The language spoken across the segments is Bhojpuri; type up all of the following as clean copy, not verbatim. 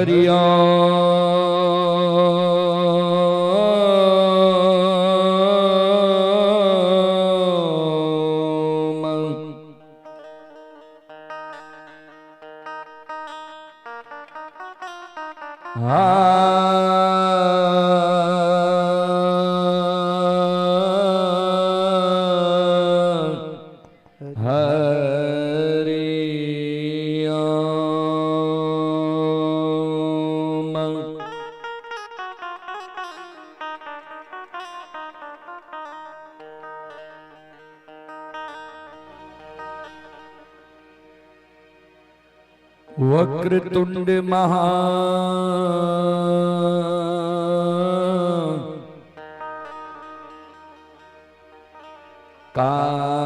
हरिओम। वक्रतुंड महा काय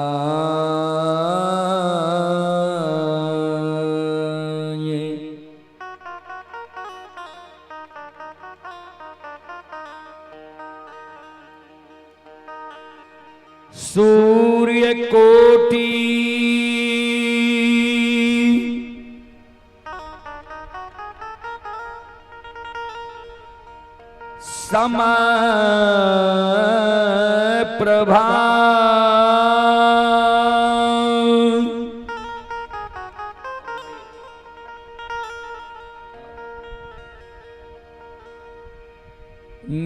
सूर्य कोटि समप्रभा।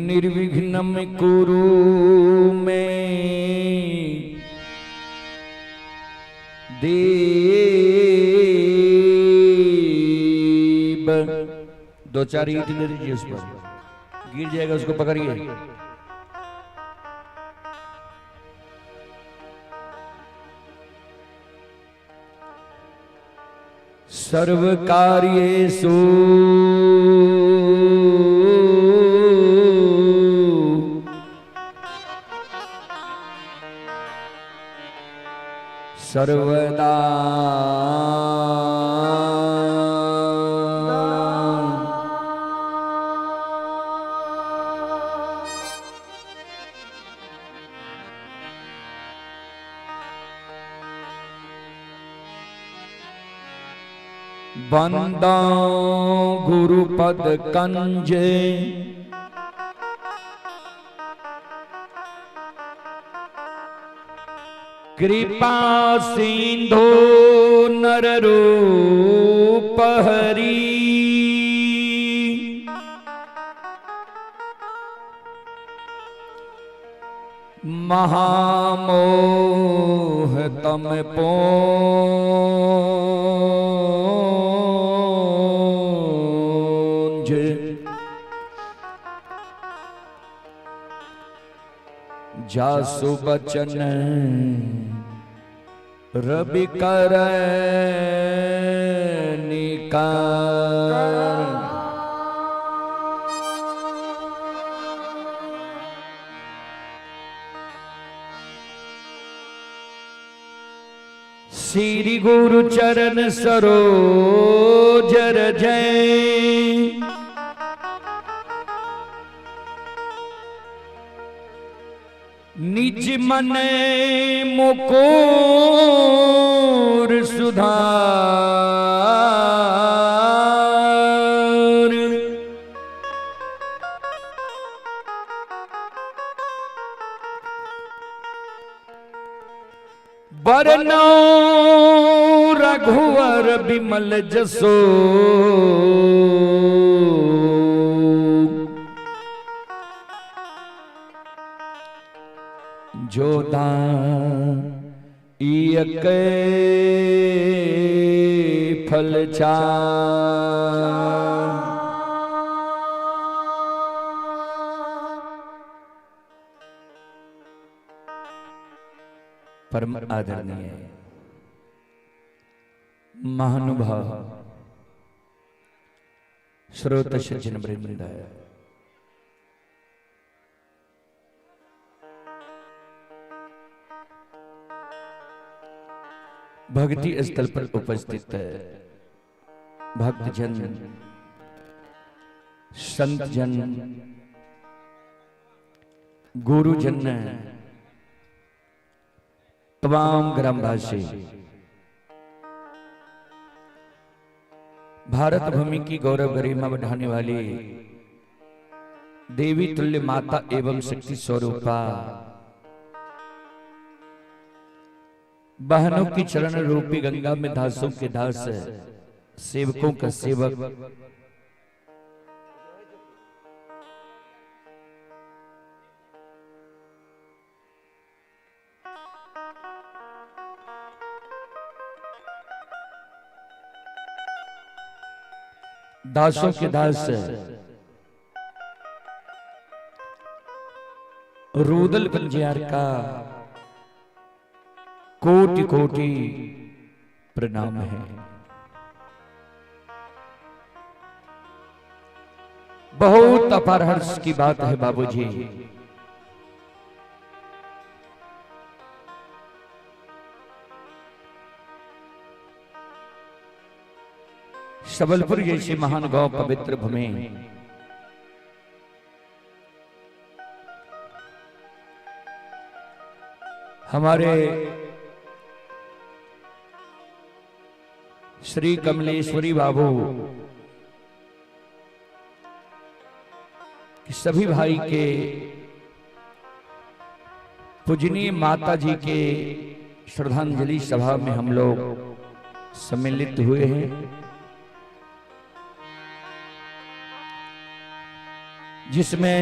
निर्विघ्नं कुरु मे देव। दो चार ईंट दे दीजिए उस पर, गिर जाएगा, उसको पकड़िए। सर्व कार्येषु सर्वदा बंदा गुरुपद कंजे। कृपा सिंधु नर रूप हरि। महामोह तम पोंज। जासु बचन रवि कर निकार। श्री गुरु चरण सरोज रजै। निज मन मुकुर सुधार। बरनौ रघुवर बिमल जसो। जो दान फल चार। परम आदरणीय महानुभाव श्रोत सज्जन वृंद, भक्ति स्थल पर उपस्थित भक्तजन, संतजन, गुरुजन, तमाम ग्रामवासी, भारत भूमि की गौरव गरिमा बढ़ाने वाली देवी तुल्य माता एवं शक्ति स्वरूपा बहनों की चरण रूपी गंगा में दासों के दास सेवकों का सेवक दासों के दास रूदल पंजियार का कोटि कोटि प्रणाम है। बहुत अपार हर्ष की बात है बाबूजी। सबलपुर जैसी महान गौ पवित्र भूमि हमारे श्री कमलेश्वरी बाबू सभी भाई के पूजनीय माता जी के श्रद्धांजलि सभा में हम लोग सम्मिलित हुए हैं, जिसमें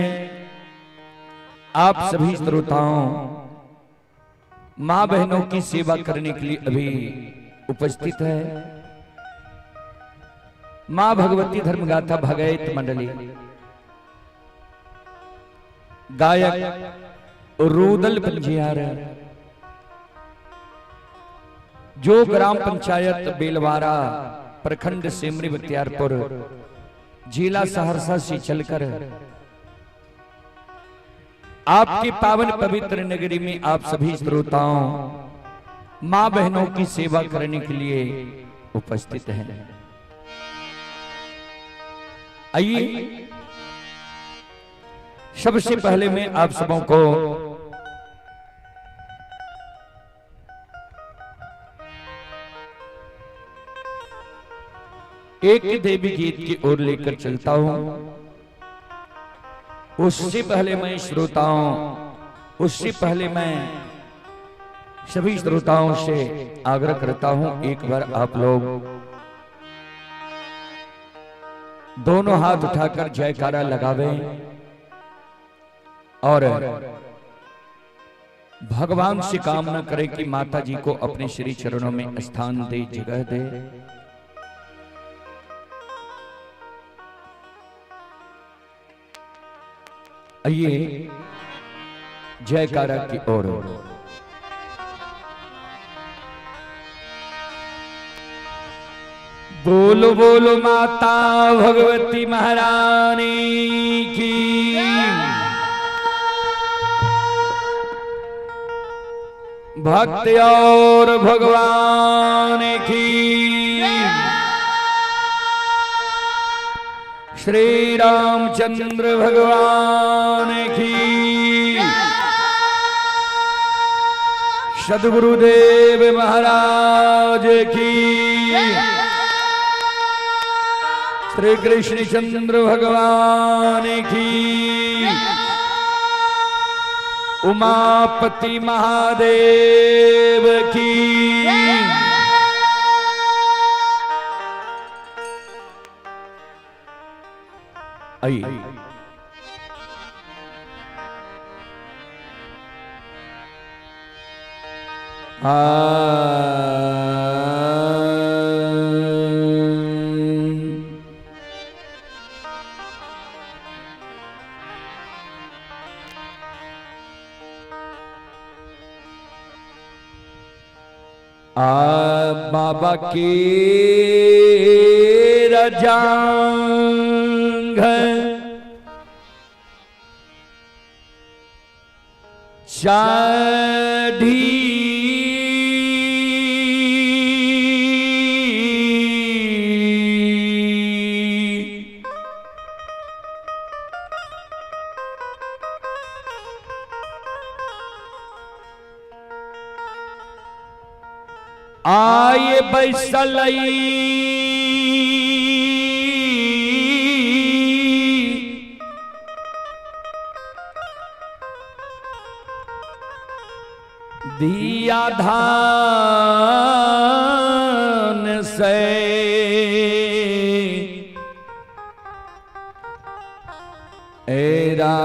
आप सभी श्रोताओं मां बहनों की सेवा करने के लिए अभी उपस्थित है। मां भगवती धर्मगाथा भगैत मंडली गायक रूदल पंजियार जो ग्राम पंचायत बेलवारा प्रखंड सेमरी बख्तियारपुर जिला सहरसा से चलकर आपकी पावन पवित्र नगरी में आप सभी श्रोताओं मां बहनों की सेवा करने के लिए उपस्थित हैं। आइए सबसे पहले मैं आप सबों को एक देवी गीत की ओर लेकर चलता हूं। उससे पहले मैं सभी श्रोताओं से आग्रह करता हूं, एक बार आप लोग दोनों हाथ उठाकर जयकारा लगावें और भगवान से कामना करें कि माता जी को अपने श्री चरणों में स्थान दे, जगह दे। आइए जयकारा की ओर। बोलो बोलो माता भगवती महारानी की, भक्त और भगवान की, श्री रामचंद्र भगवान की, सद्गुरुदेव महाराज की, श्री कृष्ण चंद्र भगवान की, उमापति महादेव की। आइए बाबा के रजांग शादी आए बैसलई दिया धान से एरा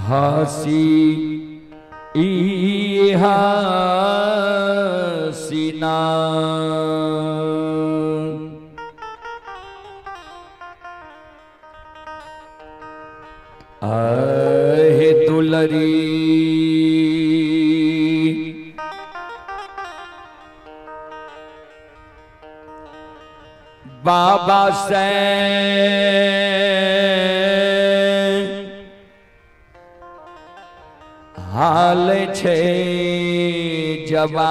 हासी हासीना आहे दुलरी बाबा से हाल छे जवान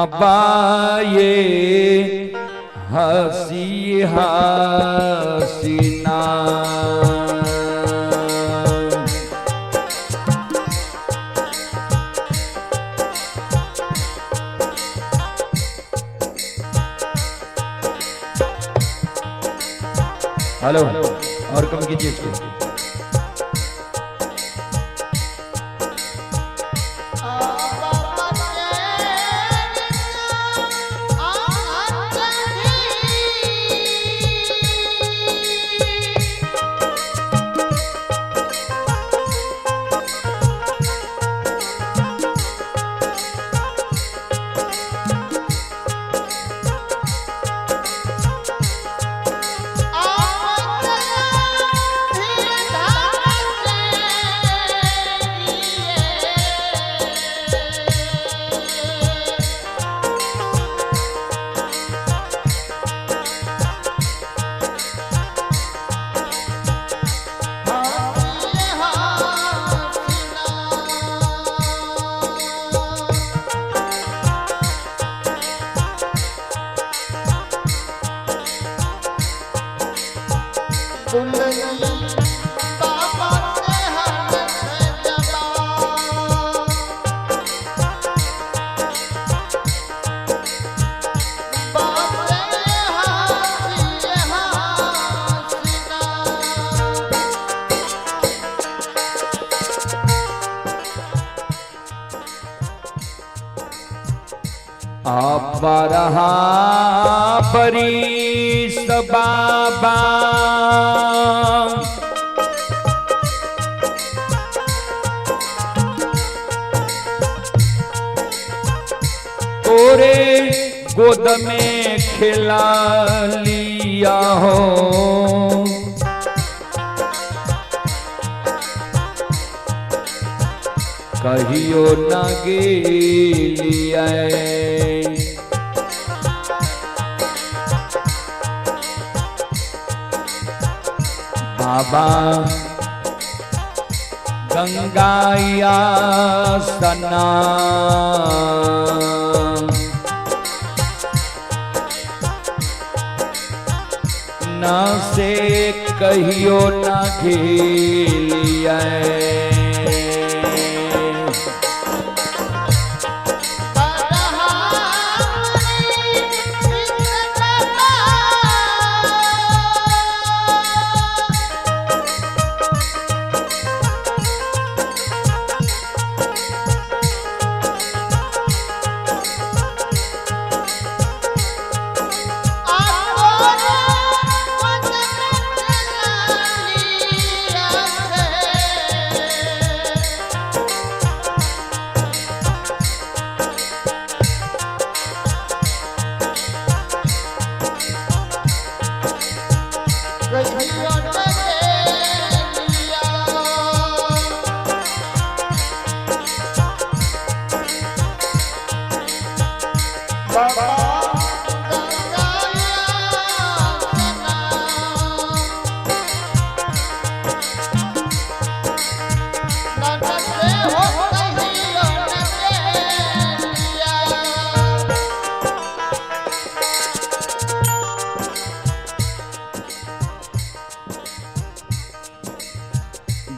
अबाये हसी हसीना हेलो और कम कीजिए इसको। आप रहा परीस बाबा तोरे गोद में खिला लिया हो कहियो न गेलिया बाबा गंगाया सना न से कहियो न घेलिया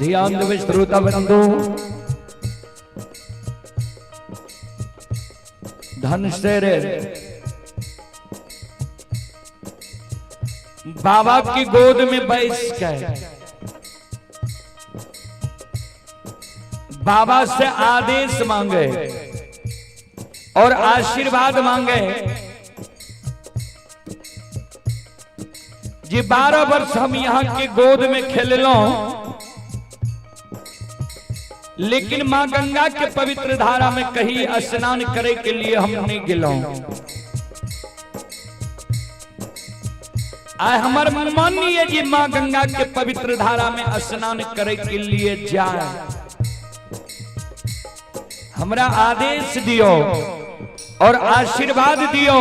ध्यान देवे श्रोता बंधु, धनसेर बाबा की गोद में बैठ कर बाबा से आदेश मांगे और आशीर्वाद मांगे जी 12 वर्ष हम यहाँ के गोद में खेल लो, लेकिन मां गंगा के पवित्र धारा में कहीं स्नान करे के लिए हम नहीं गिलो। आय हमार मन है जी मां गंगा के पवित्र धारा में स्नान करे के लिए जाए, हमरा आदेश दियो और आशीर्वाद दियो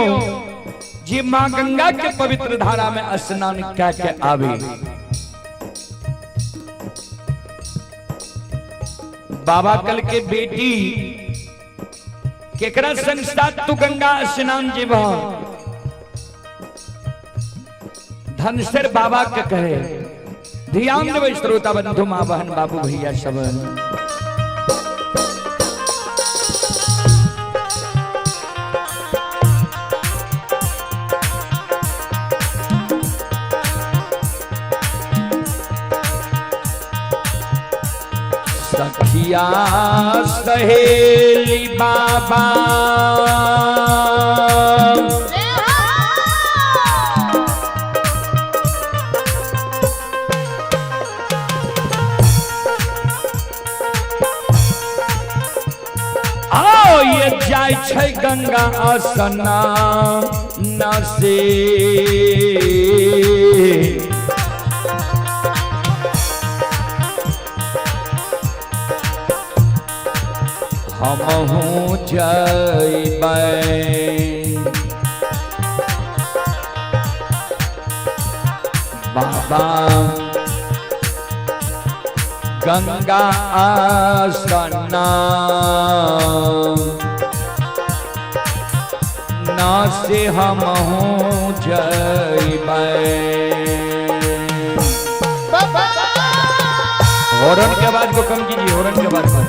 जी मां गंगा के पवित्र धारा में स्नान क्या के आवे। बाबा कल के बेटी केकरा संस्था तू गंगा स्नान जीवा, धनसेर बाबा के कहे। ध्यान देवे श्रोता बंधु, मां बहन बाबू भैया सब। सखिया सहेली बाबा आओ ये जाय छै गंगा स्नान से, हमहू जइबै बाबा गंगा स्नान से हमहू जइबै। हॉर्न के आवाज को कम कीजिए, हॉर्न के आवाज को।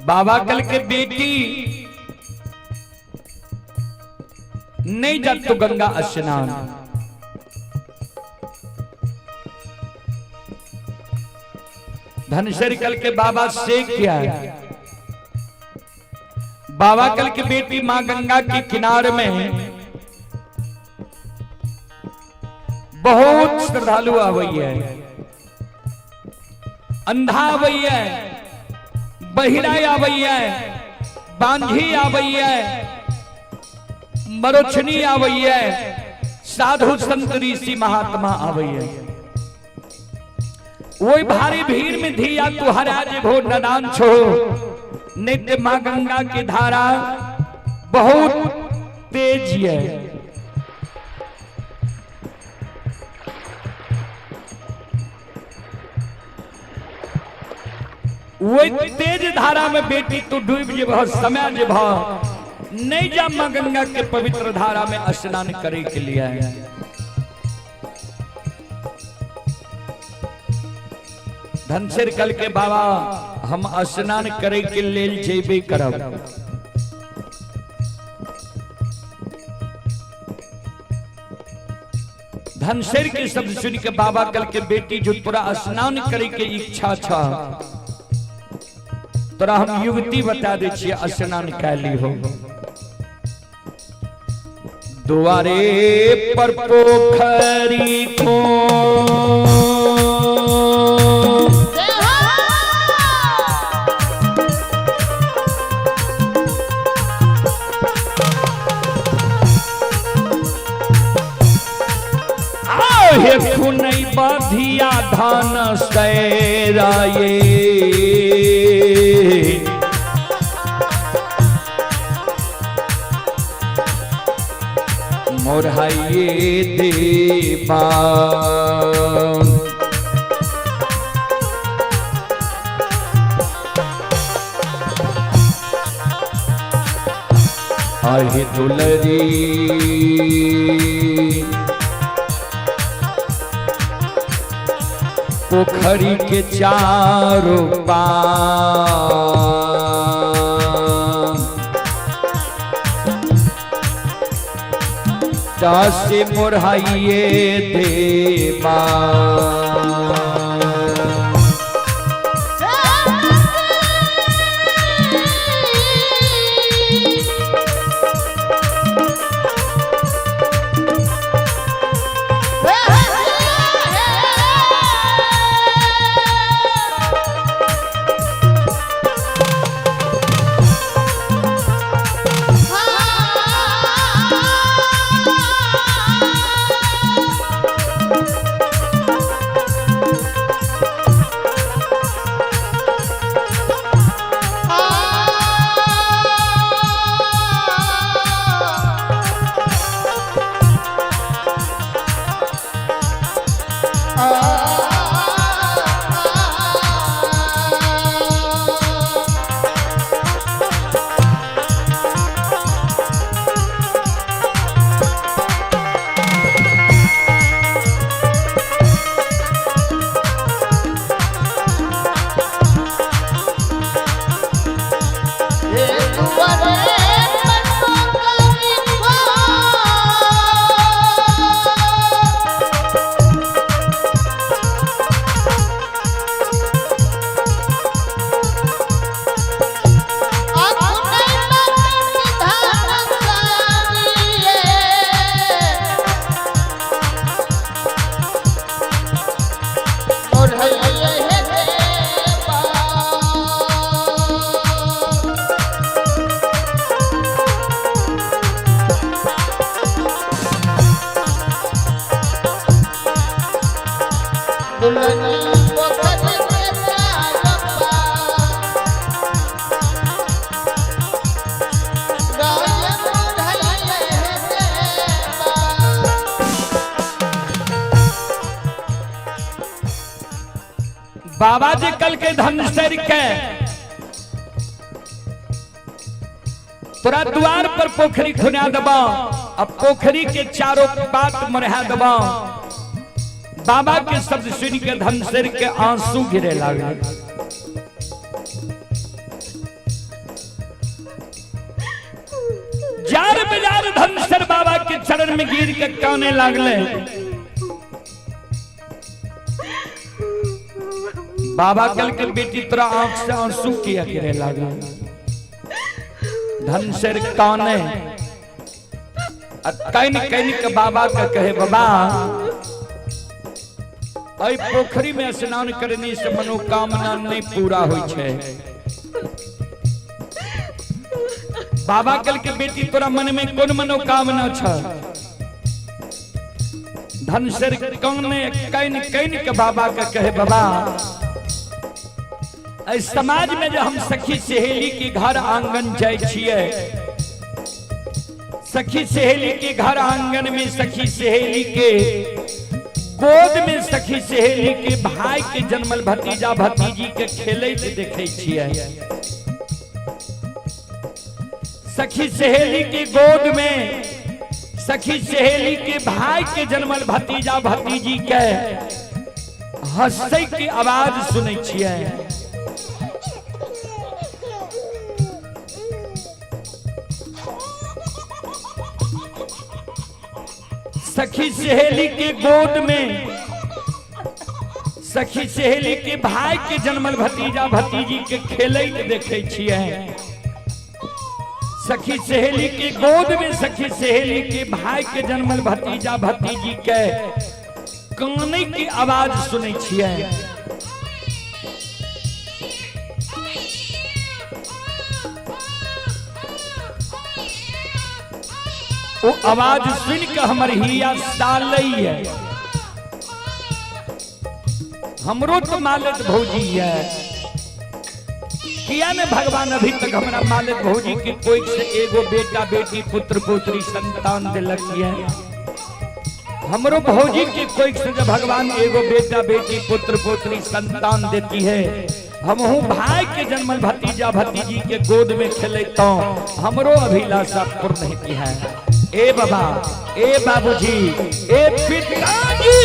बाबा कल के बेटी नहीं जा तो गंगा स्नान, धनसेर कल के बाबा से क्या है। बाबा कल की बेटी मां गंगा के किनारे में बहुत श्रद्धालु आवैया, अंधा आवैया, बहिरा आवैया, बांझी आवैया, मरोछनी आवैया, साधु संत ऋषि महात्मा आवैया। वही भारी भीड़ में धिया तुहरा जे भो नदान छो, नित्य मां गंगा की धारा बहुत तेज है। वही तेज धारा में बेटी तू डूब जे समय जे नहीं जा मां गंगा के पवित्र धारा में स्नान करे के लिए है। धनसिर कल के बाबा हम स्नान करे के लेल जेबे करब। धनसिर के शब्द सुन के बाबा कल के बेटी जो तोरा स्नान करे के इच्छा था, तोरा हम युवती बता दे छिए स्नान कैली हो। द्वारे पर पोखरी को हे खुनई बधिया धान सैराये, मोरहाइये देवा आहे दुलरी पोखरी के चारों पार दासे मोरहाइये देवा। बाबा जी कल के धनसिर के तोरा द्वार पर पोखरी खुना दबा, अब पोखरी के चारों बात मरहा दबा। बाबा के शब्द सुन के धनसिर के आंसू गिरे लगे। जार बाजार धनसिर बाबा के चरण में गिर के काने लगले। बाबा कल के बेटी तोरा आंख से आंसू किया गिरे लगा। धनसिर काने कैन के बाबा का कहे, बाबा अई पोखरी में स्नान करने से मनोकामना नहीं पूरा होई छे। बाबा कल के बेटी तोरा मन में कौन मनोकामना छ? धनसर कौने कैन कैन के बाबा के कहे बाबा इस समाज में जो हम सखी सहेली के घर आंगन जाय छिए, सखी सहेली के घर आंगन में सखी सहेली के गोद में सखी सहेली के भाई के जन्मल भतीजा भतीजी के खेले देखे छिए। सखी सहेली के गोद में सखी सहेली के भाई के जन्मल भतीजा भतीजी के हंसै की आवाज सुनै छिए। सखी सहेली के गोद में सखी सहेली के भाई के जन्मल भतीजा भतीजी के खेले देखे छिए। सखी सहेली के गोद में सखी सहेली के भाई के जन्मल भतीजा भतीजी के काने की आवाज सुनै छिए। वो आवाज सुन के हमर हिया सालई है। हमरो तो मालिक भौजी है, किया ने भगवान अभी तक हमारा मालिक भौजी के कोई से एगो बेटा बेटी पुत्र पुत्री संतान दिलक है। हमरो भौजी के कोई से जब भगवान एगो बेटा बेटी पुत्र पुत्री संतान देती है, हमहू भाई के जन्मल भतीजा भतीजी के गोद में खेलता हमरो अभिलाषा पूर्ण होती है। ए बाबा, ए बाबूजी, ए पिताजी,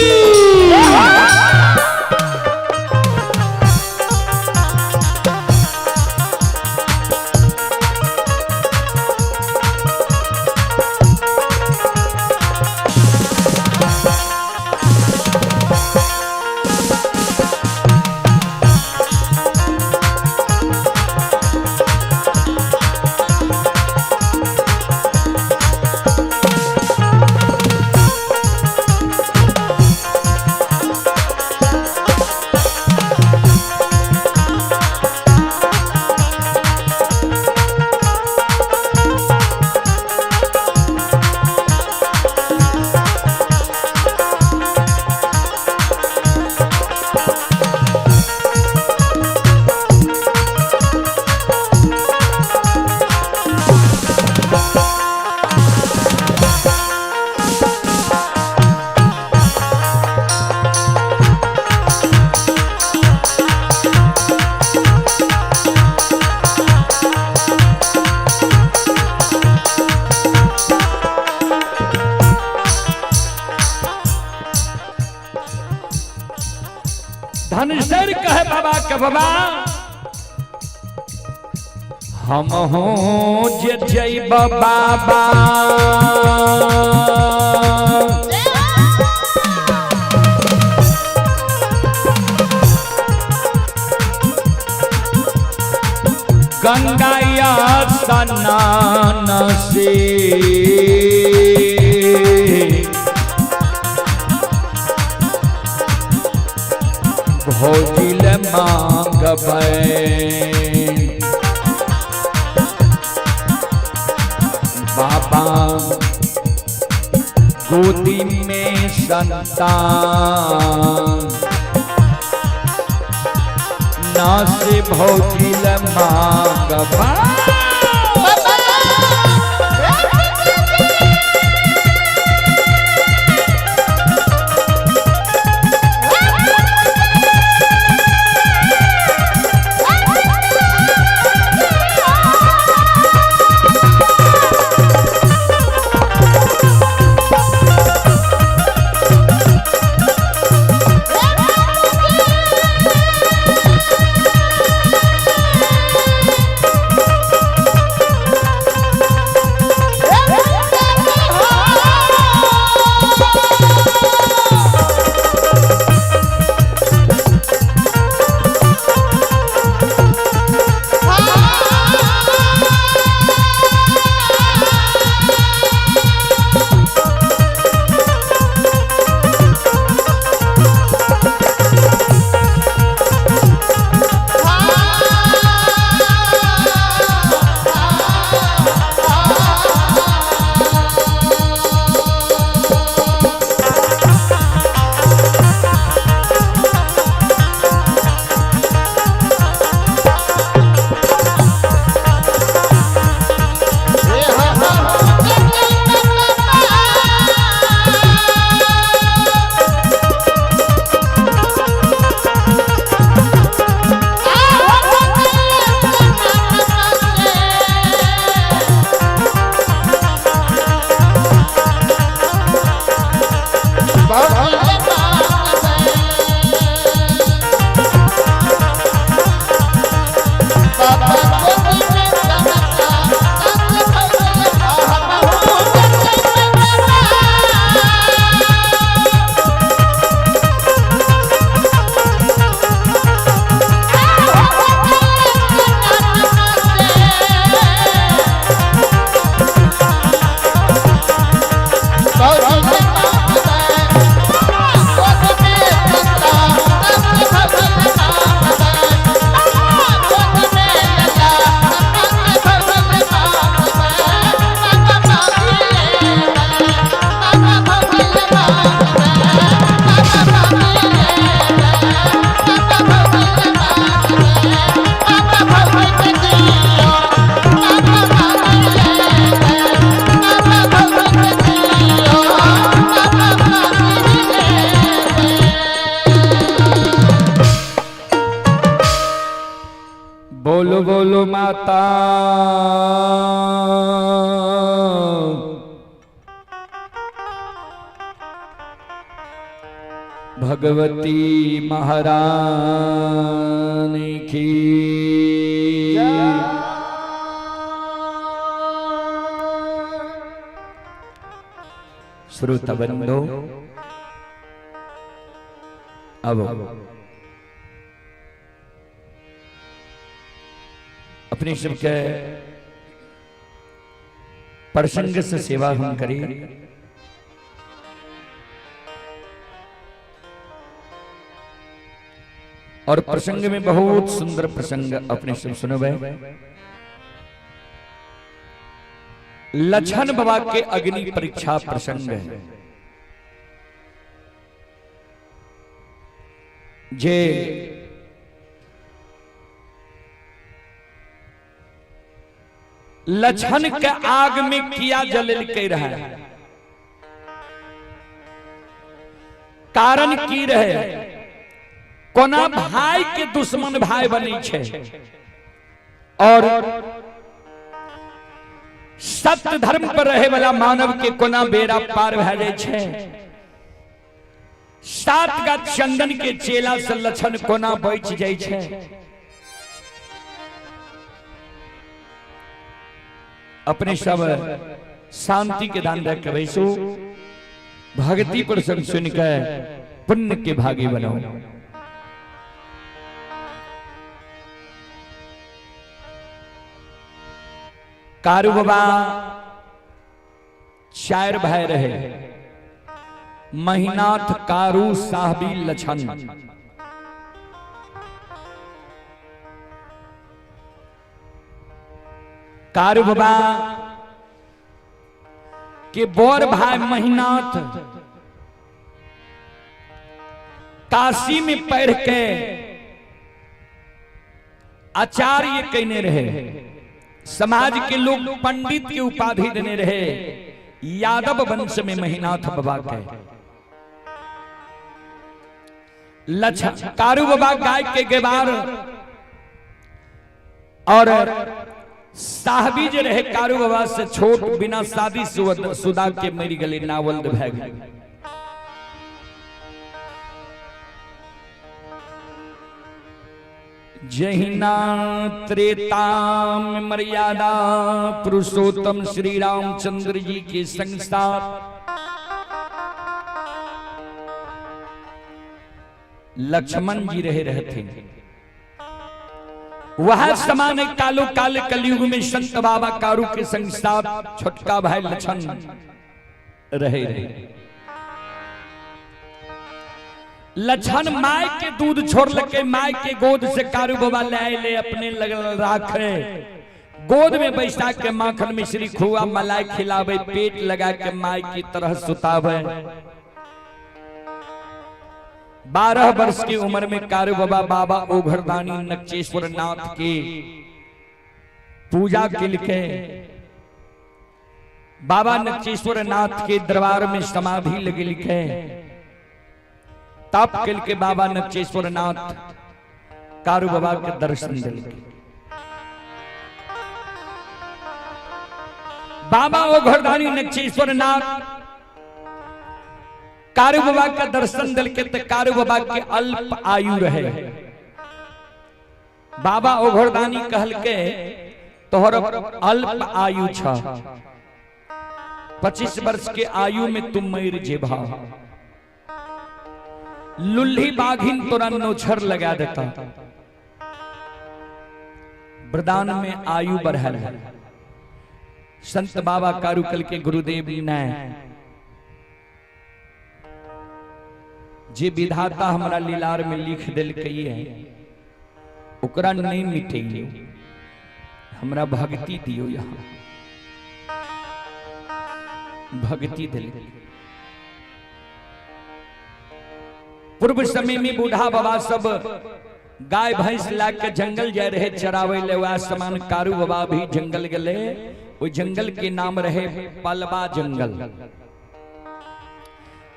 धनसर कहे बाबा के बाबा हम हो जे जैब बाबा गंगाया स्नान से भौजिल मांगबै बाबा गोदी में संतान ना से भौजिल मांगबै। माता भगवती महारानी की श्रोतबंधो अब अपने शिव के प्रसंग से सेवा हम करें। और प्रसंग में बहुत सुंदर प्रसंग अपने शिव सुनवे। लछन बाबा के अग्नि परीक्षा प्रसंग है जे लछन के आग में किया जलल के रहा है। कारण की रहे कोना भाई के दुश्मन भाई बनी छे और सत्य धर्म पर रहे वाला मानव के कोना बेड़ा पार भ जाए छे। सात गा चंदन के चेला से लछन कोना बच जाए छे। अपने सब शांति के दान रख बैसो। भक्ति पर सुन के पुण्य के भागी बनो। कारू बाबा चार भाई रहे, महीनाथ, कारू, साहबी, लछन। कारू बाबा के बड़ भाई महीनाथ काशी में पढ़ के आचार्य कहने रहे। समाज के लोग पंडित की उपाधि देने रहे। यादव वंश में महीनाथ बाबा के लछन कारू बाबा गाय के गेवार और साहबी जे रहे कारू बाबा से छोट, बिना शादी सुदा के मरी गले, नावल्द भै गए। जहिना त्रेता में मर्यादा पुरुषोत्तम श्री रामचंद्र जी के संग साथ लक्ष्मण जी रहे थे। वह समान कालो काल कलयुग में संत बाबा कारू के संग साथ छोटका भाई लछन रहे। लछन माय के दूध छोड़ लके माय के गोद से कारू बाबा ले अपने लगल राखे। गोद में बैठा के माखन मिश्री खुआ मलाई खिलावे, पेट लगा के माय की तरह सुतावे। 12 वर्ष की उम्र में कारू बाबा बाबा ओघरदानी नक्षेश्वर नाथ के पूजा के लिखे बाबा नक्षेश्वर नाथ के दरबार में समाधि लगे लिखे। तप के बाबा नक्षेश्वर नाथ कारू बाबा के दर्शन दिले। बाबा ओघरदानी नक्षेश्वर नाथ कारू बाबा का दर्शन दिल के कारू बाबा के अल्प आयु रहे। बाबा ओघरदानी कहल के तोहर अल्प आयु छ, 25 वर्ष के आयु में तुम मर जेबा। लुल्ही बाघिन तोरा नोछर लगा देता। वरदान में आयु बढ़ल है। संत बाबा कारुकल के गुरुदेव ने जे विधाता हमारा लीलार में लिख दिल कही है ओकरा नहीं मिटेगी। हमरा भक्ति दियो, यहाँ भक्ति दिल। पूर्व समय में बूढ़ा बाबा सब गाय भैंस लाग के जंगल जाए रहे चरावे ले। वह समान कारू बाबा भी जंगल गले। वो जंगल के नाम रहे पलबा जंगल।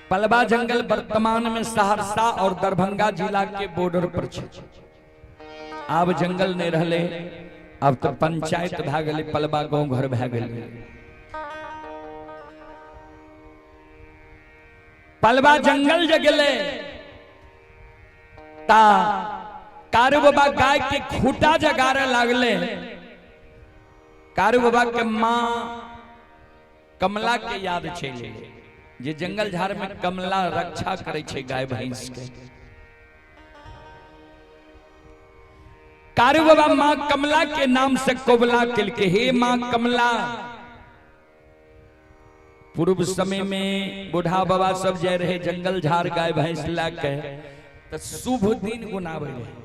पलबा जंगल वर्तमान में सहरसा और दरभंगा जिला के बॉर्डर पर छे। अब जंगल नहीं रहले। अब तो पंचायत भए गेलै, पलबा गांव घर भए गेलै। पलबा जंगल जे गेलै ता कारू बाबा गाय के खूटा जगारे लागले। कारू बाबा के माँ कमला के याद चले, जे जंगल झाड़ में कमला रक्षा करे छे गाय भैंस के। कारू बाबा माँ कमला के नाम से कोबला के हे माँ कमला। पूर्व समय में बूढ़ा बाबा सब जाए रहे जंगल झाड़ गाय भैंस लाके तो शुभ दिन गुनावे रहे,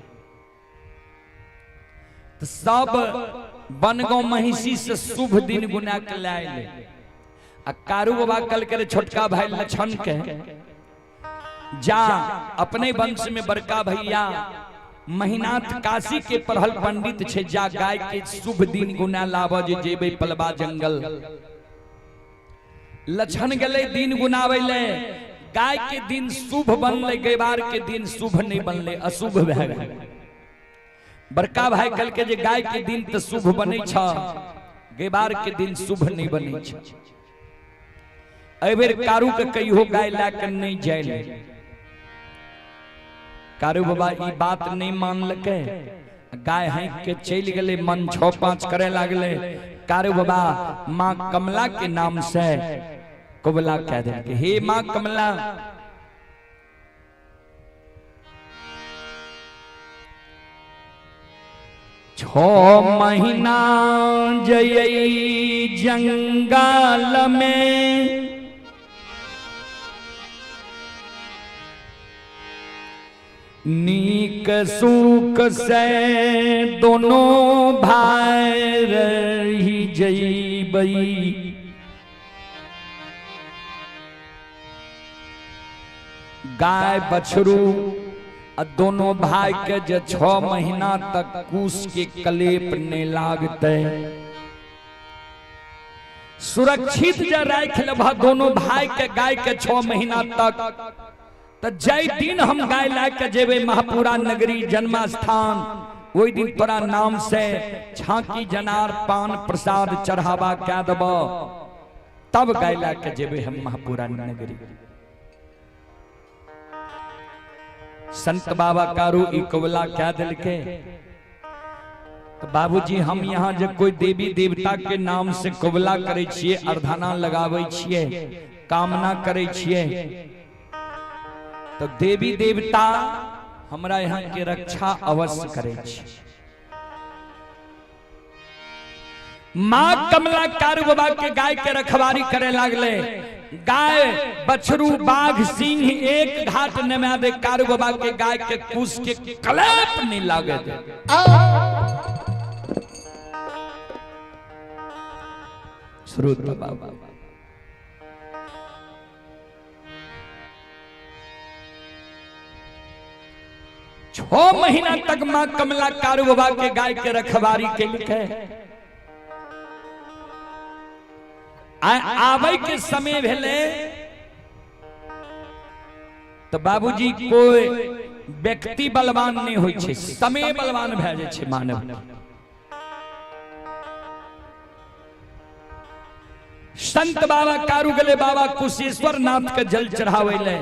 तो सब बनगांव महिषी से शुभ दिन गुना के लाए। आ कारू बाबा कल के छोटका भाई लछन के जा अपने वंश में बड़का भैया महीनाथ काशी के पढ़ल पंडित छे, जा गाय के शुभ दिन गुना लाब जे जेबे पलबा जंगल। लछन गले दिन गुनावेले, गाय के दिन शुभ बनले, गेबार के दिन शुभ नहीं बनले, अशुभ भए गेल। बड़का भाई कल के जे गाय के दिन तो शुभ बने छ, गेबार के दिन शुभ नहीं बने छ। एबेर कारू के कहियो गाय लाके नहीं जाइले। कारू बाबा ई बात नहीं मानलके, गाय हाँक के चल गए, मन 6-5 करे लागले। कारू बाबा माँ कमला के नाम से कोबला कह दे, हे माँ कमला। छो महीना जय जंगल में नीक सुख से दोनों भाई रही जईबई। गाय बछरू दोनों भाई के जे 6 महीना तक कूस के कलेप नहीं लागते, सुरक्षित जे राख लेबा दोनों भाई के गाय के 6 महीना तक, तो जय दिन हम गाय लाके जेबे महापुरा नगरी जन्म स्थान, वही दिन तोरा नाम से छाकी जनार पान प्रसाद चढ़ावा क्या दब, तब गाय लाके जेबे हम महापुरा नगरी। संत बाबा कारू ई कोबला क्या दिल के, तो बाबूजी हम यहाँ जब कोई देवी देवता के नाम से कोबला करे छिए, अर्धना लगावे छिए, कामना करे छिए, तो देवी देवता हमरा यहाँ के रक्षा अवश्य करे छी। माँ कमला कारू बाबा के गाय के रखवारी करे लागले। गाय बछरू बाघ सिंह एक घाट नमा दे, कारू बाबा के गाय के कुश के कलेप नहीं लागे दे। श्रोत बाबा 6 महीना तक माँ कमला कारू बाबा के गाय के रखवारी के लिखे। आवे के समय भेले तो बाबूजी कोई व्यक्ति बलवान नहीं होय छे, समय बलवान भए जाय छे मानव। संत बाबा कारू गले बाबा कुशेश्वर नाथ के जल चढ़ावे ले,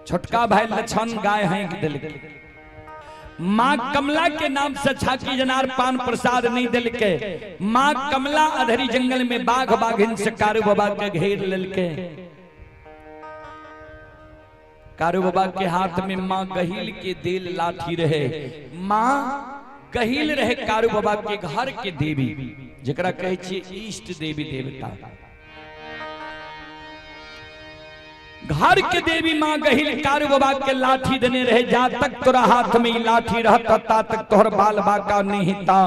छोटका भाई लछन गाय हाँक दिल। माँ कमला के नाम से छाकी जनार पान प्रसाद नहीं दिल के। माँ कमला अधरी जंगल में बाघ बाघिन से कारू बाबा के घेर लेलके। कारू बाबा के हाथ में माँ गहील के देल लाठी रहे। माँ गहील रहे कारू बाबा के घर के देवी, जकरा कहे छिए इष्ट देवी देवता। घर के देवी माँ गहिल कारू बाबा के लाठी देने रहे। जा तक तोरा हाथ में लाठी रहता ता तक तोहर बाल बाका नहीं था।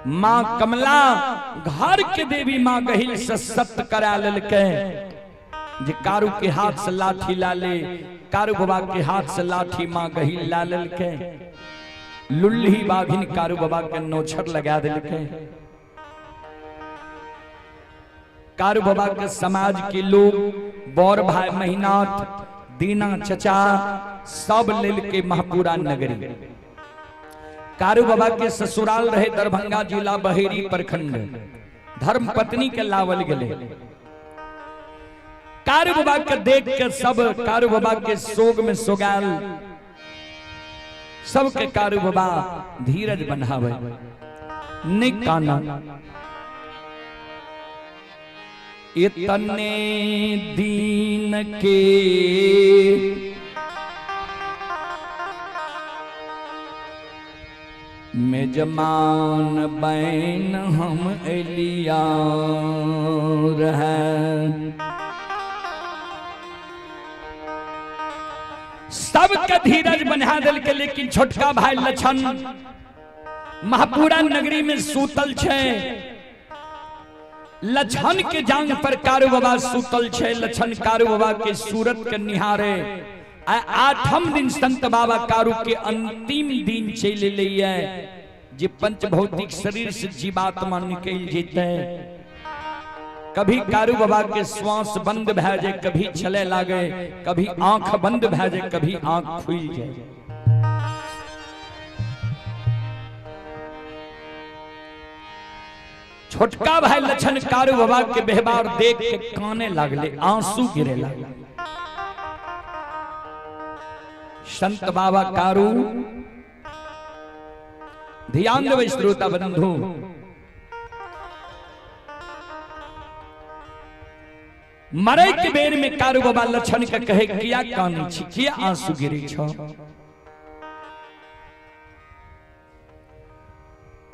माँ कमला घर के देवी माँ गहिल से सत्य करा लेलके, जे कारू के हाथ से लाठी ला ले। कारू बाबा के हाथ से लाठी माँ गहिल ला लेलके। लुल्ही बाघिन कारू बाबा के नोछर लगा दिलके। कारू बाबा के समाज के लोग बौर भाई महीनाथ दीना चचा सब लेल के महापुरा नगरी। कारू बाबा के ससुराल रहे दरभंगा जिला बहेरी प्रखंड। धर्म पत्नी के लावल गले। कारू बाबा के देख के सब कारू बाबा के सोग में सोगाल सबके कारू बाबा धीरज बनावे नहीं काना। इतने दीन के मेजमान बैन हम एलिया सबके धीरज बना दिल के। लेकिन छोटका भाई लछन महापुरा नगरी में सूतल छे। लछन के जांग पर कारू बाबा सूतल छे। लछन कारू बाबा के सूरत के निहारे। आठम दिन संत बाबा कारू के अंतिम दिन चले लिये जे पंच भौतिक शरीर से जीवात्मा निकल जेते। कभी कारू बाबा के श्वास बंद भै जाए, कभी चले लागे, कभी आंख बंद भै जाए, कभी आंख खुल जाए। छोटका भाई लछन कारू बाबा के व्यवहार देख के काने लागले, आंसू गिरे लागले। संत बाबा कारू ध्यान देवे श्रोता बंधु, मरे के बेर में कारू बाबा लछन के कहे किया कानी छी, किया आंसू गिरे छो।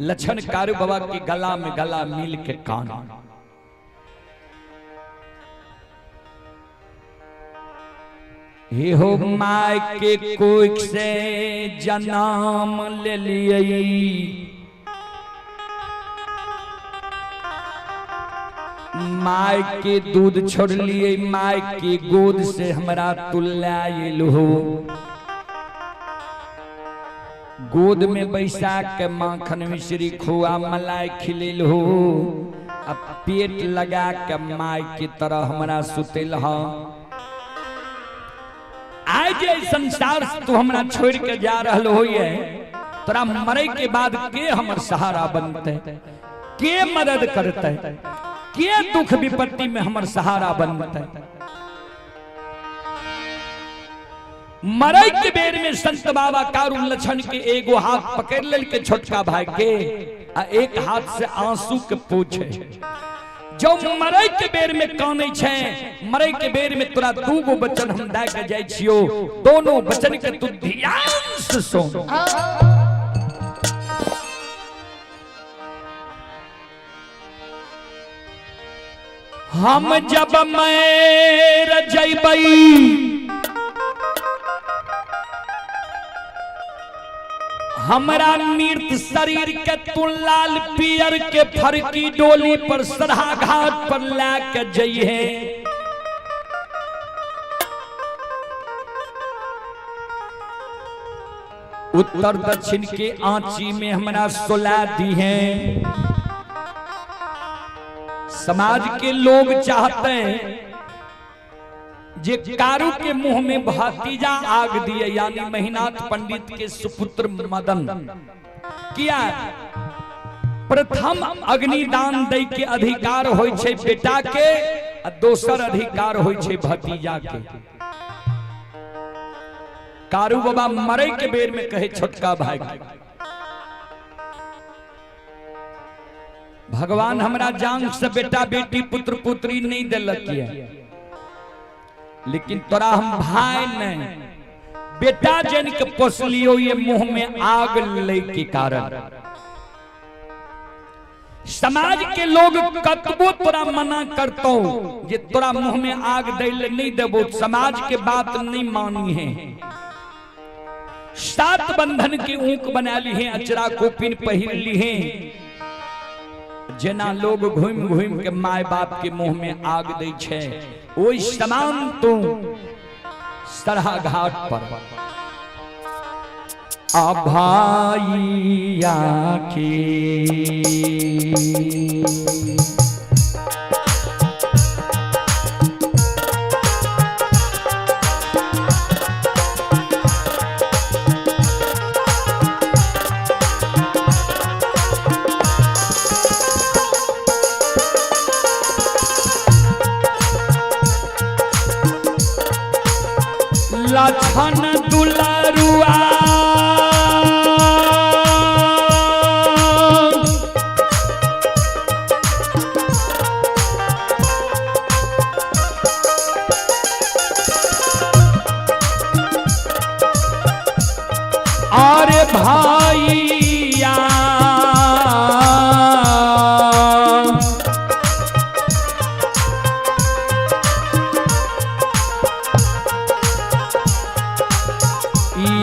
लछन कारू बाबा के गला में गला मिल के कान। हे हो माय के कोई से जन्म ले लिए, माय के दूध छोड़ लिए, माय के गोद से हमरा तुल्लाइल हो। गोद में बैसा के माखन मिश्री खोआ मलाई खिलेल हो। अब पेट लगा के माय की तरह हमरा सुतेल हो। आज संसार तू हमरा छोड़ के जा रहल हो, तोरा मरे के बाद के हमर सहारा बनते, के मदद करते, के दुख विपत्ति में हमर सहारा बनते। मरे के बेर में संत बाबा कारू लछन के एगो हाथ पकड़ लेल के छोटका भाई के, आ एक हाथ से आंसू के पूछे। जो मरे के बेर में काने छे, मरे के बेर में तोरा दूगो बचन हम दे के जाय छियो, दोनों बचन के तू ध्यान से सुन। हम जब मर जइबई, हमरा मृत शरीर के तू लाल पियर के फरकी डोली पर सरहा घाट पर लाके जइहे। उत्तर दक्षिण के आंची में हमरा सुला दी है। समाज के लोग चाहते हैं जे कारू के मुंह में भतीजा आग दिए, यानी महीनाथ पंडित के सुपुत्र मदन किया प्रथम अग्निदान दे के अधिकार होय छे बेटा के, आ दोसर अधिकार होय छे भतीजा के। कारू बाबा मरे के बेर में कहे छोटका भाई, भगवान हमरा जान से बेटा बेटी पुत्र पुत्री नहीं दिलक, लेकिन तोरा हम भाई नहीं बेटा जन के पोसलियो, ये मुंह में आग ले के कारण समाज के लोग कतबो तोरा मना करतो जे तोरा मुंह में आग दे नहीं देबो, समाज के बात नहीं मानी है। 7 बंधन की ऊंक बना ली है, अचरा कोपिन पहिर ली है। जेना लोग घूम घूम के माय बाप के मुंह में आग दे छे, ओई समान तू सरहा घाट पर आ भाइया के लछन दुलरुआ अरे भाइया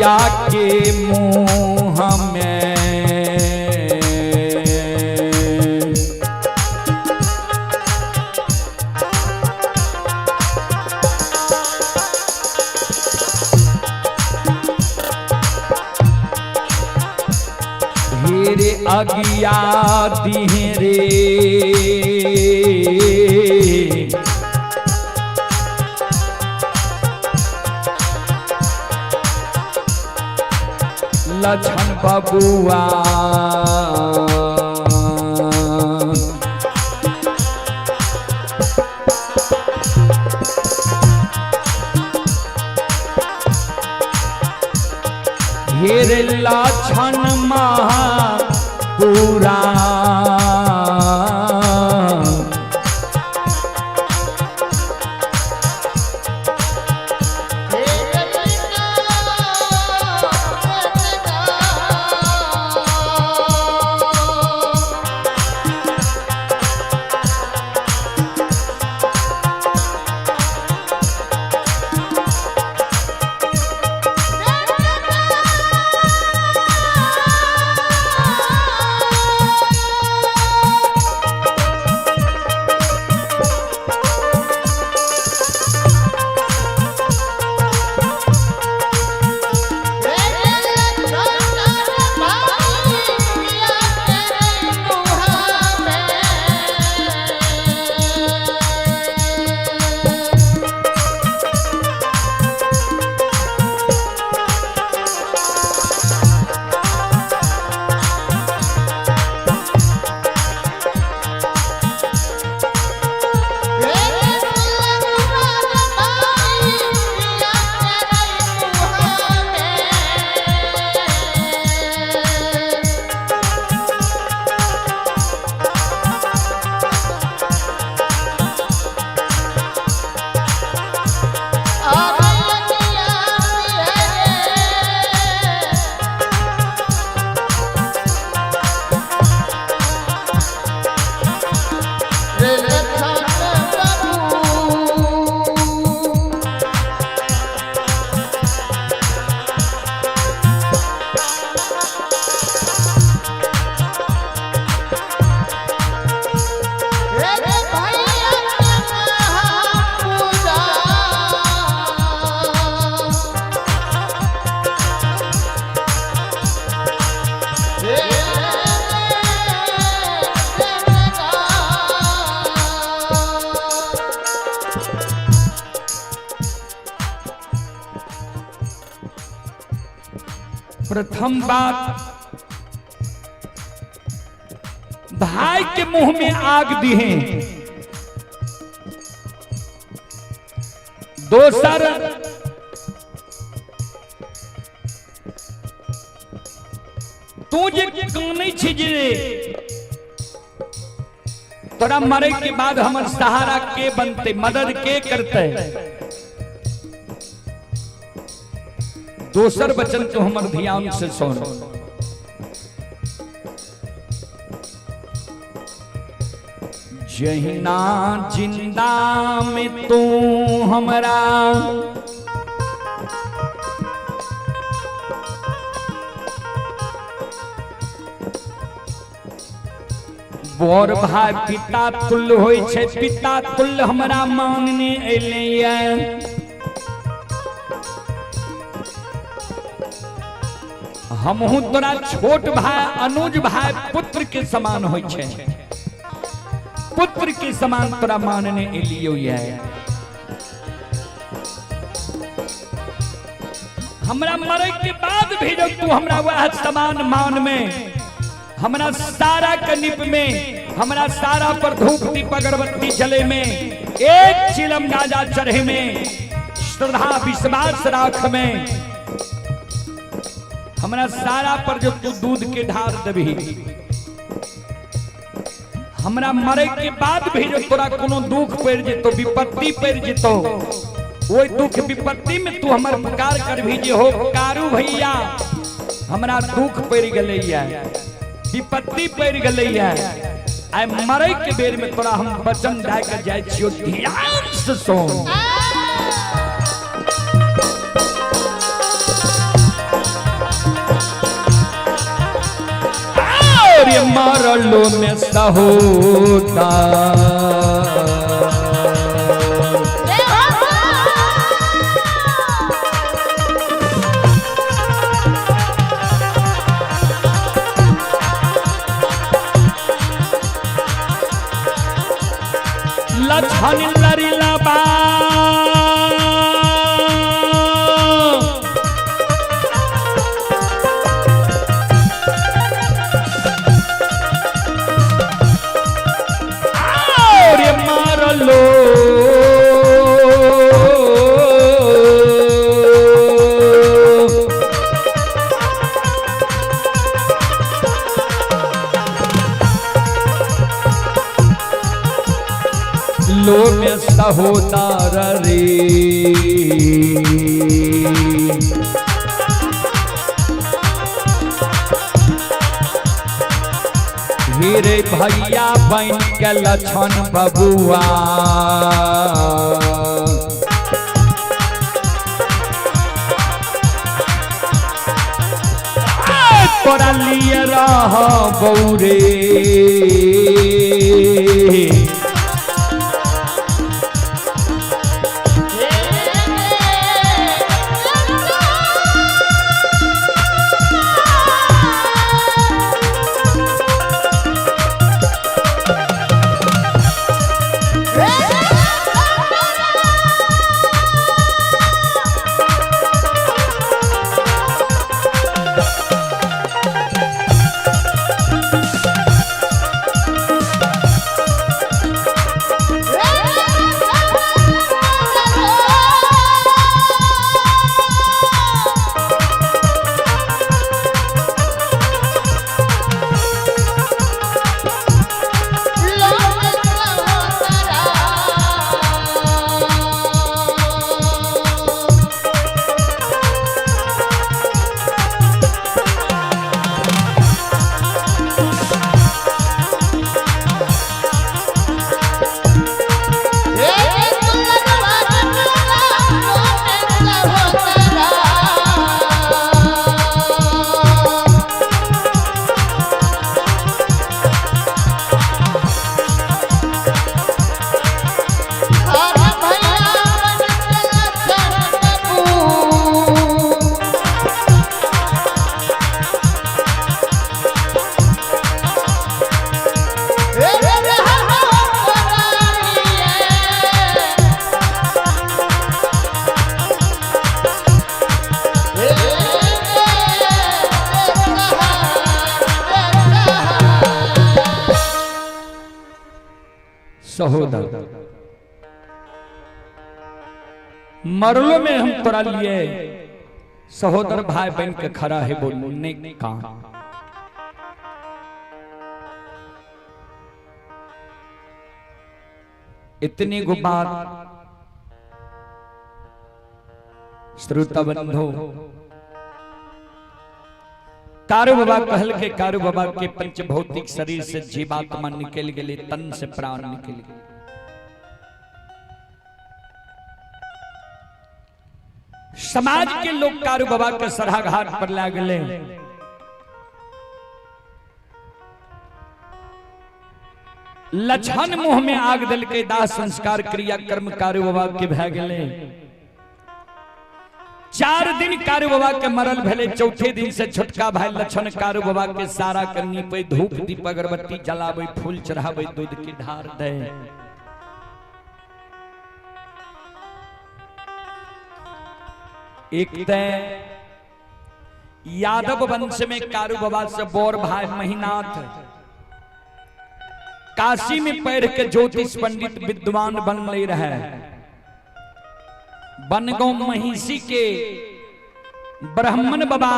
या के मुँह में रे अगिया दिहे रे लछन बबुआ हेरे लछन महापुरा प्रथम बात, भाई के मुंह में आग दिए। दोसर, तू जे काने छिजरे, तोरा मरे के बाद हमर सहारा के बनते, मदद के करते। दोसर वचन तो हमर ध्यान से सुन। जहिना जिंदा में तू हमरा बर भाई पिता तुल्य होय छै, पिता तुल्य हमरा मांगने अइले। हमहू तोरा छोट भाई अनुज भाई पुत्र के समान होय छै, पुत्र के समान तोरा मानने एलियो है। हमरा मरे के बाद भी जब तू हमरा वह समान मान में, हमरा सारा कनिप में, हमरा सारा पर धूप दीप अगरबत्ती जले में, एक चिलम गाजा चढ़े में, श्रद्धा विश्वास राख में हमरा सारा पर जो तू दूध के ढार देबी, हमरा मरे के बाद भी जो तोरा कोनो दुख पड़ जेतो, विपत्ति पड़ जेतो, वो दुख विपत्ति में तू हमर पुकार करभी जे हो कारू भैया हमरा दुख पड़ गलैया, विपत्ति पड़ गलैया, आइ मरे के बेर में तोरा हम वचन दे के जाय छियो, ध्यान से सुन। अरे मरलो में सहोदा लछन लरिला बा अरे मारलो लो में सहोदार रे, हीरे भैया बन के लछन बबुआ, तोरा लिए रह बौरे, सहोदर मरलो में हम तोरा लिए सहोदर भाई बन के खड़ा है बोलने का, इतनी गो बात श्रोता बंधु कारू बाबा कहल के, कारू बाबा के पंच भौतिक शरीर से जीवात्मा निकल गए, तन से प्राण निकल गए। समाज के लोग कारू बाबा के सराघाट पर ला गए, लछन मुंह में आग दल के दाह संस्कार क्रिया कर्म कारू बाबा के भे गए। 4 दिन कारू बाबा के मरल भेले, चौथे दिन से छोटका भाई लछन कारू बाबा के सारा करनी पे धूप दीप अगरबत्ती जलावे, फूल चढ़ावे, दूध की ढार दे। एक यादव वंश में कारू बाबा से बोर भाई महीनाथ काशी में पैर के ज्योतिष पंडित विद्वान बन ले रहे। बनगांव महिषी के ब्राह्मण बाबा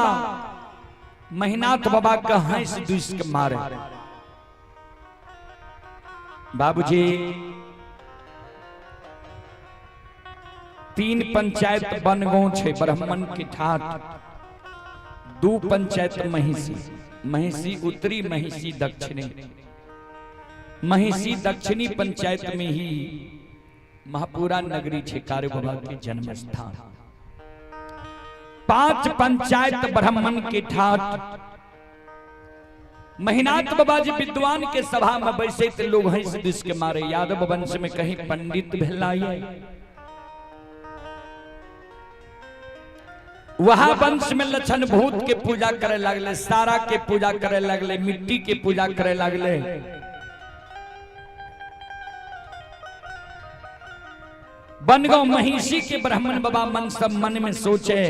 महीनाथ बाबा का हंस दुष्ट के मारे। बाबूजी 3 पंचायत बनगांव छे ब्राह्मण के ठाट, 2 पंचायत महिषी, महिषी उत्तरी महिषी दक्षिणी। महिषी दक्षिणी पंचायत में ही महापुरा नगरी छे कार्य बाबा के जन्म स्थान। 5 पंचायत ब्राह्मण के ठाट। महीनाथ बाबा जी विद्वान के सभा में बैसे थे, लोग हंस दिस के मारे। यादव वंश में कहीं पंडित भेलाए, वहां वंश में लक्षण भूत के पूजा करे लगले, सारा के पूजा करे लगले, मिट्टी के पूजा करे लगले। बनगांव महिषी के ब्राह्मण बाबा मन में सोचे,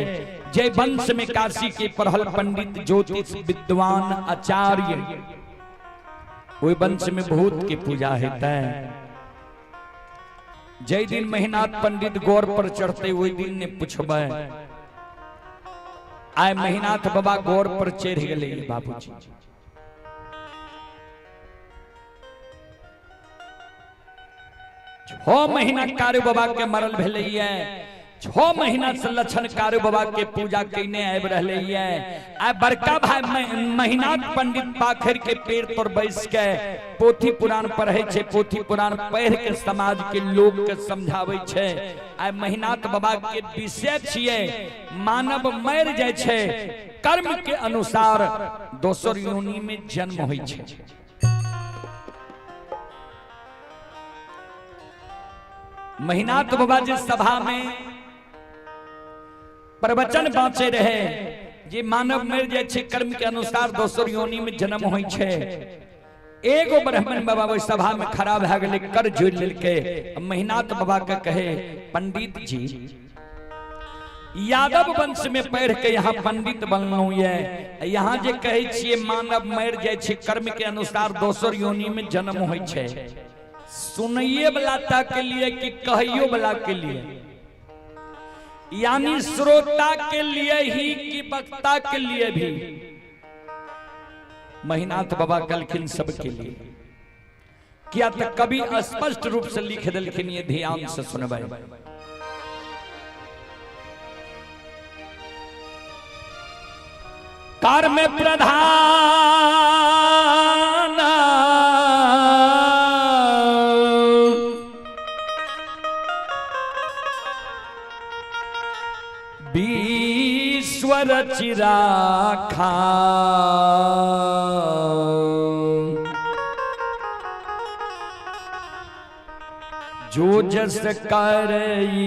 जय वंश में काशी के पढ़ल पंडित ज्योतिष विद्वान आचार्य, वही वंश में भूत की पूजा हेता है। जय दिन महीनाथ पंडित गौर पर चढ़ते, वही दिन ने पूछबे। आय महीनाथ बाबा गौर पर चढ़ गए। बाबूजी 6 महीना कार्य बाबा के मरल भेले है। 6 महीना से लक्षण कार्य बाबा के पूजा कईने आब रहले है। आ बड़का भाई महीनाथ पंडित पाखर के पेड़ पर बैस के पोथी पुराण पढ़े छे, पोथी पुराण पढ़ के समाज के लोग के समझावे छे। आ महीनाथ बाबा के विषय छिए मानव मर जाय छे, कर्म के अनुसार दोसर योनि में जन्म होय छे। महीनाथ बाबा जी सभा में प्रवचन बाँचे रहे, जे मानव मर जाय छे, कर्म के अनुसार दोसर योनि में जन्म होय छे। एगो ब्राह्मण बाबा वही सभा में खड़ा भ गेले, कर जोड़ लेलके। महीनाथ बाबा के कहे, पंडित जी यादव वंश में पढ़ के यहाँ पंडित बनलू ये, यहाँ जे कहे छिए मानव मर जाय छे, कर्म के अनुसार दोसर योनि में जन्म होय छे। सुनइए वाला के लिए कि कहियो वाला के लिए, यानी श्रोता के लिए ही कि वक्ता के लिए भी? महीनाथ बाबा कलखिन सबके लिए। क्या तो कभी स्पष्ट रूप से लिख दिलखिन, ये ध्यान से सुनबे। कर्म प्रधान ईश्वर चिराखा, जो जस करई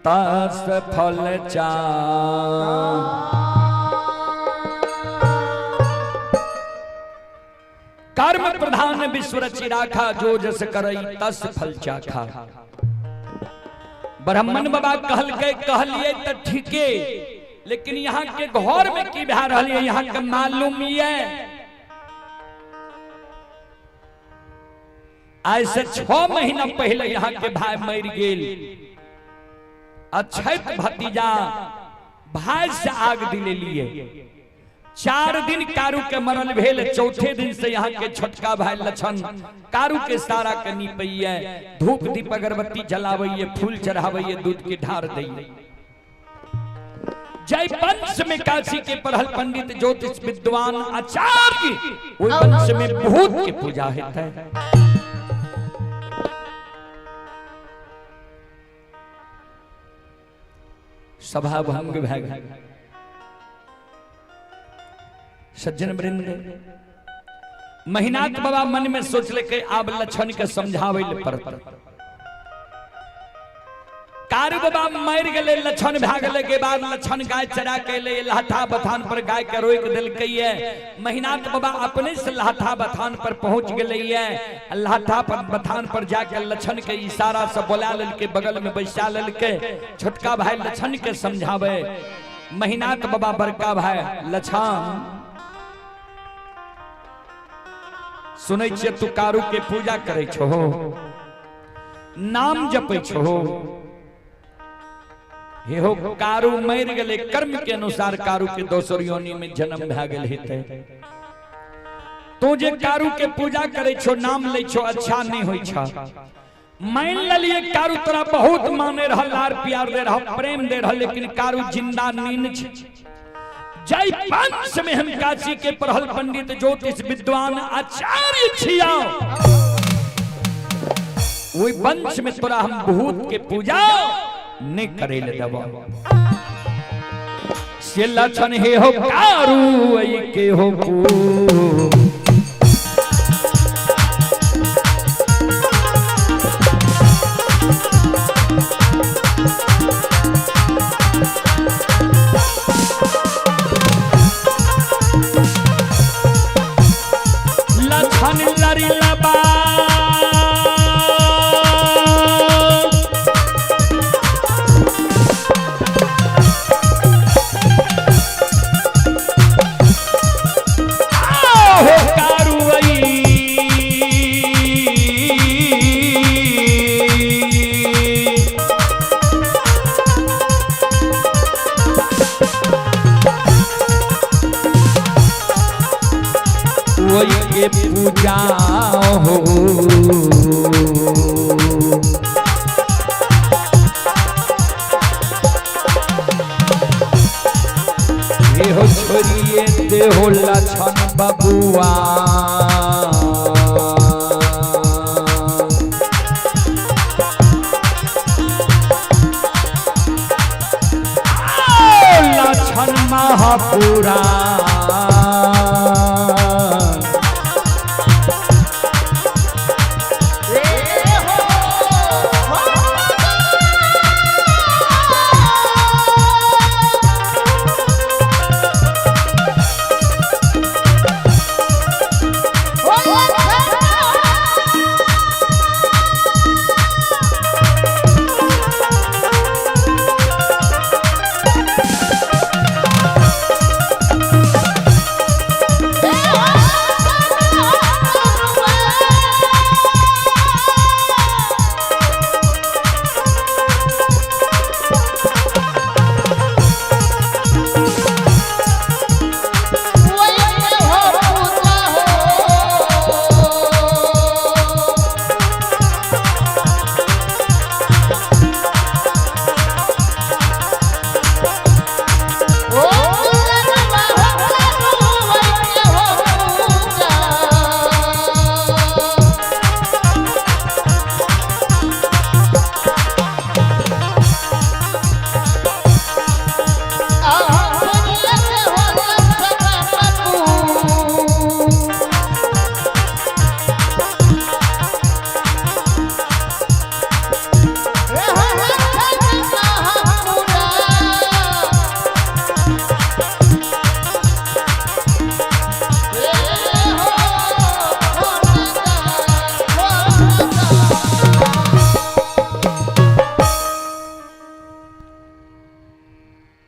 तस फल चा। कर्म प्रधान विश्व चिराखा, जो जस करई तस फल चाखा। ब्राह्मण बाबा कहलिए तो ठीके, लेकिन यहाँ के घर में की भा रही है यहाँ के मालूम ये। ऐसे 6 महीना पहले यहाँ के भाई मर गेल। अछैत भतीजा भाई से आग दिले लिए। 4 दिन कारू के मरल भेल। 4थे दिन से यहाँ के छोटका भाई लक्षण कारू के सारा के नीपैये, धूप दीप अगरबत्ती जलावैये, फूल चढ़ावैये, दूध के ढार दैये। जय वंश में काशी के पढ़ल पंडित ज्योतिष विद्वान आचार्य, वही वंश में भूत की पूजा होता है। सभा भंग भै गई। सज्जन वृंद महीनाथ बाबा मन में सोच ले के आब लक्षण के समझावे ले पड़ता। कार बाबा मर गए, लक्षण भै गए के बाद लक्षण गाय चरा के ले लहठा बथान पर गाय के रोक दिलकै है। महीनाथ बाबा अपने से लहठा बथान पर पहुंच गए है। लहठा पर बथान पर जाके लक्षण के इशारा से बोला लेलके, बगल में बैसा लेलके। छोटका भाई लक्षण के समझावे। महीनाथ बाबा बड़का भाई लक्षण सुनै छियै तू कारू के पूजा करे छो, नाम जपै छो, हे हो कारू मर गए कर्म के अनुसार कारू के दोसर योनि में जन्म भ गेल हेते। तू जे कारू के पूजा करे छो नाम ले छो अच्छा नहीं होई छा। मान लिये कारू तोरा बहुत माने रहा लार प्यार दे रहा प्रेम दे रहा लेकिन कारू जिंदा नीन छे। जय वंश में हम काशी के पढ़ल पंडित ज्योतिष विद्वान आचार्य छिया वही वंश में तोरा हम भूत के पूजा नहीं करे ले देबो। से लक्षण हे हो कारू आई के हो पूजा हो ये हो छोरिए दे हो लछन बबुआ लछन महापुरा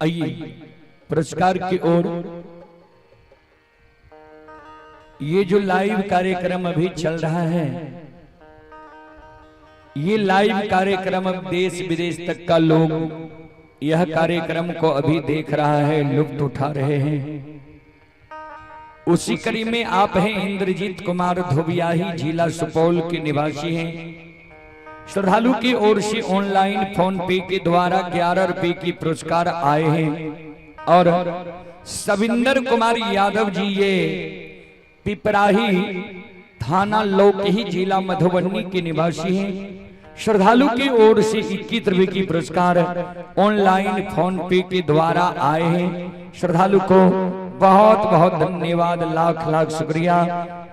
आइए पुरस्कार की ओर। ये जो लाइव कार्यक्रम अभी चल रहा है, ये लाइव कार्यक्रम अब देश विदेश तक का लोग यह कार्यक्रम को अभी देख रहा है, लुत्फ उठा रहे हैं। उसी कड़ी में आप हैं इंद्रजीत कुमार धोबियाही, जिला सुपौल के निवासी हैं। श्रद्धालु की ओर से ऑनलाइन फोन पे के द्वारा 11 रुपए की पुरस्कार आए हैं और सविंदर कुमार यादव जी ये पिपराही थाना लोकही जिला मधुबनी के निवासी हैं। श्रद्धालु की ओर से 21 रुपए की पुरस्कार ऑनलाइन फोन पे के द्वारा आए हैं। श्रद्धालु को बहुत बहुत धन्यवाद, लाख लाख शुक्रिया,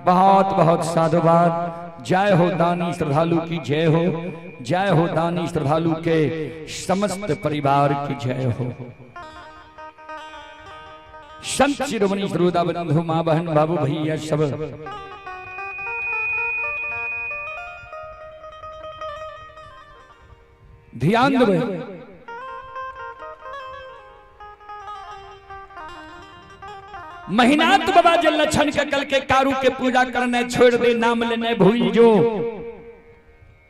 बहुत बहुत साधुवाद। जय हो दानी श्रद्धालु की जय हो, जय हो दानी श्रद्धालु के समस्त परिवार की जय हो। संत शिरोमणि श्रोता बंधु मां बहन बाबू भैया सब ध्यान दो। महीनात बाबा जो लक्षण के कल के कारू के पूजा करने छोड़ दे, नाम लेने भूल जो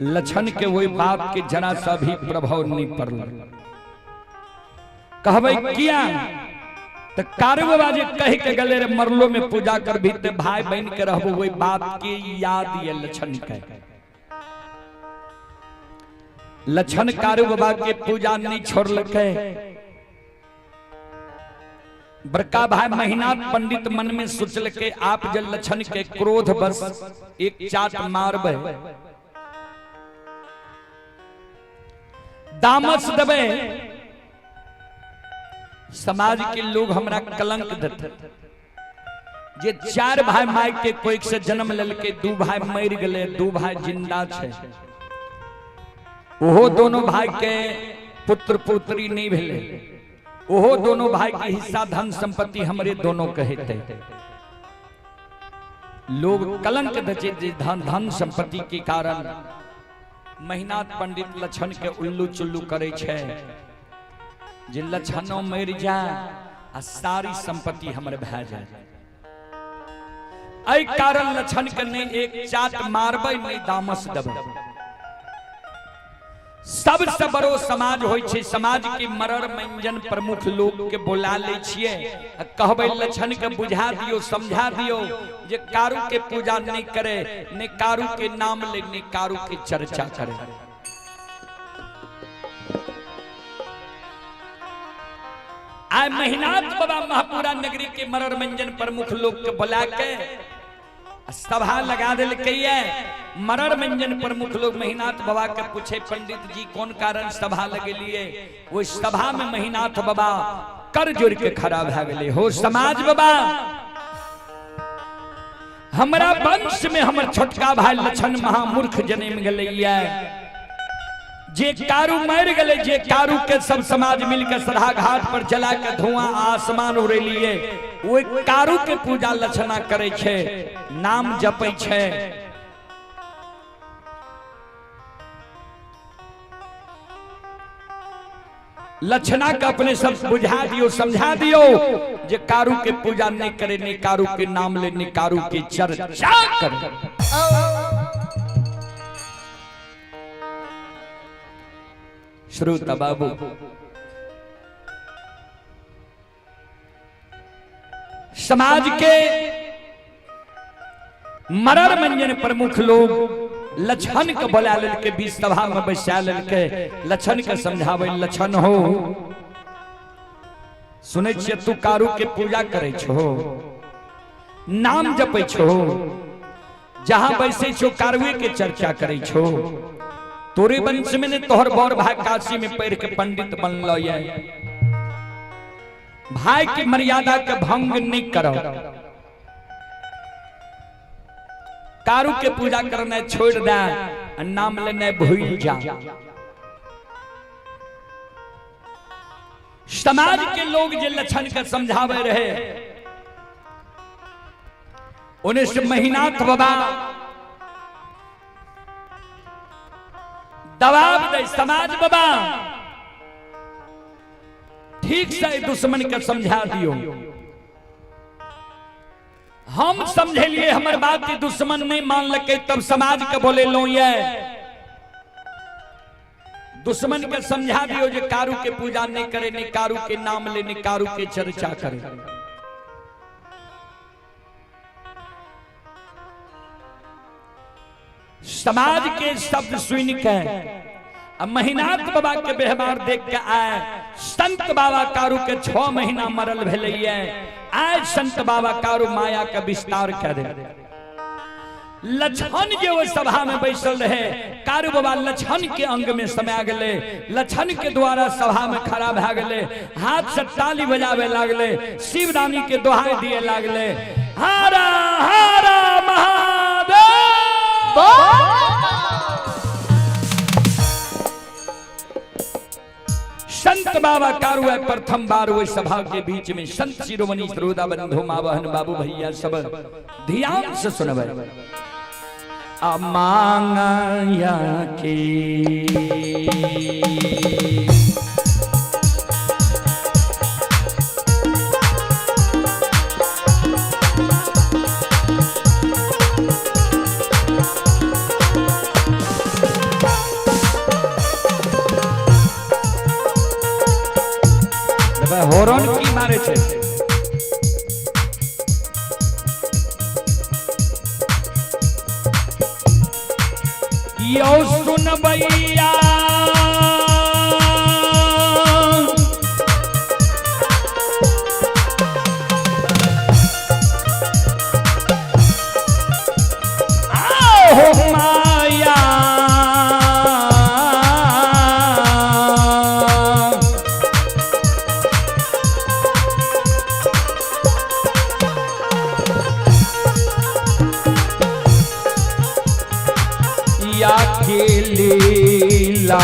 लक्षण के वही बाप के जरा सा भी प्रभाव नहीं पड़ल। कहबै किया तो कारु बाबा जे कह के गले रे मरलो में पूजा कर भी ते भाई बहन के रहबो वही बात की याद ये लक्षण के लक्षण कारु बाबा के पूजा नहीं छोड़लके। बड़का भाई महीनाथ पंडित मन में सोचल के आप जल लक्षण के क्रोध बस एक चाट मारबे दामस देवे समाज के लोग हमरा कलंक देते जे 4 भाई माई के कोई से जन्म लेलके 2 भाई मर गए 2 भाई जिंदा छे ओहो दोनों भाई के पुत्र पुत्री नहीं भेले ओहो दोनों भाई के हिस्सा धन संपत्ति हमरे दोनों कहते लोग कलंक दचे धन संपत्ति के कारण महीनाथ पंडित लक्षण के उल्लू चुल्लू करे छे जे लक्षणों मर जाए आ सारी संपत्ति हमरे भै जाए एहि कारण लक्षण के नहीं एक चाट मारबे नहीं दामस देबे। सबसे बड़ो समाज होय छे समाज के मरर मंजन प्रमुख लोग के बोला ले छिए कहबे लक्षण के बुझा दियो समझा दियो जे कारु के पूजा नहीं करे ने कारु के नाम ले ने कारु के चर्चा करे। आय महीनाथ बाबा महापुरा नगरी के मरर मंजन प्रमुख लोग के बुला के सभा लगा दिल मरर मंजन प्रमुख लोग महीनाथ बाबा के पूछे पंडित जी कौन कारण सभा लगे लिए वो सभा में महीनाथ बाबा कर जोड़ के खड़ा भे गए हो समाज बाबा हमरा वंश में हमर छोटका भाई लक्षण महामूर्ख जन्म गए जे कारु मर गए जे कारु के सब समाज मिलकर सरा घाट पर जला के धुआं आसमान उड़े लिए वो कारु के पूजा लक्षणा करे छे नाम जपे छे। लक्षणा का अपने सब बुझा दियो समझा दियो जे कारु के पूजा नहीं करे ने कारु के नाम ले ने कारु की चर्चा करे। श्रोता बाबू समाज के मरर मंजन प्रमुख लोग लक्षण के बोला के बीच सभा में बैसा के लक्षण के समझावे लक्षण हो सुने छे तू कारु के पूजा करे छो नाम जपे छो जहां बैसे छो कारुए के चर्चा करे छो तोरे वंश में ने तोहर बौर भाई काशी में पैर के पंडित बनलो ये भाई की मर्यादा के भंग नहीं करो कारु के पूजा करना छोड़ दे नाम लेने भूल जा। समाज के लोग जे लक्षण के समझावे रहे उन्हें से महीनाथ बाबा दबाव दे समाज बाबा ठीक से दुश्मन के समझा दियो हम समझे लिए हमारे बात की दुश्मन नहीं मान लगे तब समाज के बोले लो ये दुश्मन के समझा दियो जे कारु के पूजा नहीं करे ने कारु के नाम ले ने कारु के चर्चा करे। समाज के शब्द सुन के महीनाथ बाबा के व्यवहार देख के आए संत बाबा कारु के 6 महीना मरल भेले आए संत बाबा कारु माया का विस्तार कर लक्षण जो वो सभा में बैसल रहे कारु बाबा लक्षण के अंग में समा गए लक्षण के द्वारा सभा में खड़ा भे गए हाथ से ताली बजावे लागले शिवरानी के दोहाई दिए लागले हारा हारा महादेव। संत बाबा कारु प्रथम बार वही सभा के बीच में संत शिरोमणि श्रोता बंधु माँ बहन बाबू भैया सब ध्यान से सुनबे मांगया के सुनबैया आओ माया या के लीला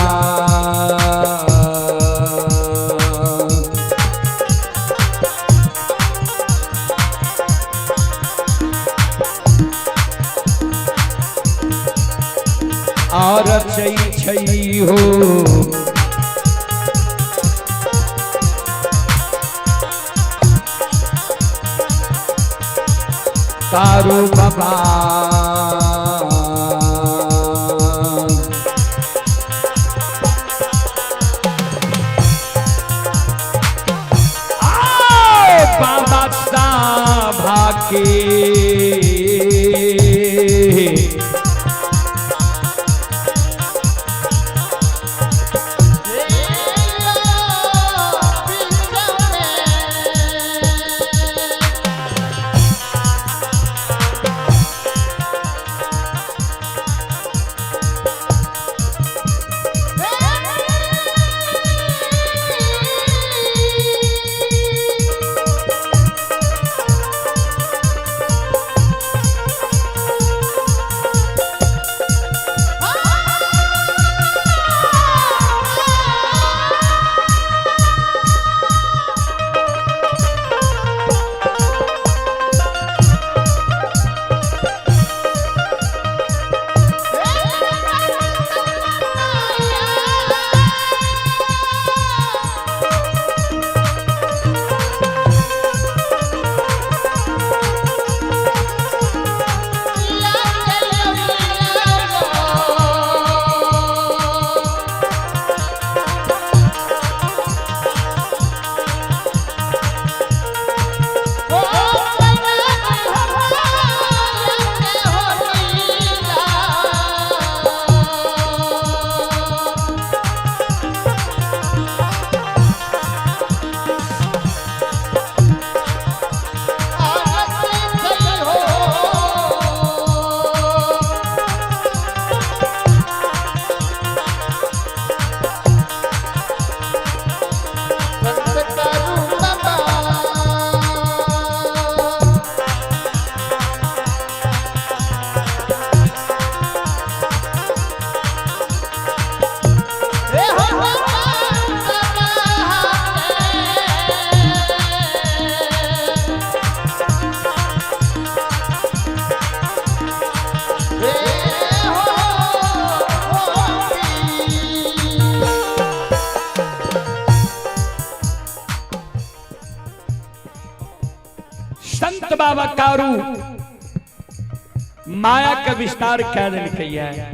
और छई हो तारो बाबा बाबा साभा के संत बाबा कारू माया का विस्तार कह दिया है।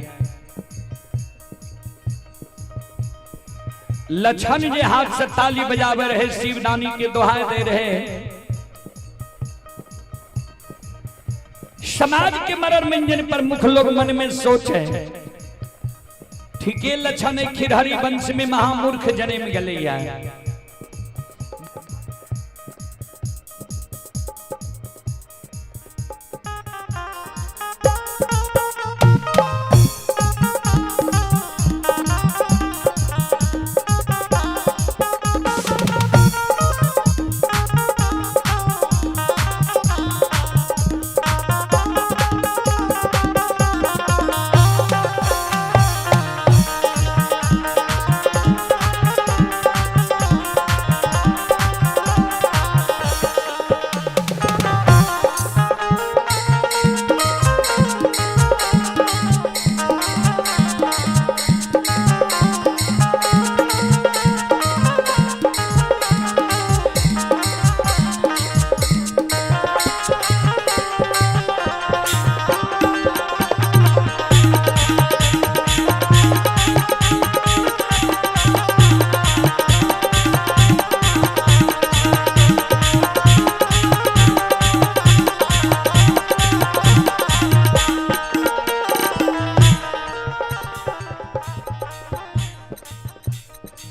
लछन जे हाथ से ताली बजावे रहे, शिवदानी के दोहाई दे रहे। समाज के मरण मंजन पर मुख लोग मन में सोचे, ठीके लछन खिरहरी वंश में महामूर्ख जन्म गलैया।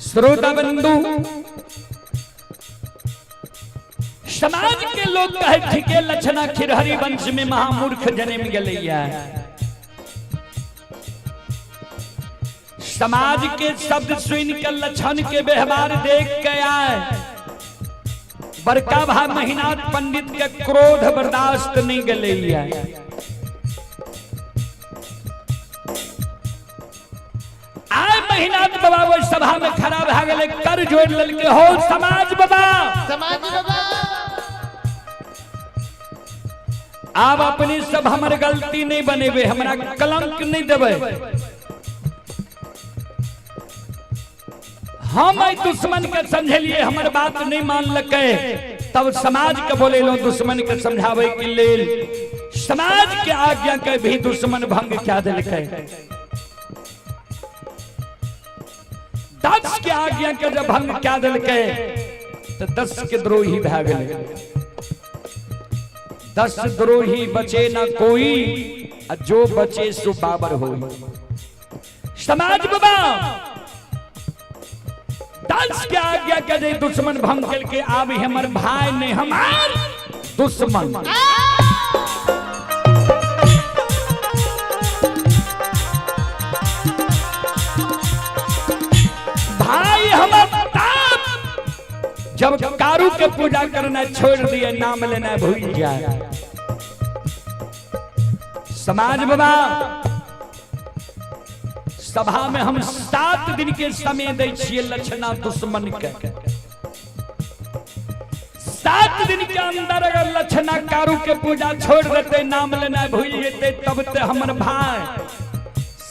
श्रोता बंधु, समाज के लोग कहे थे के लक्षणा खिरहरी वंश में महामूर्ख जन्म गलैया। समाज के शब्द सुन के लक्षण के व्यवहार देख के आए। बड़का भा महीनाथ पंडित के क्रोध बर्दाश्त नहीं गलैया। आय महीनाथ बाबा वो सभा में खड़ा भा गए, कर जोड़ ललके हो समाज बाबा, समाज बाबा आप अपनी सब हमारे गलती नहीं बनेबे, हमारा कलंक नहीं देवे। हम दुश्मन के समझलिए, हमारे बात नहीं मान लके, तब समाज के बोले लो दुश्मन के समझावे के लेल समाज के आज्ञा के भी दुश्मन भंग क्या दिलके। 10 के आज्ञा के जब भंग क्या दिलके तो 10 के द्रोही भाग गए। 10 द्रोही बचे ना कोई, जो बचे सो बाबर हो। समाज बाबा 10 के आज्ञा के जे दुश्मन भंग के आब हमर भाई ने हमार दुश्मन। भाई हमर जब कारू के पूजा करना छोड़ दिए, नाम लेना भूल जाए। समाज बाबा सभा में हम 7 दिन के समय दे छिए लक्षणा दुश्मन के। 7 दिन के अंदर अगर लक्षणा कारू के पूजा छोड़ देते, नाम लेना भूल जेते, तब ते हमर भाई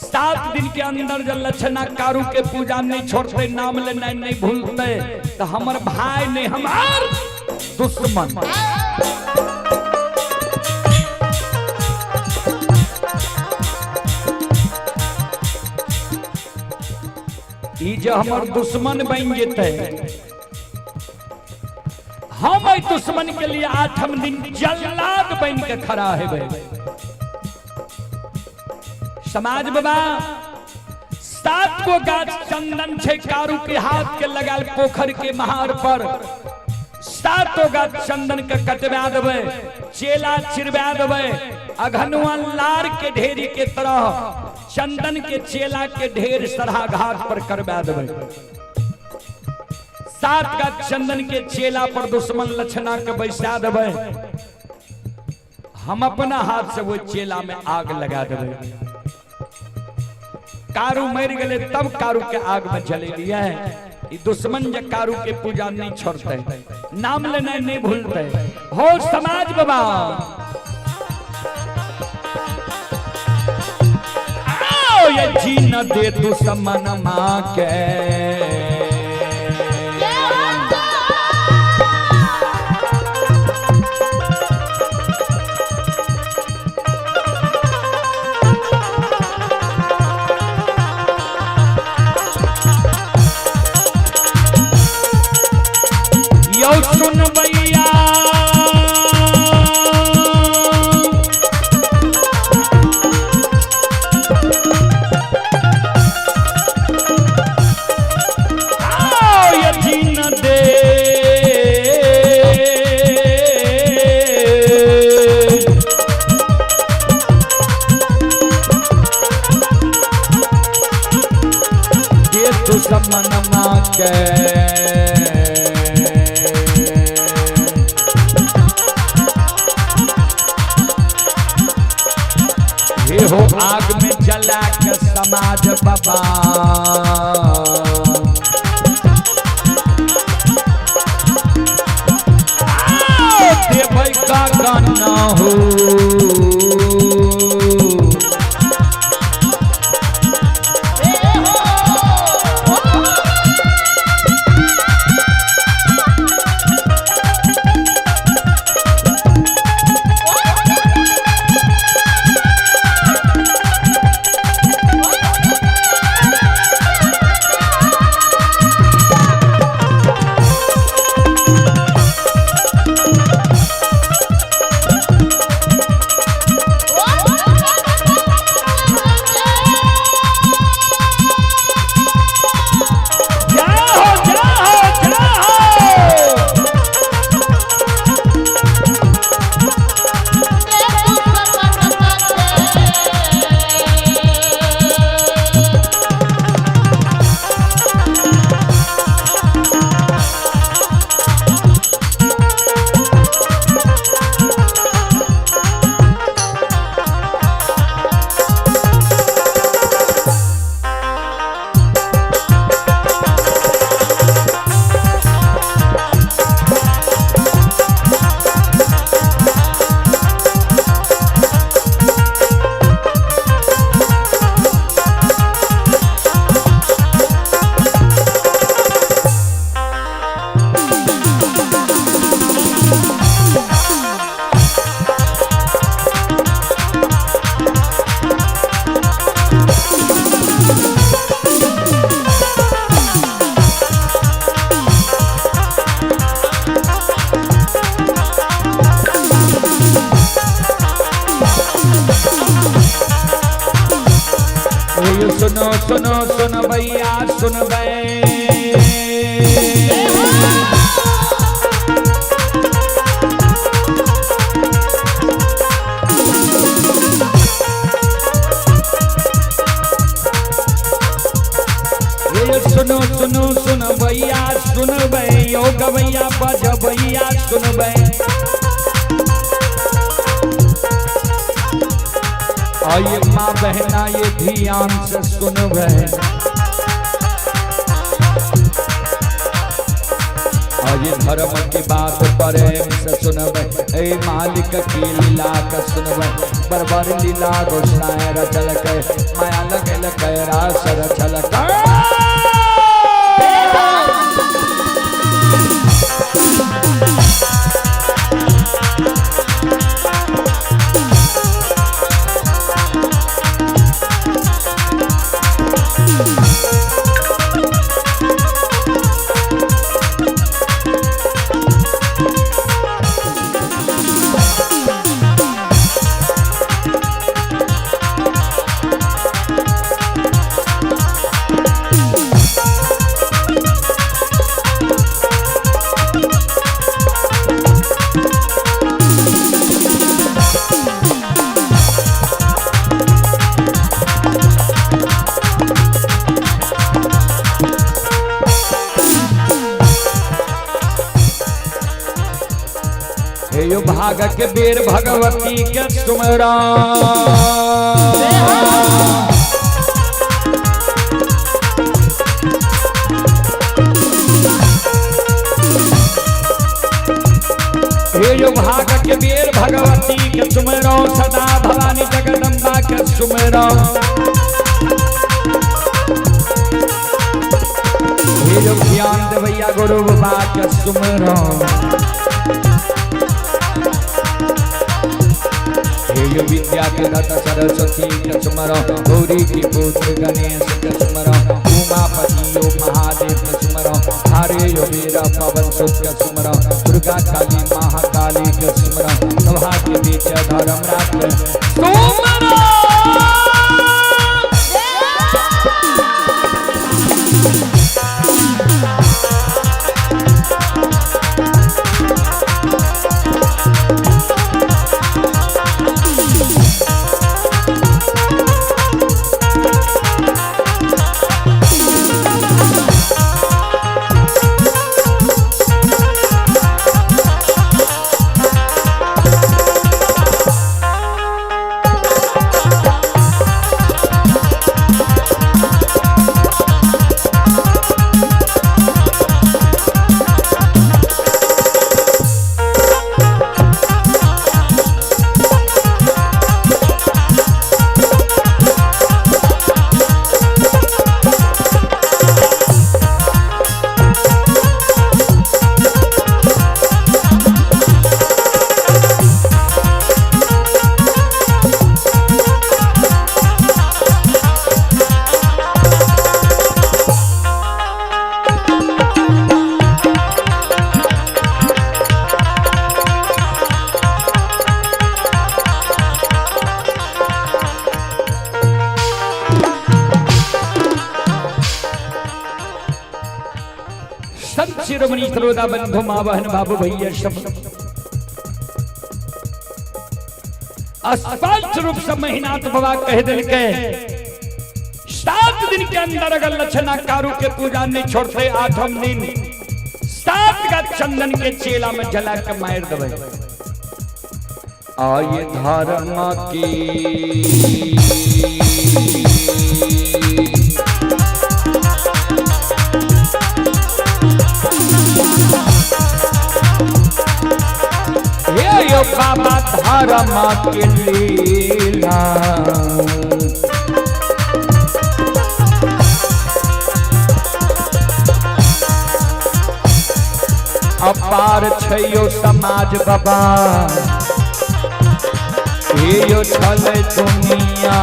7 दिन के अंदर जब लक्षणा कारू के पूजा नहीं छोड़ते, नाम लेना नहीं भूलते, तो हमर भाई ने हमार दुश्मन। जो हमर दुश्मन बन जेते, हम दुश्मन के लिए 8 दिन जल्लाद बन के खड़ा हेबे। समाज बाबा 7 गो गाछ चंदन छे कारू के हाथ के लगाल पोखर के महार पर। 7 गाछ चंदन के कटवा देवे, चेला चिरवा देवे, अघनुआ लार के ढेरी के तरह चंदन के चेला के ढेर सरहा घाट पर करवा देवे। 7 का चंदन के चेला पर दुश्मन लक्षणा के बैसा देवे। हम अपना हाथ से वो चेला में आग लगा देवे। कारू मर गए तब कारू के आग में जले लिया है। दुश्मन जो कारू के पूजा नहीं छोड़ते, नाम लेना नहीं भूलते हो। समाज बाबा ये जी न दे दुश्मन माँ के, यो सुन भैया हो आग में जला के समाज बाबा देवै का गाना हो। सुनो सुन भैया सुन सुनो सुनो सुन भैया सुन यो गवैया बज भैया सुन ये माँ बहना ये ध्यान से सुन ये धर्म की बात प्रेम से सुन ए मालिक की लीला का सुन बरबर लीला गोसाए रचल के माया लगल के रास रचल यो भाग के बेर भगवती के सुमरा हे यो भाग के बेर भगवती के सुमरो सदा भवानी जगदम्बा के सुमरो हे यो ज्ञान देवैया गुरु बाबा के सुमरो यो विद्या के दाता सरस्वती के सुमरो गौरी की पुत्र गणेश के सुमरो उमापति यो महादेव के सुमरो हरे यो वीर पवन सुत के सुमरो दुर्गा काली महाकाली के सुमरो सभा के बीच धर्मराज के सुमरो शिरोमणि सरोदा बंधु माँ बहन बाबू भैया सब अस्पष्ट रूप से महीनाथ बाबा कह दिल के 7 दिन के अंदर अगर लक्षणा कारू के पूजा नहीं छोड़ते 8वें दिन 7 का चंदन के चेला में जला के मार दबे आये धर्म की यो बाबा धर्म के लीला अपार छै यो समाज बाबा यो छल दुनिया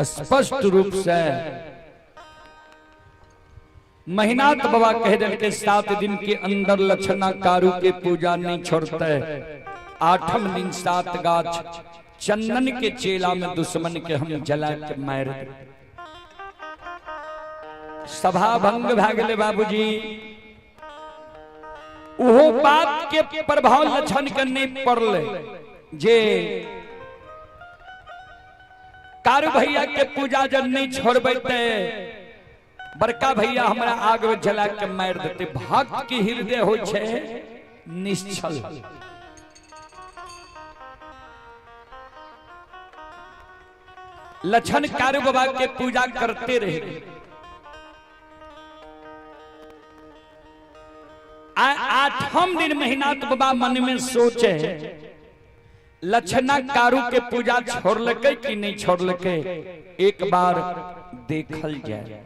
स्पष्ट रूप से महीनाथ बाबा कह दिल के 7 दिन के अंदर लक्षणा कारू के पूजा नहीं छोड़ते। 8वें दिन 7 गाछ चंदन के चेला में दुश्मन के हम जला के मार दे। सभा भंग भा गए बाबूजी। वो बात के प्रभाव लक्षण के नहीं पड़ले जे कारू भैया के पूजा जब नहीं छोड़बे बड़का भैया हमरा आग में जला के मार देते। भक्त के हृदय हो निश्चल। लक्षण कारू बाबा के पूजा करते रहे। 8वें दिन महीनाथ बाबा मन में सोचे लक्षणा कारू के पूजा छोड़लके कि नहीं छोड़लके, एक बार देखल जाए।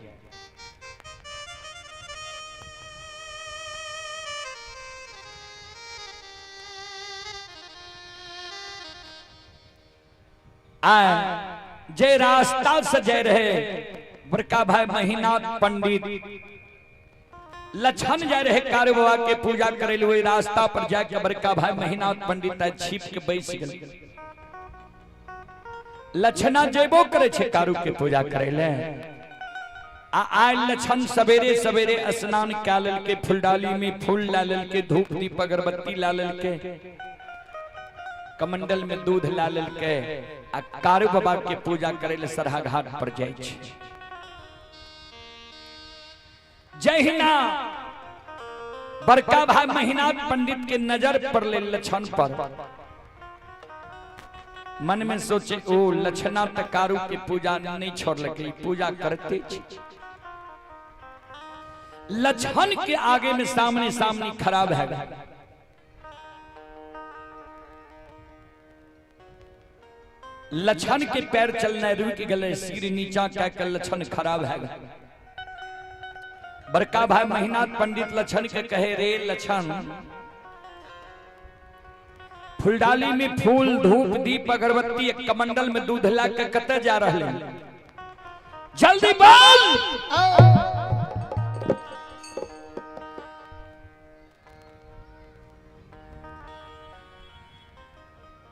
जे रास्ता से जय रहे बड़का भाई महीनाथ पंडित लक्षण जाए रहे कारू बाबा के पूजा करे हुए। रास्ता पर जाके बड़का भाई महीनाथ पंडित छिप के बैस गए। लक्षणा जेबो करे छे कारू के पूजा करे ले। आय लक्षण सवेरे सवेरे स्नान क्या लेल के, फूलडाली में फूल ला लेल के, धूप दीप अगरबत्ती ला लेल के, कमंडल में दूध ला लेल के आ कारू बाबा के पूजा करे ले सरहा घाट पर जाय छे। जहिना बड़का भाई महीनाथ पंडित के नजर पड़ले लक्षण पर, मन में सोचे ओ लक्षणा त कारू के पूजा नहीं छोड़लके, पूजा करते छे। लक्षण के आगे में सामने सामने खराब है। लक्षण के पैर चलना रुक गए, सिर नीचा कहकर लक्षण खराब है। बड़का भाई महीनाथ पंडित लक्षण के कहे रे लक्षण, फूलडाली में फूल धूप दीप अगरबत्ती एक कमंडल में दूध ला के कते जा रहे हैं, जल्दी बोल।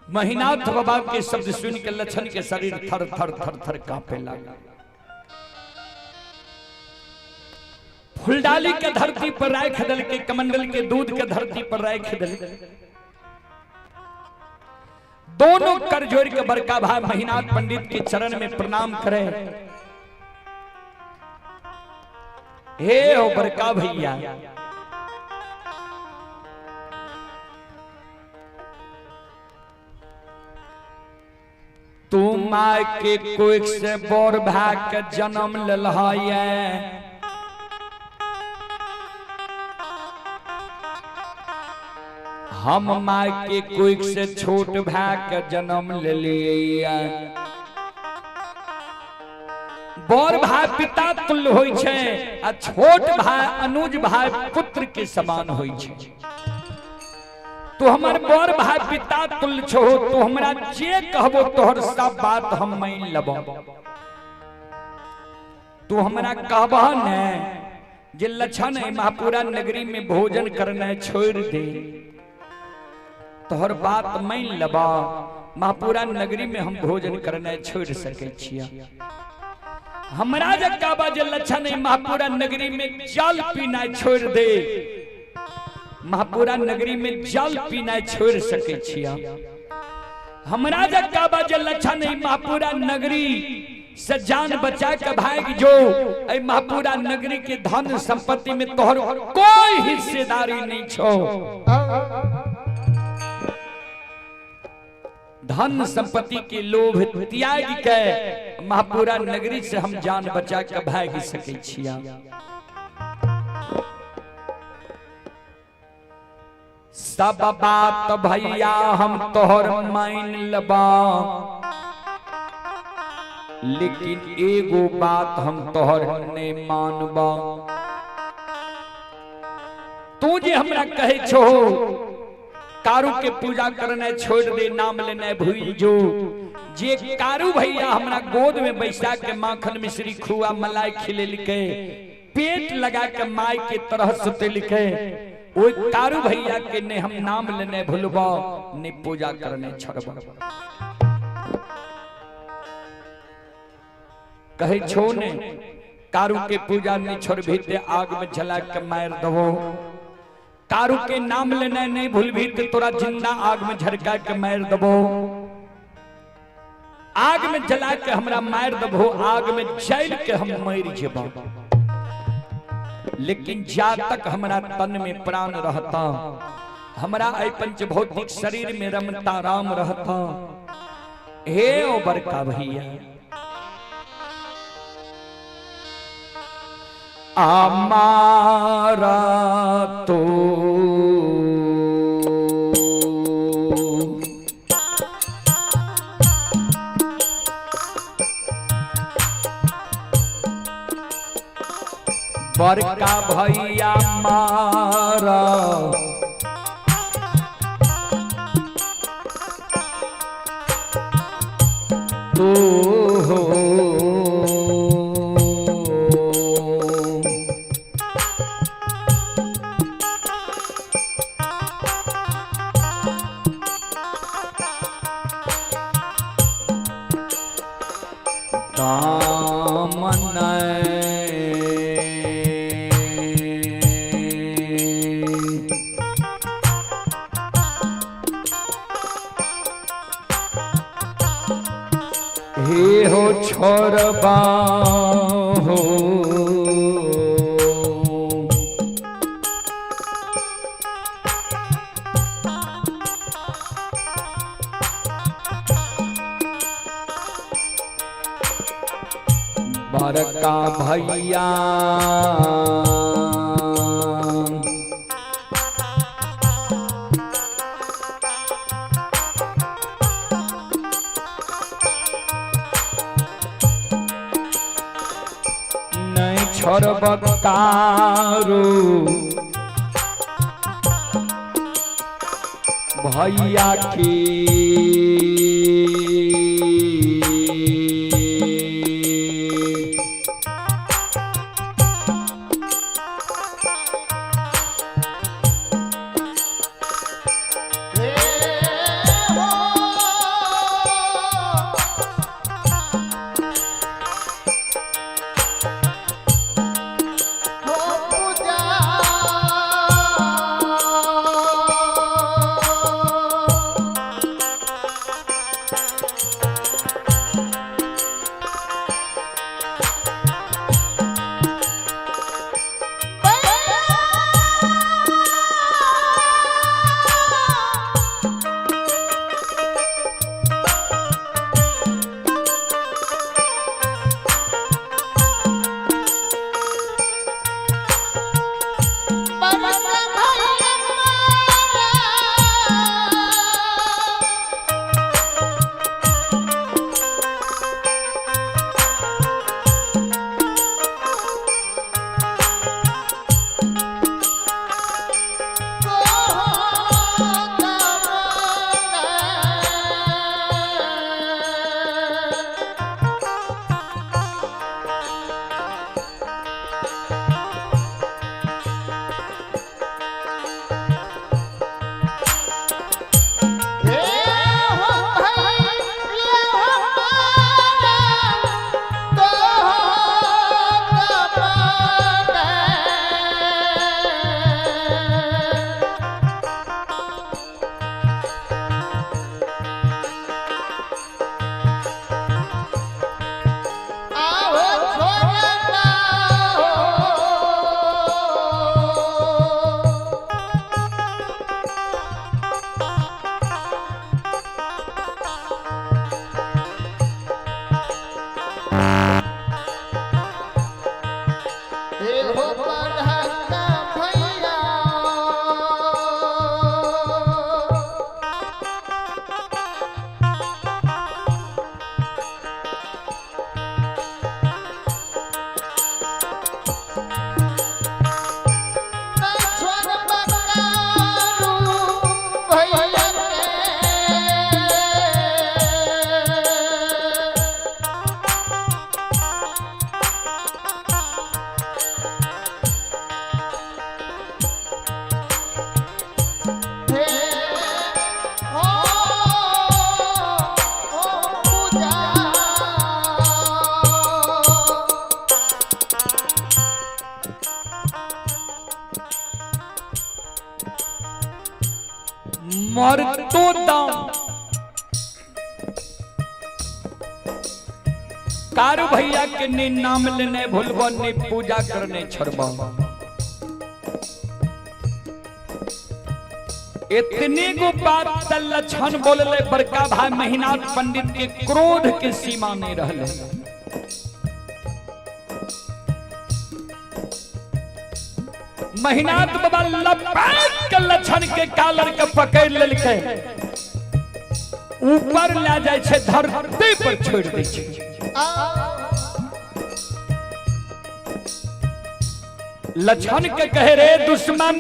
महीनाथ बाबा के शब्द सुन के लक्षण के शरीर थर थर थर थर कांपे लगा। फूलडाली के धरती पर राख दल के, कमंडल के दूध के धरती पर राख दल, दोनों कर जोड़ के बड़का भाई महीनाथ पंडित के चरण में प्रणाम करे। हे हो बड़का भैया, तू माय के कोई से बोर भाग के जन्म ललहाये, हम माय के कोई से छोट भाग के जन्म ले लिया। बोर भाई पिता तुल्य होई छे आ छोट भाई अनुज भाई पुत्र के समान होई छे। तो हमार बोर भाई पिता तुल्य छो, तो हमरा जे कहबो तोहर सब बात हम मान लेबो। तू हमरा कहबह ने जे लक्षण है महापुरा नगरी में भोजन करना छोड़ दे, तोहर बात मान लेबा। महापुरा नगरी में हम भोजन करना छोड़ सके छिया। हमरा जे कहबा जे लक्षण है महापुरा नगरी में जल पीना छोड़ दे, महापुरा नगरी में जल पीना छोड़ सके छिया। हमरा जब काबा जे लक्षण है महापुरा नगरी से जान बचा के भाग जो, ऐ महापुरा नगरी के धन संपत्ति में तोहर कोई हिस्सेदारी नहीं छो। धन संपत्ति के लोभ त्याग के महापुरा नगरी से हम जान बचा के भाग सके छिया। सब बात भैया हम तोहर मान लबा, लेकिन एगो बात हम तोहर ने मानबा। तू जे हमरा कहे छो कारू के पूजा करने छोड़ दे, नाम लेने भूल जो। जे कारू भैया हमरा गोद में बैसा के माखन मिश्री खुआ मलाई खिले लिखे, पेट लगा के माई के तरह सुते लिखे, वो कारू भैया के ने हम नाम लेने भूलबा, ने पूजा करने छोड़बा। कहे छोने कारू के पूजा नहीं छोड़ भी ते आग में जला के मार दबो। कारू के नाम लेने नहीं भूल भी ते तोरा जिंदा आग में झरका के मार दबो। आग में जला के हमरा मार दबो, आग में जल के हम मर जेबो। लेकिन जा तक हमरा तन में प्राण रहता, हमरा आई पंचभौतिक शरीर में रमता राम रहता। हे ओ बड़का भैया हमारा तो बड़का भैया मारा तो हो हे हो छोरबा हो बड़का भैया नहीं छोड़ब कारू भैया की मरतो दाम कारू भैया के ने नाम लेने भूलबो ने पूजा करने छोड़बो। इतने गो बात लक्षण बोलले बड़का भाई महीनाथ पंडित के क्रोध के सीमा नहीं रहले। महीनाथ बाबा लपेट के लक्षण के कालर के पकड़ लेलके ऊपर ले जाय छे धरती पर छोड़ दै छे। लक्षण के कहे रे दुश्मन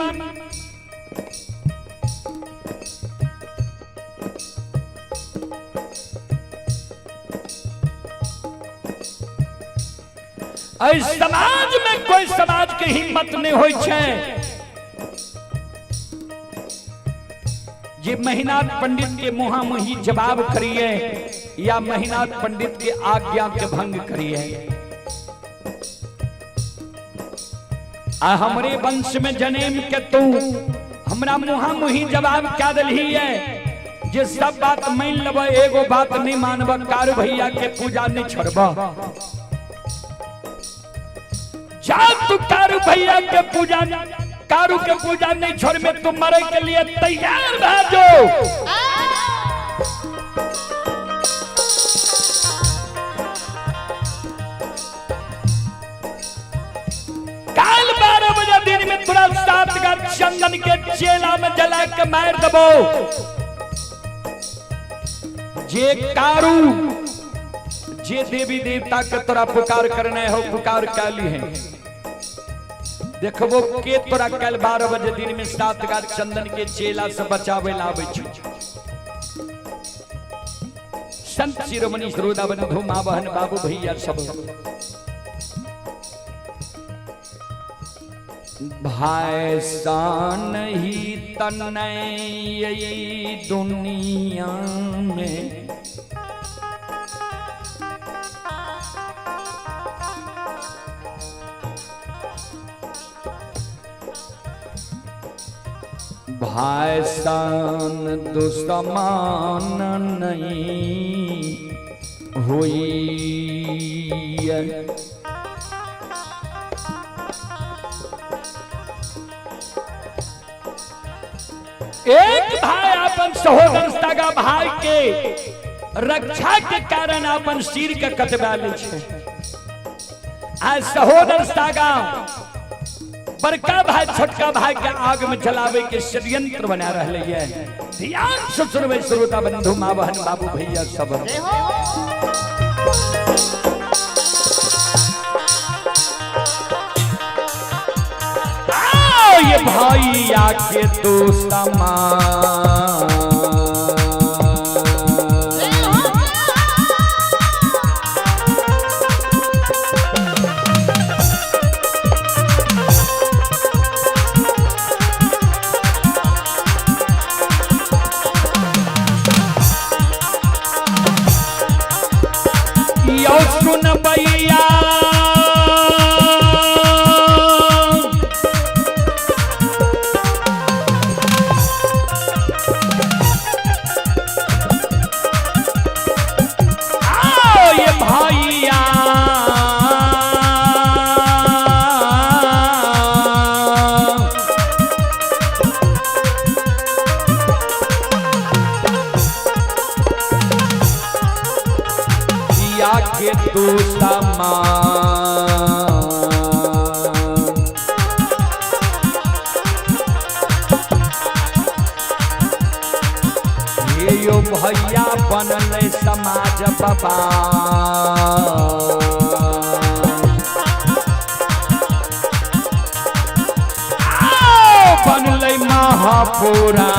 इस समाज में कोई समाज के हिम्मत नहीं होई छे जे महीनाथ पंडित के मुहामुही जवाब करिए या महीनाथ पंडित के आज्ञा के भंग करिए। आ हमरे वंश में जनेम के तू हमरा मुहामुही जवाब क्या दलही है जे सब बात मान लब एगो बात नहीं मानब कारू भैया के पूजा नहीं छोड़ब। जा तू कारू भैया के पूजा कारू के पूजा नहीं छोड़ में तुम मरे के लिए तैयार भेजो। काल 12 बजे दिन में तुरंत 7 गांठ चंदन के चेला में जला के मार दबो। जे कारू जे देवी देवता के तोरा पुकार करने हो पुकार काली है देखबो के तोरा कल 12 बजे दिन में 7 गांठ चंदन के चेला से बचावे लावे छ। संत शिरोमणि श्रोता बंधु मां बहन बाबू भैया सब भाई सान ही तनय दुनिया में भाई सान दुश्मन नहीं हुई। एक भाई अपन सहोदर सगा भाई के रक्षा के कारण अपन सिर के कटवा ले छे। आज सहोदर सगा बड़का भाई छोटका भाई के आग में जलावे के षड्यंत्र बना रहे है। ध्यान से सुनवे श्रोता बंधु मां बहन बाबू भैया सब आओ ये भैया के दोस्त सुन भैया आओ ये भैया के तू समान ये यो भैया बनल समाज बाबा बनल महापुरा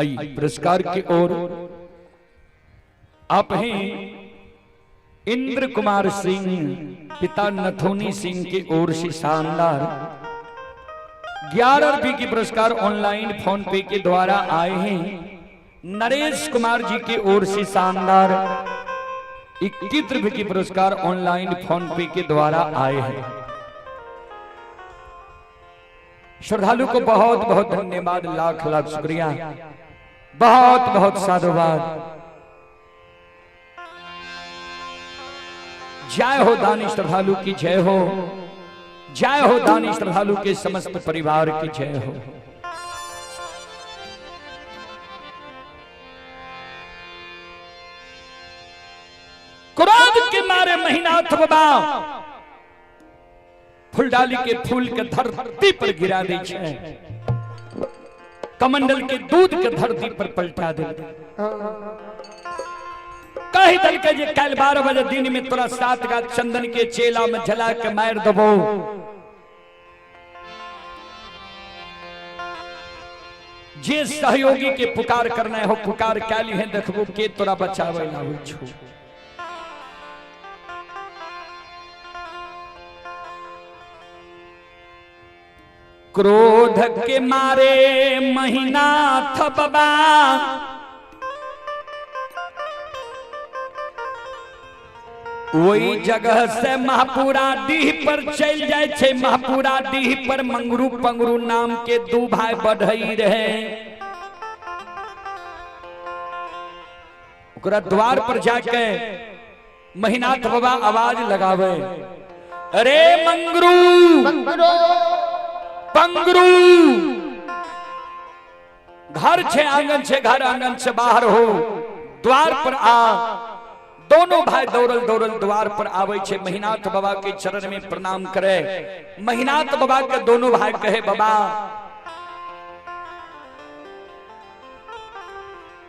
आई पुरस्कार की ओर आप हैं इंद्र कुमार सिंह, पिता नथुनी सिंह की ओर से शानदार 11 रुपए की पुरस्कार ऑनलाइन फोन पे के द्वारा आए हैं। नरेश कुमार जी की ओर से शानदार 21 रुपए की पुरस्कार ऑनलाइन फोन पे के द्वारा आए हैं। श्रद्धालु को बहुत बहुत धन्यवाद, लाख लाख शुक्रिया, बहुत बहुत साधुवाद। जय हो दानी श्रद्धालु की जय हो, जय हो दानी श्रद्धालु के समस्त परिवार की जय हो। क्रोध के मारे महीनाथ बाबा फूलडाली के फूल के धरती पर गिरा दे छे, कमंडल के दूध के धरती पर पलटा दे। कही दल के जे कल 12 बजे दिन में तोरा 7 गाछ चंदन के चेला में जला के मार दबो। जे सहयोगी के पुकार करना हो पुकार कैली है, देखबो के तोरा बचावे ना हो छो। क्रोध के मारे महीनाथ बाबा वही जगह से महापुरा डीह पर चल जाए छे। महापुरा डीह पर मंगरू पंगरू नाम के 2 भाई बढ़ई रहे। ओकरा द्वार पर जाके महीनाथ बाबा आवाज लगावे, अरे मंगरू पंगरू, घर छे आंगन छे, घर आंगन से बाहर हो, द्वार पर आ। दोनों भाई दौड़ल दौड़ल द्वार पर आवे छे, महीनाथ बाबा के चरण में प्रणाम करे। महीनाथ बाबा के दोनों भाई कहे, बाबा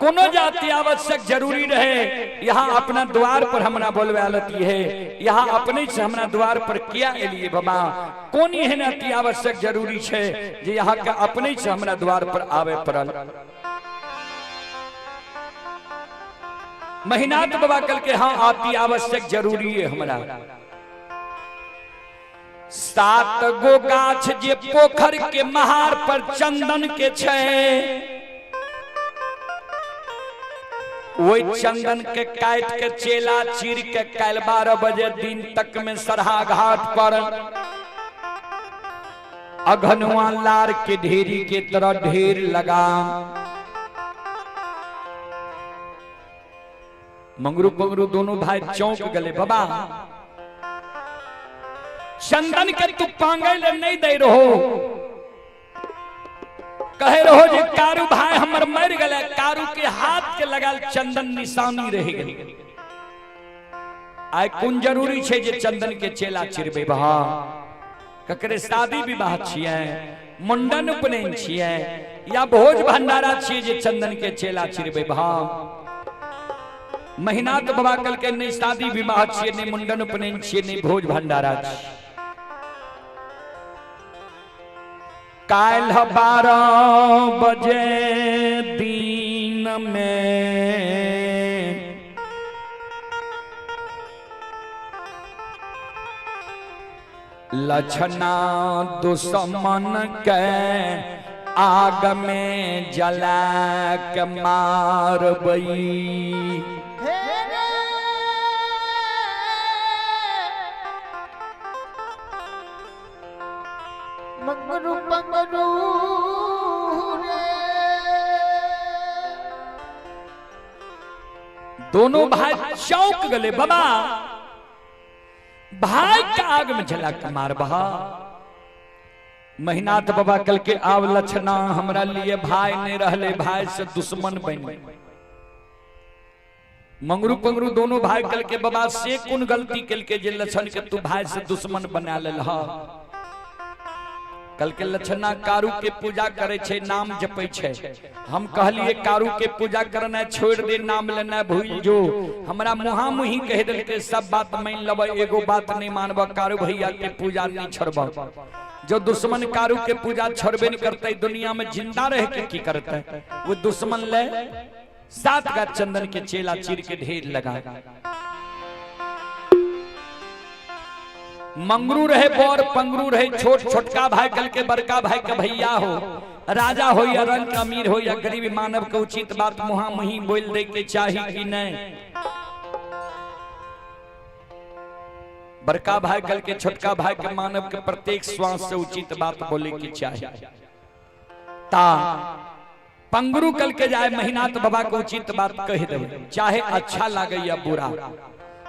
कोनो जाति आवश्यक जरूरी रहे, यहाँ अपना द्वार पर हमरा बोलवे आलती है, यहाँ अपने से हमरा द्वार पर किया एलिए बाबा? कौन एहन अति आवश्यक जरूरी छे जे यहाँ का अपने से हमरा द्वार पर आवे पड़ल? महीनाथ बाबा कल के हाँ अति आवश्यक जरूरी है हमरा। 7 गो गाछ जे पोखर के महार पर चंदन के छे, वही चंदन के काट के चेला चीर के कल 12 बजे दिन तक में सरहा घाट पर अघनुआ लार के ढेरी के तरह ढेर लगा। मंगरू पंगरू दोनों भाई चौंक गले, बाबा चंदन के तू पांगल नहीं दे रहो, कहे रहो जे कारू भाई हमर मर गले, कारू के हाथ के लगल चंदन निशानी रह गई। आय कौन जरूरी छे जे चंदन के चेला चिरबे? बहा ककरे शादी विवाह छिए, मुंडन उपनयन छिए, या भोज भंडारा छिए जे चंदन के चेला चिरबे? बहा महीनाथ बाबा कल के नहीं शादी विवाह छिए, नहीं मुंडन उपनयन छिए, नहीं भोज भंडारा छिए। काल 12 बजे दिन में लछना दुश्मन के आग में जला के मारबई। मंगरू पंगरू दोनों भाई चौंक गले, बाबा भाई का आग में जला के मार बहा। महीनाथ बाबा कल के आव लक्षणा हमरा लिए भाई नहीं रहले, भाई से दुश्मन बन। मंगरू पंगरू दोनों भाई कल के बाबा से कौन गलती कल के जे लक्षण के तू भाई से दुश्मन बना ले? कल के लक्षणा कारू के पूजा करे छे, नाम जपे छे। हम कहलिए कारू के पूजा करना छोड़ दे, नाम लेना भूल जो। हमरा मुहा मुही कह दिल के सब बात मान लब, एगो बात नहीं मानब, कारू भैया के पूजा नहीं छोड़ब। जो दुश्मन कारू के पूजा छोड़बे नहीं करते दुनिया में जिंदा रह के की करते वो दुश्मन ले 7 का चंदन के चेला चीर के ढेर लगा। मंगरू रहे बोर पंगरू रहे छोट छोटका भाई कल के बड़का भाई का भैया हो, राजा हो या रंग अमीर हो या गरीब मानव के उचित बात मुहा मुही बोल दे के चाहिए कि नहीं। बड़का भाई कल के छोटका भाई के मानव के प्रत्येक श्वास से उचित बात बोले की चाहिए। ता पंगरू कल के जाए महीनात बाबा को उचित बात कह दे, चाहे अच्छा लगे या बुरा।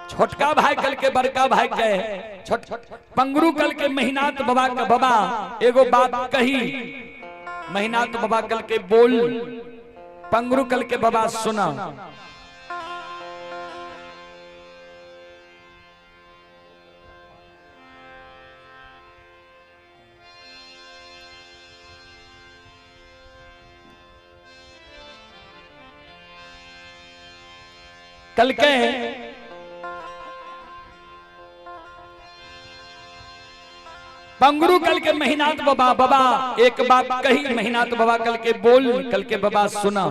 छोटका भाई कल के बड़का भाई के पंगरू कल के महीनात बाबा का बाबा एगो बात कही, महीनात बाबा कल के बोल, पंगरू कल के बाबा सुना। कल के पंगरू कल के महीनात बाबा बाबा एक बात कही, महीनात बाबा कल के बोल, कल के बाबा सुना।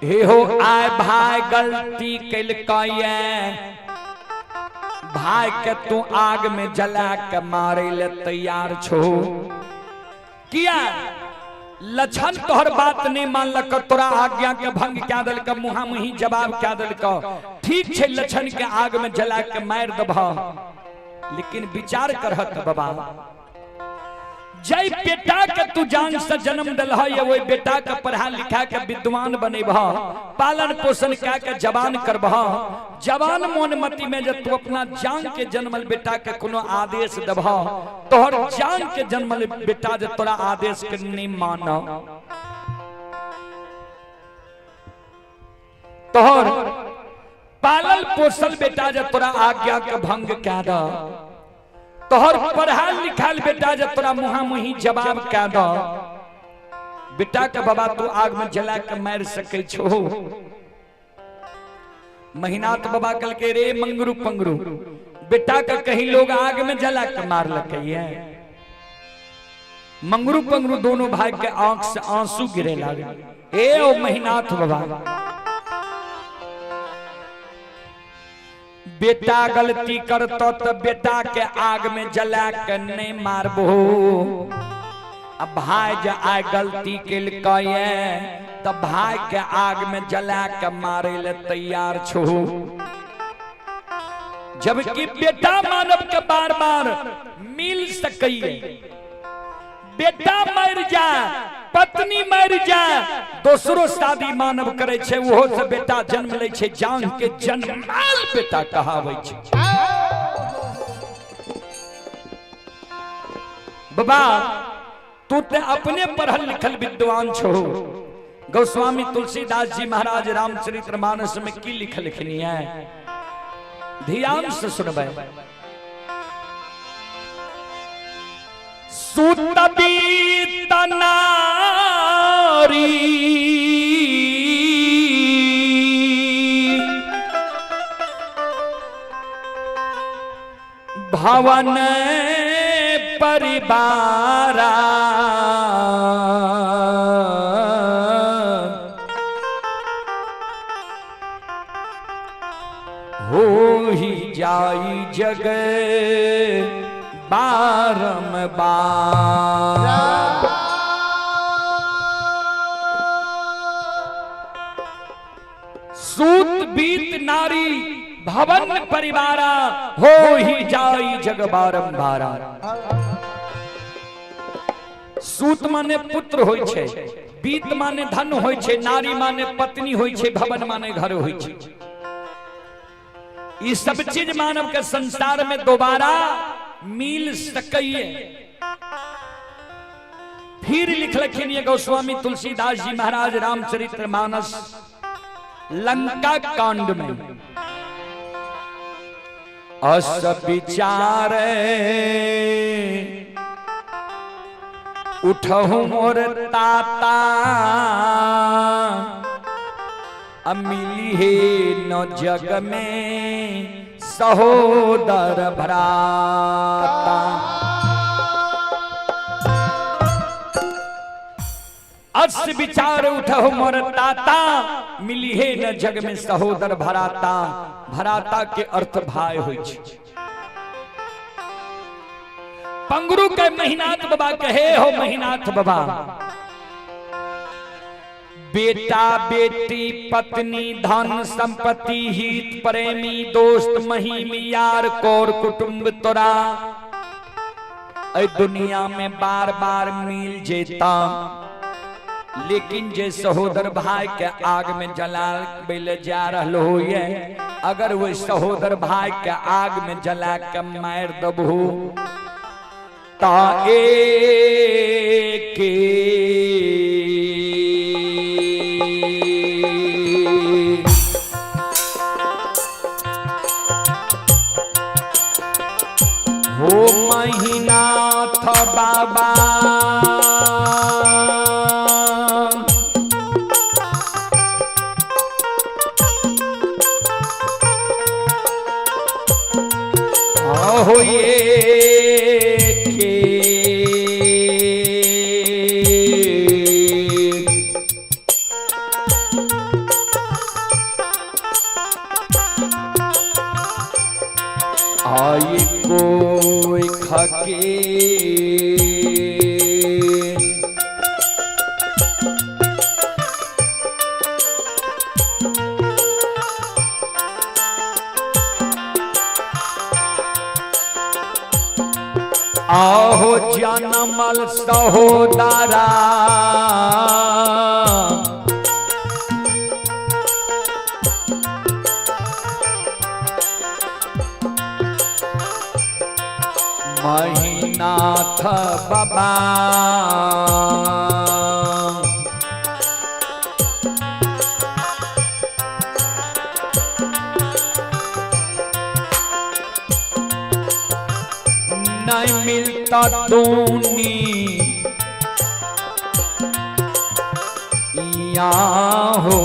हे हो आए भाई गलती कल भाई के तू आग में जला के मारे ले तैयार छो किया। लछन तोहर बात नहीं मानलक, तोरा आज्ञा के भंग क्या दल का मुहा मुही जवाब क्या दल का। ठीक छे लछन के आग में जला के मार दबा, लेकिन विचार करहत बाबा जय बेटा के तू जान से जन्म दल है, वो बेटा के पढ़ा लिखा के विद्वान बने पालन पोषण क्या के जवान करब। जवान मोनमती में जब तू अपना जान के जन्मल बेटा के कोनो आदेश दब, तोहर जान के जन्मल बेटा जब तोरा आदेश के नहीं माना, तोहर पालल पोषल बेटा जब तोरा आज्ञा के भंग क्या दा, तोहर पढ़ाल लिखाल बेटा जब तोरा मुहा मुही जवाब क्या दा, बेटा के बाबा तू आग में जला के मार सके छो। महीनात बाबा कल के रे मंगरू पंगरू बेटा का कहीं लोग आग में जला के मार लगे। मंगरू पंगरू दोनों भाई के आंख से आंसू गिरे लगे। ए ओ महीनाथ बाबा बेटा गलती करतो तो बेटा के आग में जला के नहीं मारबो, अब भाई जो आय गलती के लिए तो भाई के आग में जला के मारे ले तैयार छो। जबकि बेटा मानव के बार बार मिल सके, बेटा मर जाए पत्नी मर जाए दोसरो शादी मानव करे छे, वो से बेटा जन्म ले छे, जान के जन्माल बेटा कहावे छे। बाबा तू ते अपने पढ़ल लिखल विद्वान छो। गोस्वामी तुलसीदास जी महाराज रामचरितमानस में की लिखनी है, ध्यान से सुनबे। सुतबीत नारी भवन परिवारा, हो ही जाई जग बारंबार। सूत बीत नारी भवन परिवारा, हो ही जाई जग बारंबार। सूत माने पुत्र होय छे, बीत माने धन होय छे, नारी माने पत्नी होय छे, भवन माने घर होय छे। ये सब चीज मानव के संसार में दोबारा मिल सके। फिर लिखलखिन ये गोस्वामी तुलसीदास जी महाराज रामचरितमानस लंका कांड में, अस विचार उठहु मोर ताता, अमिली है न जग में सहोदर भ्राता। अस विचार उठो मोर ताता, मिली है न जग में सहोदर भराता। भराता के अर्थ भाई होय छै। पंगरू के महीनाथ बाबा कहे हो, महीनाथ बाबा बेटा बेटी पत्नी धन संपत्ति हित प्रेमी दोस्त महिम यार कौर कुटुंब तोरा ऐ दुनिया में बार बार मिल जेता, लेकिन जे सहोदर भाई के आग में जला बेले जा रहो ये, अगर वो सहोदर भाई के आग में जला के मार दबहू ता के हो महीनाथ बाबा हो ये आई कोई खाके आहो जनमल सहोदरा महीनाथ बाबा नहीं मिलता तूनी यहाँ हो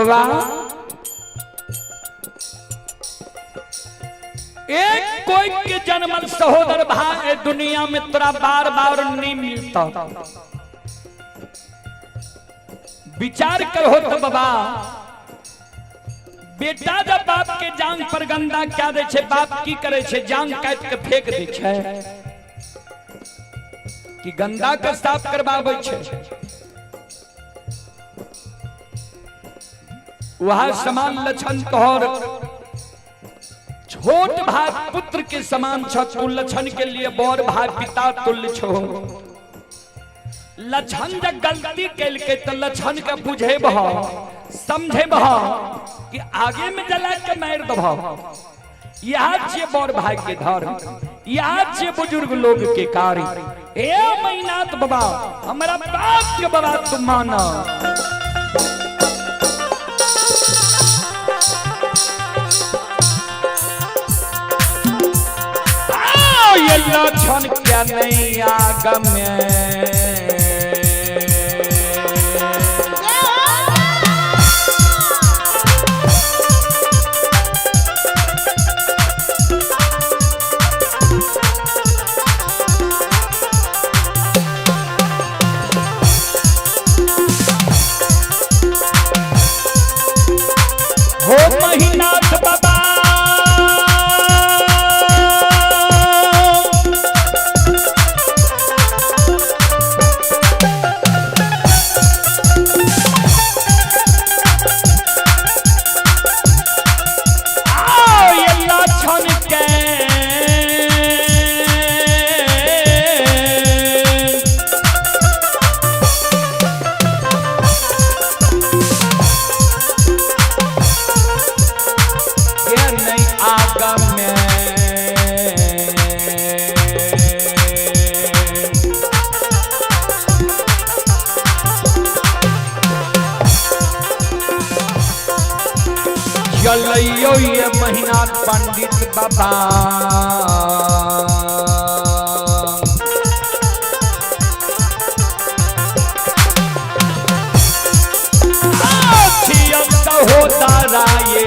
बाबा एक कोई के जन्मल सहोदर भाई दुनिया में तोरा बार बार नहीं मिलता। विचार करो तो बाबा, बेटा जब बाप के जांग पर गंदा क्या दे छे, बाप की करे छे, जांग काट के फेंक दे छे कि गंदा के साफ करवावे छे। वह समान लक्षण तोहर छोट भाई पुत्र के समान छ, तू लक्षण के लिए बड़ भाई पिता तुल्य छो। लक्षण जब गलती कैल के तो लक्षण के बुझे बह समझे बह कि आगे में जला के मार दबा। याद छे बड़ भाई के धर्म, याद छे बुजुर्ग लोग के कार्य। ए मैनाथ बाबा हमारा बाप के बाबा तुम माना। ये लक्षण क्या नहीं आगम हो महीनाथ बाबा चलियो ये महीनाथ पंडित बाबा सहोदरा ये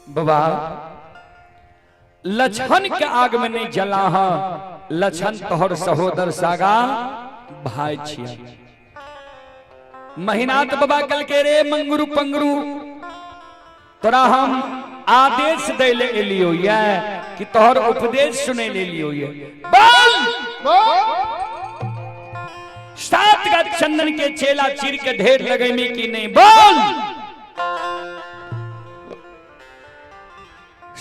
बाबा लक्षण के आग में नहीं जला हा। लक्षण तोहर सहोदर सागा भाई छिया। महीनाथ बाबा कल के रे मंगरू पंगरू तोरा हम आदेश दे ले लियो ये कि तोहर उपदेश सुने ले लियो ये। बोल 7 गज चंदन के चेला चीर के ढेर लगे में कि नहीं। बोल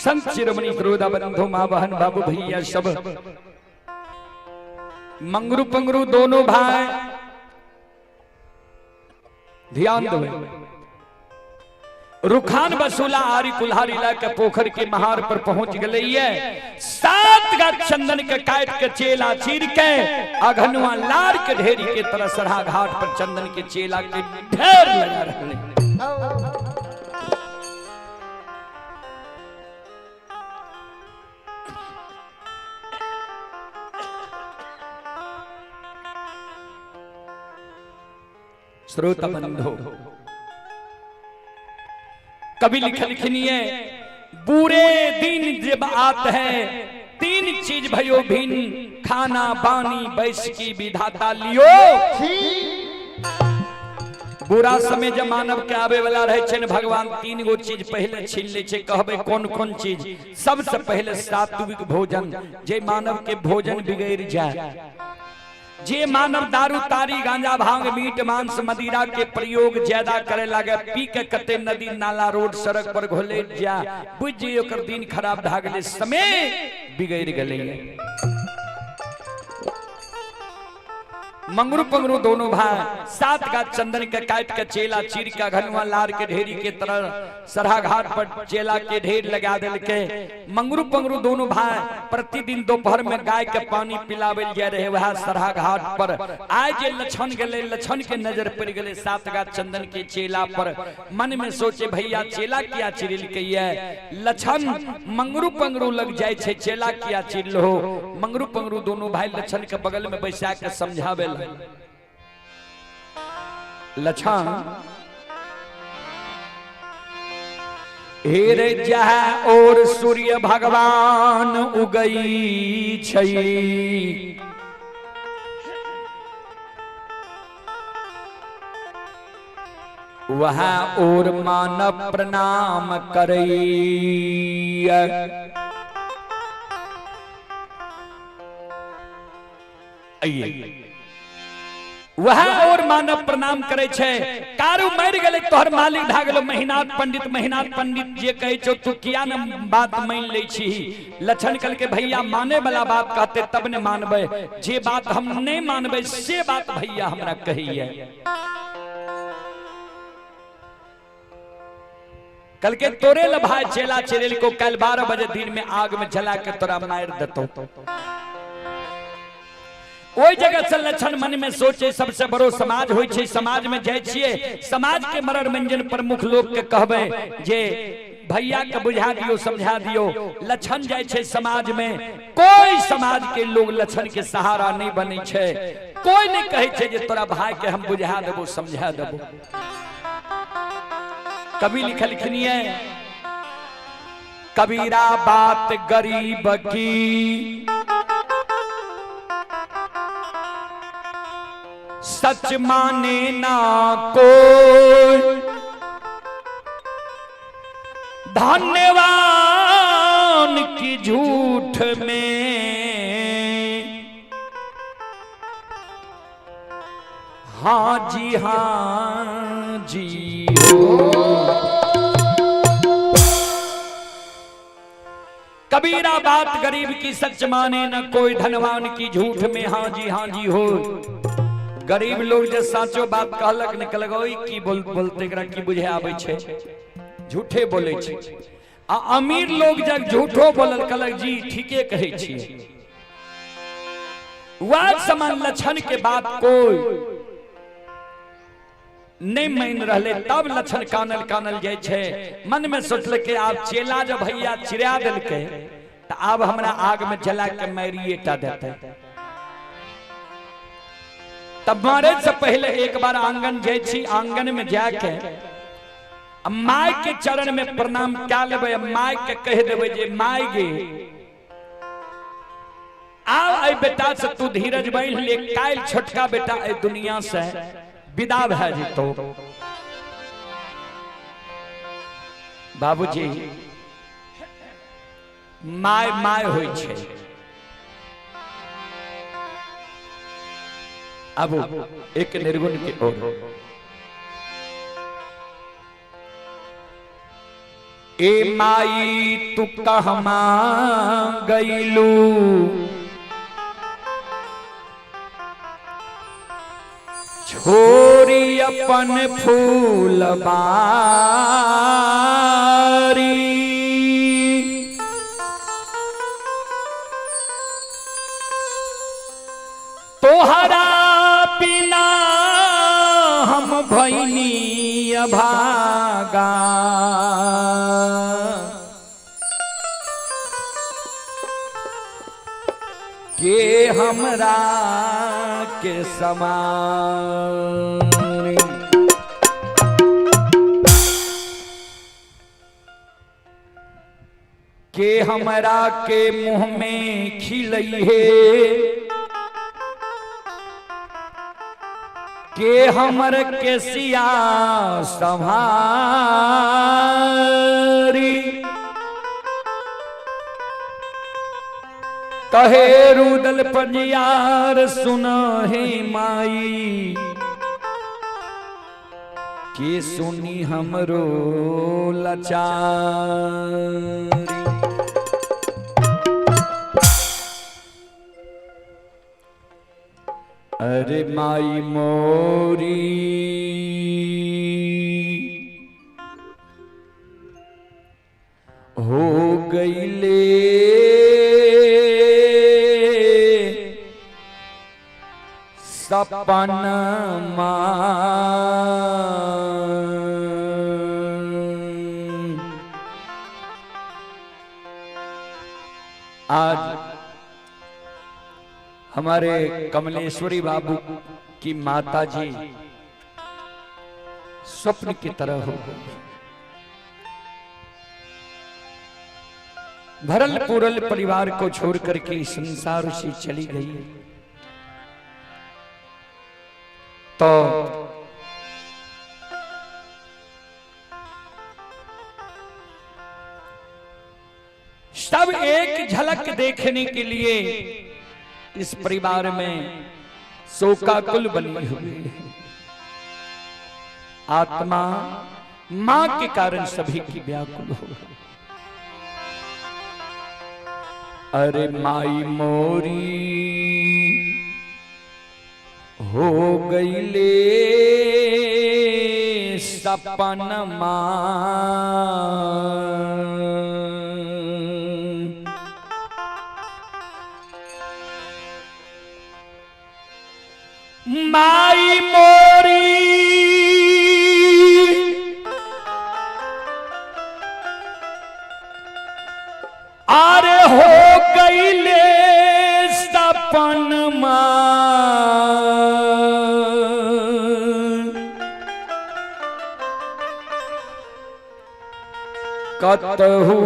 संत शिरोमणि क्रोधा बंधु मां बहन बाबू भैया सब मंगरू पंगरू दोनों भाई ध्यान दो। रुखान बसूला आरी कुल्हारी ला के पोखर के महार पर पहुंच गए। 7 सात गाछ चंदन के काट के चेला चीर के अघनुआ लार के ढेरी के तरह सरहा घाट पर चंदन के चेला के ढेर लगा रहने। श्रोता बंधो, कभी लिखनिए बुरे दिन जब आते हैं तीन चीज भयो भिन्न, खाना पानी बैस की विधाता लियो। बुरा समय जब मानव के आवे वाला रहे छे, भगवान तीन गो चीज पहले छीन ले छे। कहबे कौन कौन चीज? सबसे पहले सात्विक भोजन, जे मानव के भोजन बिगड़ जाए, जे मानव दारू तारी गांजा भांग मीट मांस मदिरा के प्रयोग ज्यादा करे लगे, पी के कते नदी नाला रोड सड़क पर घोले जा, बुझ जे ओकर दिन खराब भ गेले, समय बिगड़ गेले। मंगरू पंगरू दोनों भाई सात गाछ चंदन के काट के चेला चीर के घनुआ लार के ढेरी के तरह सरहा घाट पर चेला के ढेर लगा दिल के। मंगरू पंगरू दोनों भाई प्रतिदिन दोपहर में गाय के पानी पिलावल जा रहे, वह सरहा घाट पर आज जे लछन गले, लछन के नजर पड़ गए सात गाछ चंदन के चेला पर। मन में सोचे भैया चेला किया चिरिल के ये लछन मंगरू पंगरू लग जाए छे, चेला किया चिरिल हो। मंगरू पंगरू दोनों भाई लछन के बगल में बैसा के समझावे लछन, हेरे जहाँ और सूर्य भगवान उगई छई, वहाँ और मानव प्रणाम करई। आइए वह और मानव प्रणाम करे छे। कारू मर गले तोहर मालिक धा गेलो मेहनाथ पंडित जे कहे छो तू किया न बात मान ले छी। लछन कल के भैया माने वाला बात कहते तब ने मानबे, जे बात हम नहीं मानबे से बात भैया हमरा कहिए। कल के तोरे लभाए चेला चेलेल को कल 12 बजे दिन में आग में जला के तोरा मार देतो। ओई जगह से लछन मन में सोचे सबसे बड़ो समाज होय छे, समाज में जाय छिए, समाज के मरण मंजन प्रमुख लोग के कहबे जे भैया के बुझा दियो समझा दियो। लछन जाय छे समाज में, कोई समाज के लोग लछन के सहारा नहीं बने छे, कोई नहीं कहे छे जे तोरा भाई के हम बुझा देबो समझा देबो। कभी लिखनिए कबीरा बात गरीब की, सच माने ना कोई, धन्यवान की झूठ में हाँ जी हो। कबीरा बात गरीब की सच माने न कोई, धनवान की झूठ में हाँ जी हो। गरीब लोग जे साचो बात कहलक निकल गई की बोलते की बुझे आवे छे, झूठे बोले छे। आ अमीर लोग जब झूठो बोलल कलक जी ठीके कहे छी। वाद समान लछन के बात कोई नहीं मान रहले, तब लछन कानल जाय छे। मन में सोचल के आप चेला जब भैया चिरा दिल के तो अब हमरा आग में जला के मारिए टा देते। तब मारे से पहले एक बार आंगन जाय छी, आंगन में जाके माय के चरण में प्रणाम क्या लेबे, माय के कह देबे जे माय गे आ बेटा से तू धीरज बांध ले, काल छोटका बेटा ए दुनिया से विदा भए जेतो। बाबूजी माय होय छे। अब एक निर्गुण की ओर, ए माई तू कहमा गईलू, छोरी अपन फूलबारी, भैनी अभागा के हमरा के समान के हमरा के मुंह में खिलई है के हमर के सिया संहारी कहे रुदल पंजियार सुन हे माई के सुनी हमरो लाचारी अरे माई मोरी हो गईले सपनमा आज हमारे कमलेश्वरी बाबू की माता जी स्वप्न की तरह हो गई। भरल पूरल परिवार को छोड़ करके संसार से चली गई। तो सब एक झलक देखने के लिए इस परिवार में शोकाकुल बनी हुई है। आत्मा मां के कारण सभी की व्याकुल हो। अरे माई मोरी हो गईले सपनमा माई मोरी आरे हो गईले सपनमा कतहु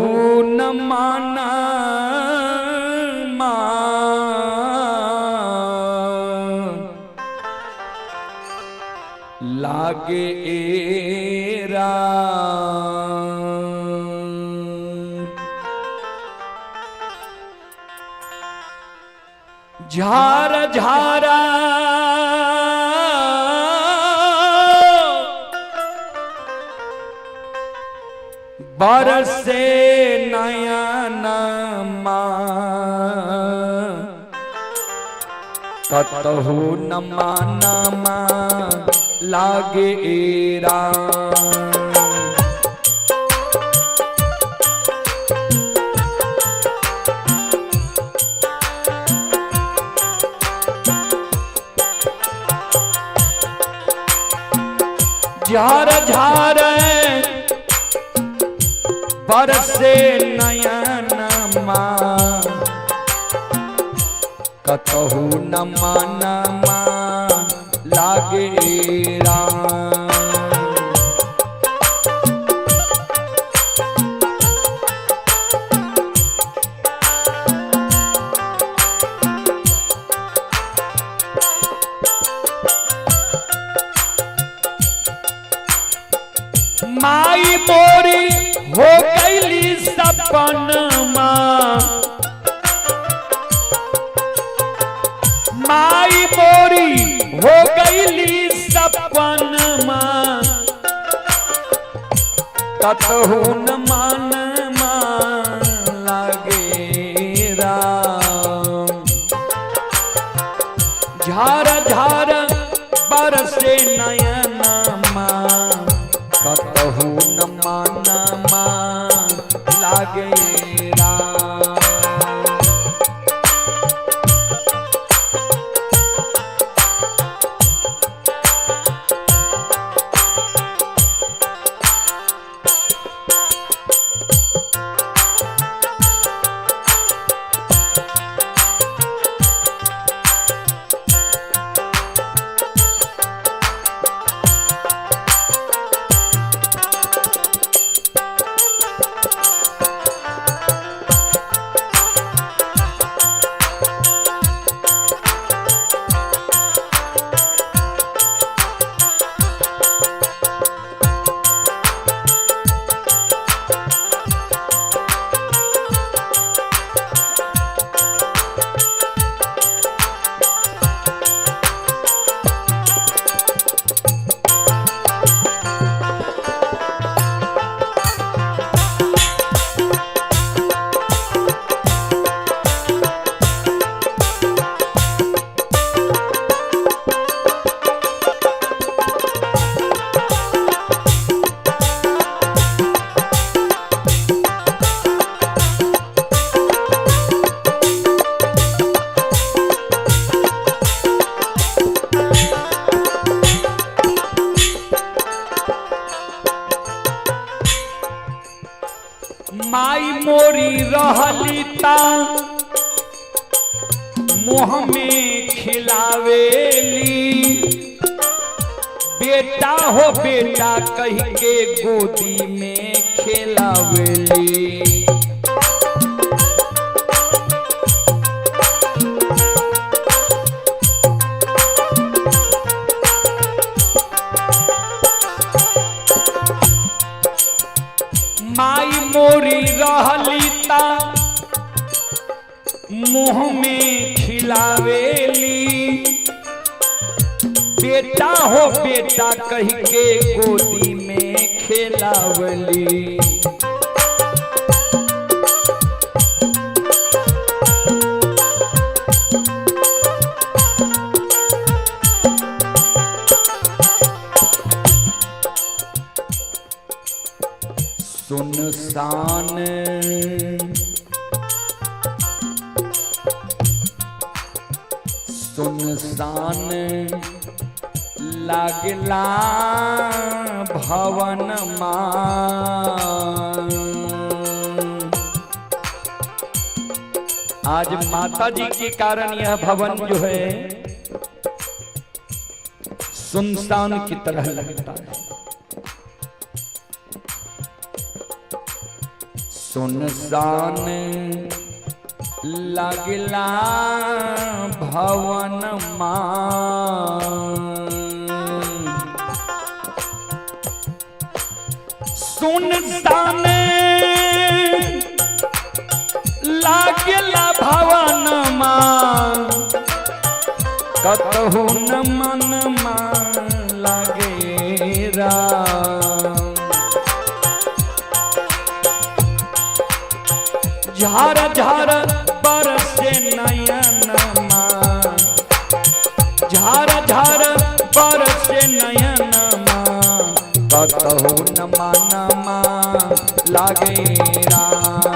न माना लागे एरा झार झारा बरसे नयन कतहु न माना लागे एरा झार झार बरसे नयन कतहु न माना लागे राम। माई मोरी हो गईली सपनमा माई मोरी हो गईली सपनमा कतहु न मान लागे राम। झार झार बरसे नयनमा कतहु न माना लागे राम। माई मोरी रहली ता मुँह में खिलावेली, बेटा हो बेटा कह के गोदी में खिलावेली। माई मोरी रहली ता मुँह में खिलावेली, बेटा हो बेटा कह के गोदी में खिलावली। सुनसान सुनसान लागला भवन मां। आज माता जी के कारण यह भवन जो है सुनसान की तरह लगता है। सुनसान लागला भवन मां। सुनसान लागला भवन मां, कतहु न मन मां लागे राम। झार झार बरसे नयन मां, झार झार बरसे नयन मां, कतहु न मन मां लागे राम।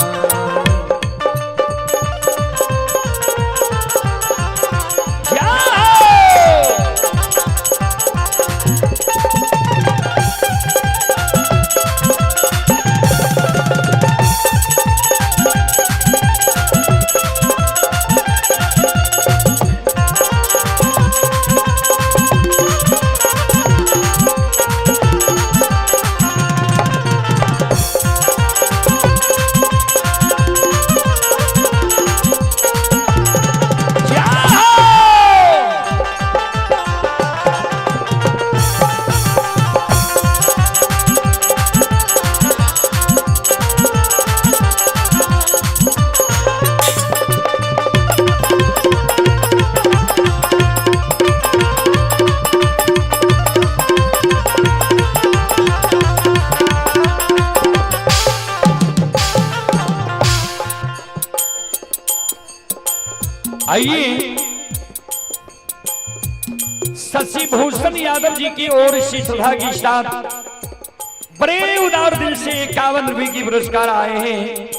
आइए शशि भूषण यादव जी की ओर से श्रद्धा के साथ बड़े उदार दिल से 51 रुपए की पुरस्कार आए हैं।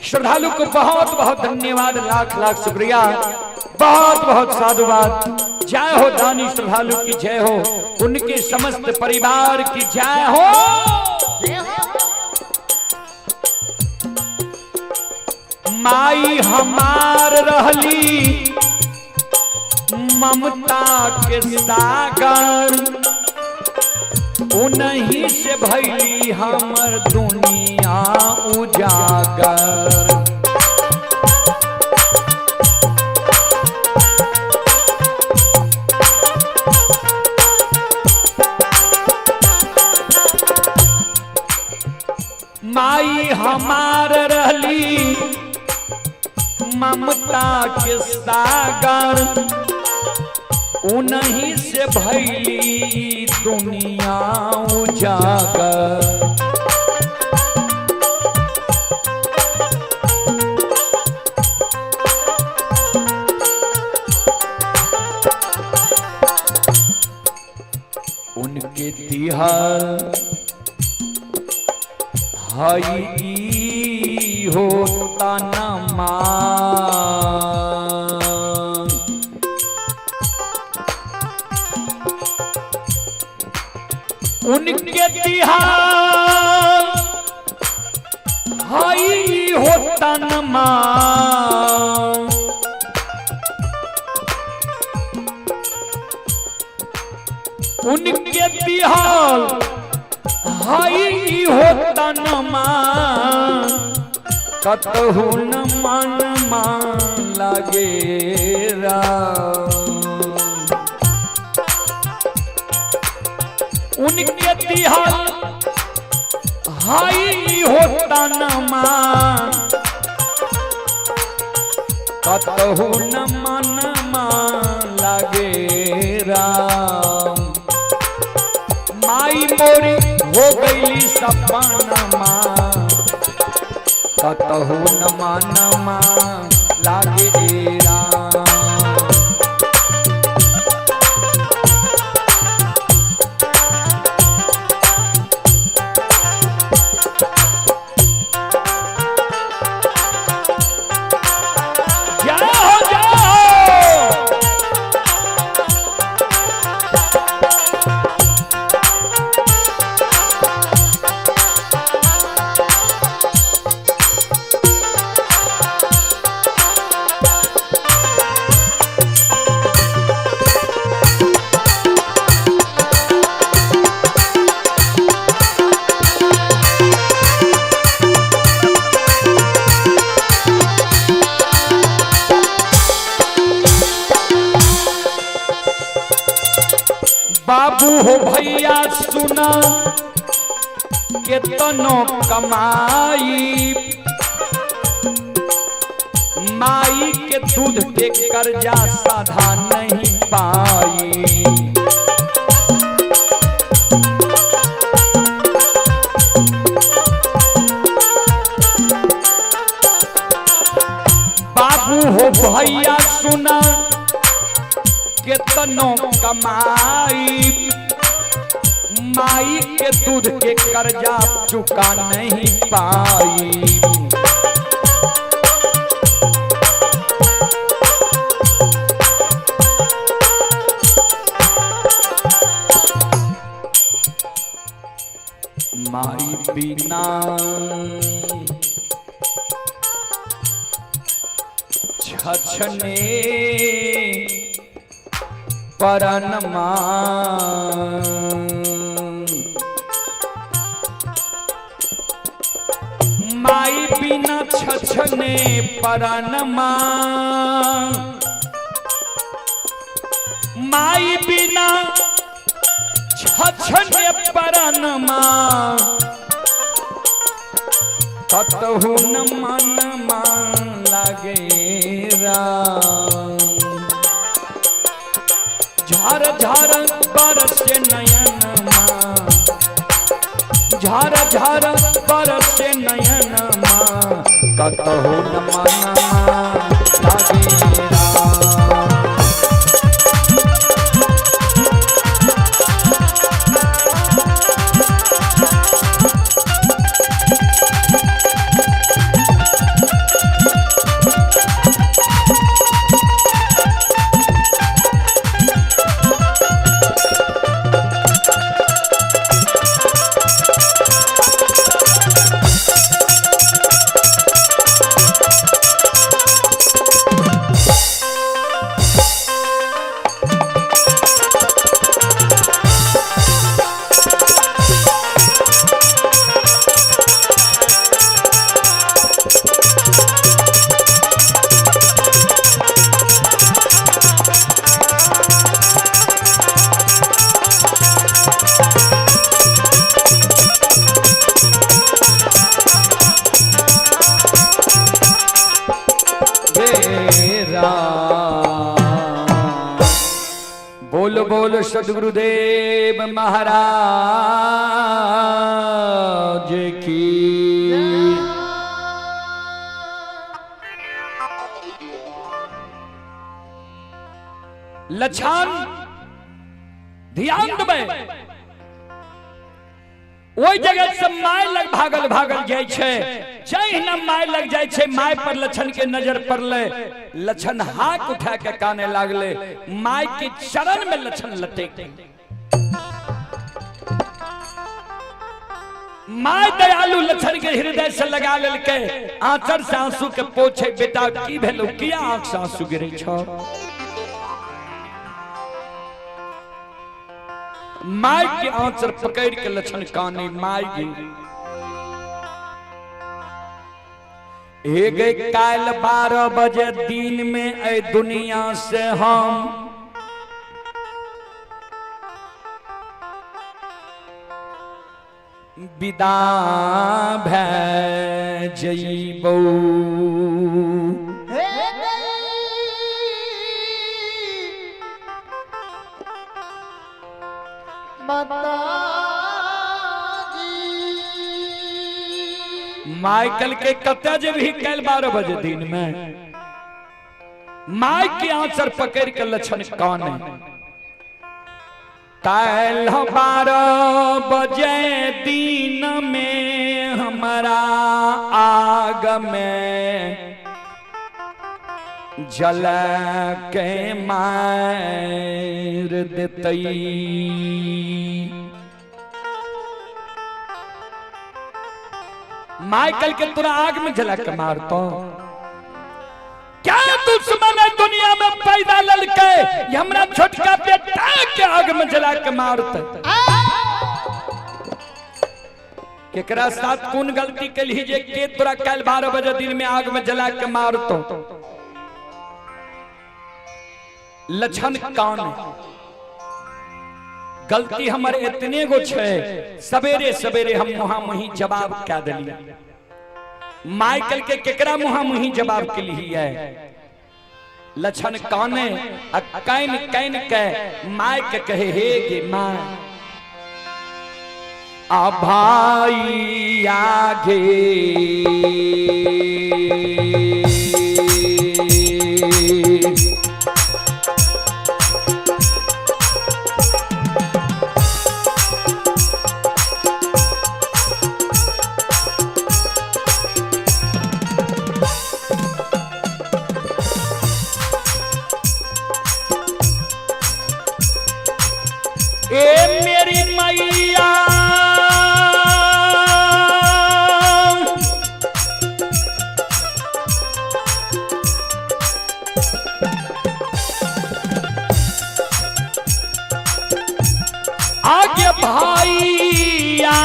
श्रद्धालु को बहुत बहुत धन्यवाद, लाख लाख शुक्रिया, बहुत बहुत साधुवाद। जय हो दानी श्रद्धालु की जय हो, उनके समस्त परिवार की जय हो। माई हमार रहली ममता के सागर, उन्हीं से भइली हमर दुनिया उजागर। माई हमार रहली ममता के सागर, उन्हीं से भइली दुनिया उजागर। उनके तिहार हई होता न मान, उनके तिहार हाई होता नमा उनके तिहाल हाई होता नमा कतहु न मन लागे उनके तिहाल हाई होता नमा कतहु न मन लागे राम माई मोरी हो गईली सपनमा कतहु न मन लागे राम बाबू हो भैया सुना केतनो कमाई माई के दूध के कर्जा साधा नहीं पाई बाबू हो भैया सुना केतनो कमाई माई के दूध के कर्जा चुका नहीं पाई माई बिना छछने परनमा माई बिना छछने परनमा माई बिना छछने परनमा कतहु न मन लागे राम झार झार बरसे नयनमा झार झार बरसे नयनमा कतहु न मन लागे बोल बोल सद्गुरुदेव महाराज की लछान ध्यान देबै ओई जगह से माय लग भागल भागल जाय छे जहिना माय लग जाय छे माय पर लछन के नजर पड़ले लछन हाथ उठा के काने लागले माय के चरण में लछन लटेक माय दयालु लक्षण के हृदय से लगा लेलके आंचर से आंसू के पोछे बेटा की भेलो किया आंख से आंसू गिरे छो। माय के आंचर पकड़ के लक्षण काने माय गिरी हे गए काल 12 बजे दिन में ए दुनिया से हम विदा भै जइबौ। माइकल के कते जे भी कल 12 बजे दिन में माई के आंचर पकड़ के लक्षण कान कल 12 बजे दिन में हमारा आग में जल के मार देतई। माइकल के तुरा आग में जला के मारतो क्या दुश्मन है दुनिया में पैदा ललके हमरा छोटका बेटा के आग में जला के मारते। केकरा साथ कौन गलती के लिए जे के तोरा कल 12 बजे दिन में आग में जला के मारतो। लक्षण कान गलती हमारे इतने गो छे सवेरे सवेरे हम मुहा मुही जवाब क्या दिली। माइकल के केकरा मुहा मुही जवाब के लिए है लक्षण काने कैन कैन के माय के कहे हे गे माय आ भाई आगे ए मेरी मैया आगे भाईया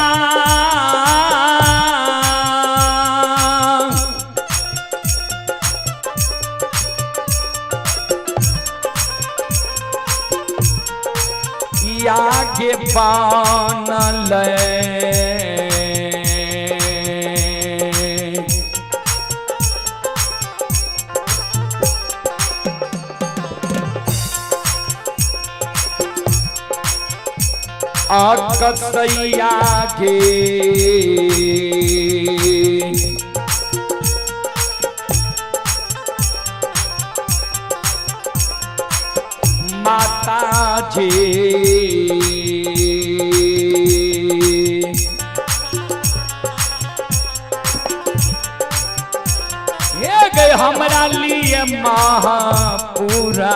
आगे बान कसैया गे माता जी ये गए हमरा लिए महापुरा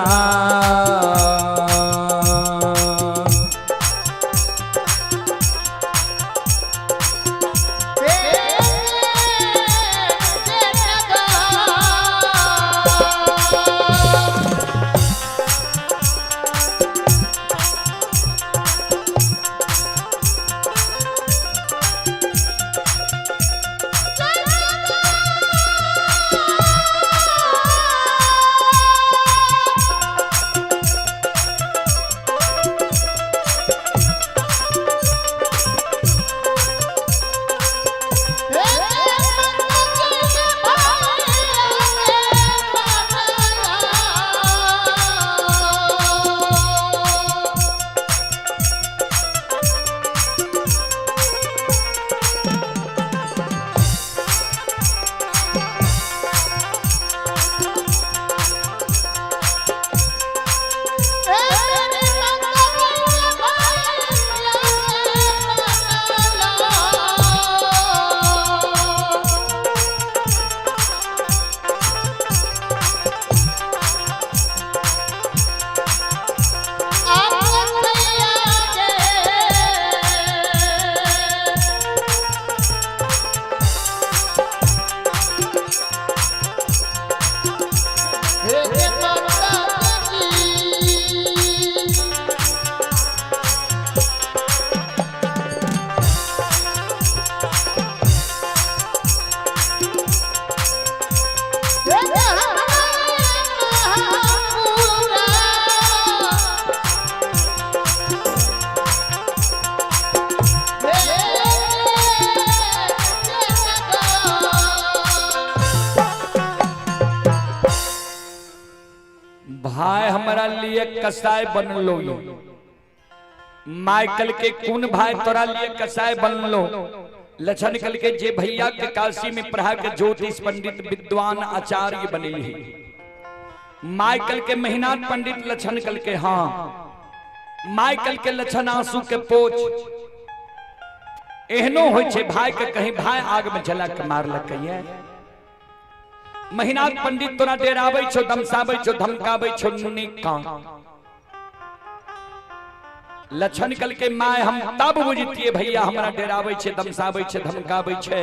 लिए कसाय बन लो, माइकल के कौन भाई तोरा लिए कसाय बन लो। लक्षण कल के जे भैया के काशी में पढ़ा के ज्योतिष पंडित विद्वान आचार्य बने ही। माइकल के मेहनत पंडित लक्षण कल के, हाँ माइकल के लक्षण आंसू के पोछ एहनो हो छे भाई के कहीं भाई आग में जला के मार लकैया। मेहनत पंडित तोरा डेराबै छो, धमसाबै छो, धमकाबै छो, निका लक्षण कल के माय हम तब बुझतिए भैया हमरा डेराबै छे, धमसाबै छे, धमकाबै छे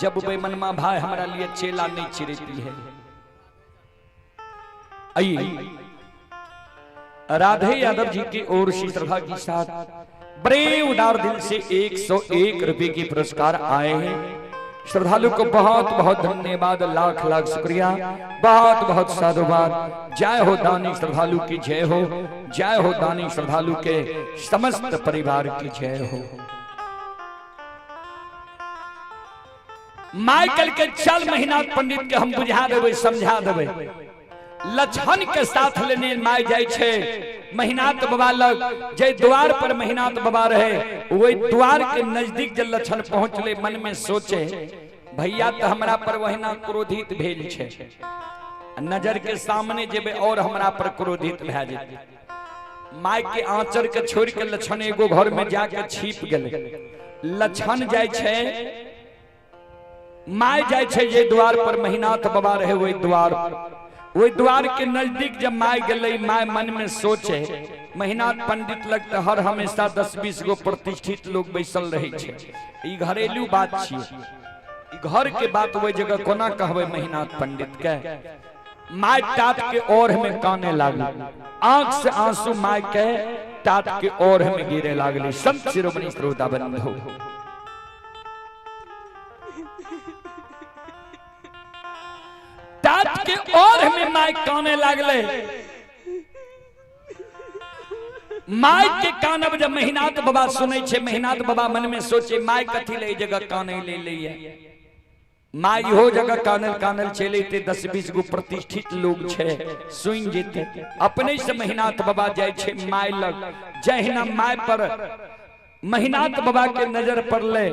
जब बे मनमा भाई हमरा लिए चेला नहीं चिरती है। आइए राधे यादव जी की ओर से श्रद्धा के साथ बड़े उदार दिल से 101 रुपए के पुरस्कार आए हैं। श्रद्धालु को बहुत बहुत धन्यवाद, लाख लाख शुक्रिया, बहुत बहुत साधुवाद। जय हो दानी श्रद्धालु की जय हो, जय हो दानी श्रद्धालु के समस्त परिवार की जय हो। माइकल के चल मेहनत पंडित के हम बुझा देवे, समझा देवे। लक्षण के साथ लेने माय जाय छे मेहनत बाबा लग, जे द्वार पर मेहनत बाबा रहे वही द्वार के नजदीक जब लक्षण पहुंचले मन में सोचे भैया तो हमरा पर वहीना क्रोधित भेल छे, नजर के सामने जेबे और हमरा पर क्रोधित भै जेते। माय के आंचर के छोड़ के लक्षण एगो घर में जाके छिप गेले। लक्षण जाय छे माय जाय छे जे द्वार पर मेहनत बाबा रहे वही द्वार के नजदीक जब माय गई, माय मन में सोचे मेहनत पंडित लगता हर हमेशा 10-20 गो प्रतिष्ठित लोग बैसल रहे छे, ई घरेलू बात छिए, ई घर के बात वही जगह कोना कहबे मेहनत पंडित के। माय टाट के ओर में काने लागल, आंख से आंसू माय के टाट के ओर में गिरे लागले। संत शिरोमणि श्रोता बंधु टाट के और में माय काने लागले। माय के कानब जब मेहनत बाबा सुने छे, मेहनत बाबा मन में सोचे माय कथी ले जगह काने ले लिया। माय हो जगह कानल कानल चले थे, 10-20 गो प्रतिष्ठित लोग छे सुन जेते। अपने से मेहनत बाबा जाय छे माय लग, जहिना माय पर मेहनत बाबा के नजर पड़ले,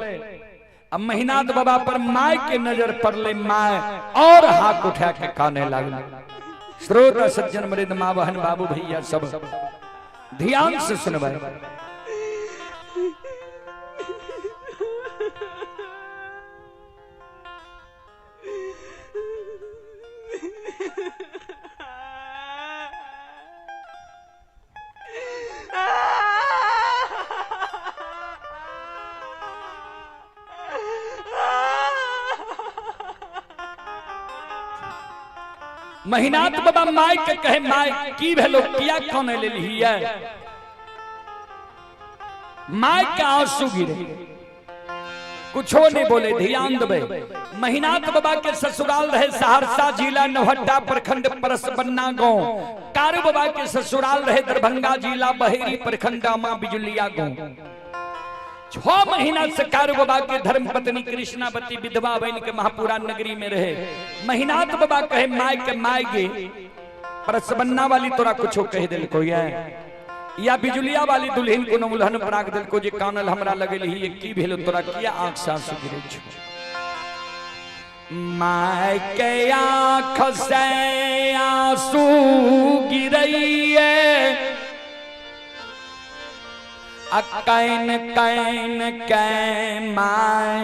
अब मेहनत बाबा पर माय के नजर पड़ले, माय और हाथ उठा के काने लागल। श्रोता सज्जन मृद मां बहन बाबू भैया सब ध्यान से सुनबे। मेहनत बाबा माय के कहे माय की भेलो, किया काने ले लिया। माय के आंसू गिरे, कुछो नहीं बोले। ध्यान देबे, मेहनत बाबा के ससुराल रहे सहरसा जिला नौहट्टा प्रखंड परसबन्ना गांव। कारु बाबा के ससुराल रहे दरभंगा जिला बहेरी प्रखंड मां बिजुलिया गांव। 6 महीना से कारु बाबा के धर्म पत्नी कृष्णावती विधवा बन के महापुरा नगरी में रहे। मेहनत बाबा कहे माय के माय गे परसबन्ना वाली तोरा कुछो कह दिल को या बिजुलिया वाली दुल्हन को उल्हन पराग दिल को जे कानल हमरा लगल ही की भेलो तोरा किया आंख से आंसू गिरे छ। माय के आंख से आंसू गिरइए कैन कैन कै माय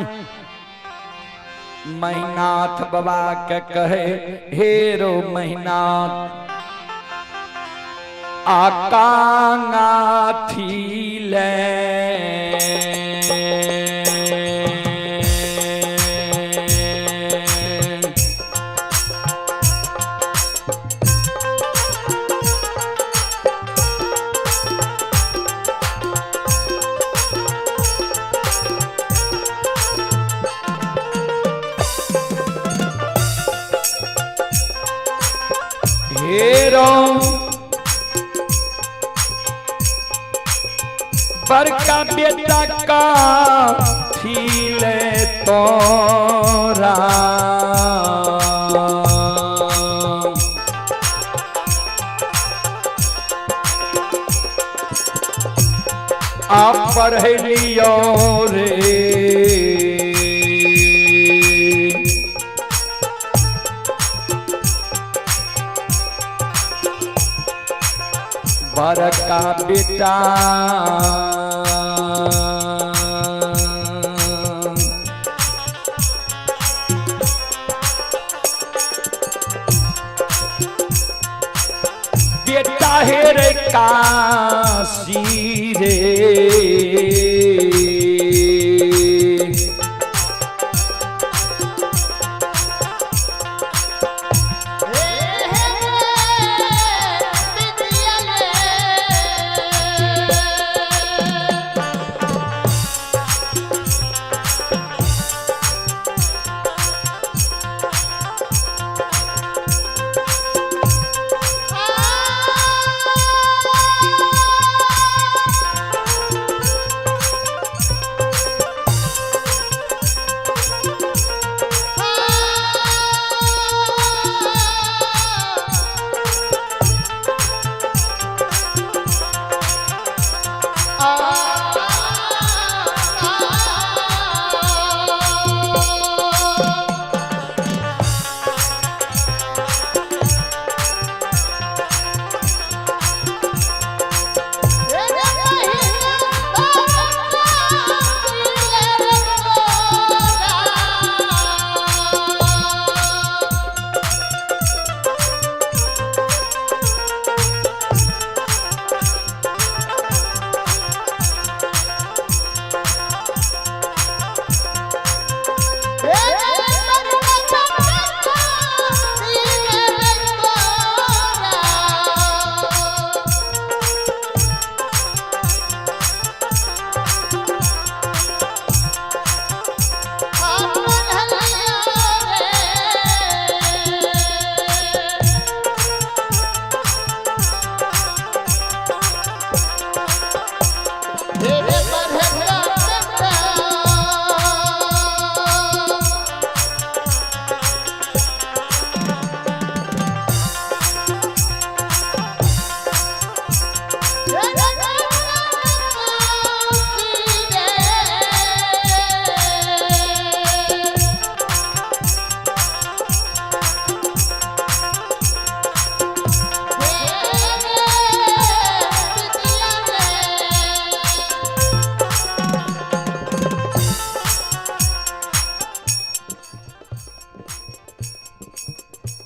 मेहनत बाबा के कहे हेरो मेहनत आकांगा थी ले हेरो बड़का बेटा का थीले तोरा पढ़लियो रे बड़का बेटा बेटा है रे काशी रे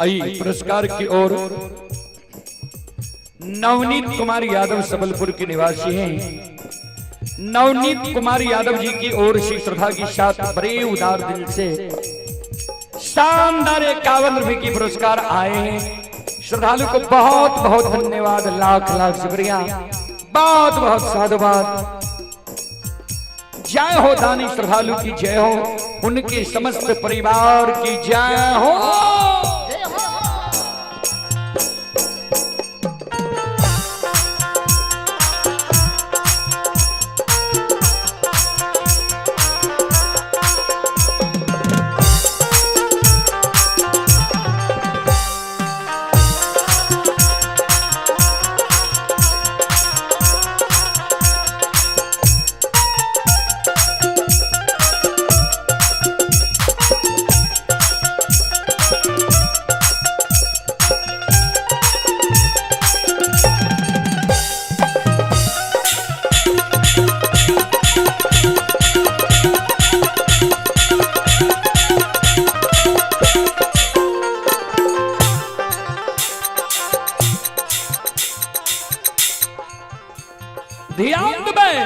आई पुरस्कार की ओर नवनीत कुमार यादव सबलपुर के निवासी हैं। नवनीत कुमार यादव जी की ओर से श्रद्धा के साथ बड़े उदार दिल से शानदार 51 रुपए की पुरस्कार आए हैं। श्रद्धालु को बहुत बहुत धन्यवाद, लाख लाख शुक्रिया, बहुत बहुत साधुवाद। जय हो दानी श्रद्धालु की जय हो, उनके समस्त परिवार की जय हो। ध्यान में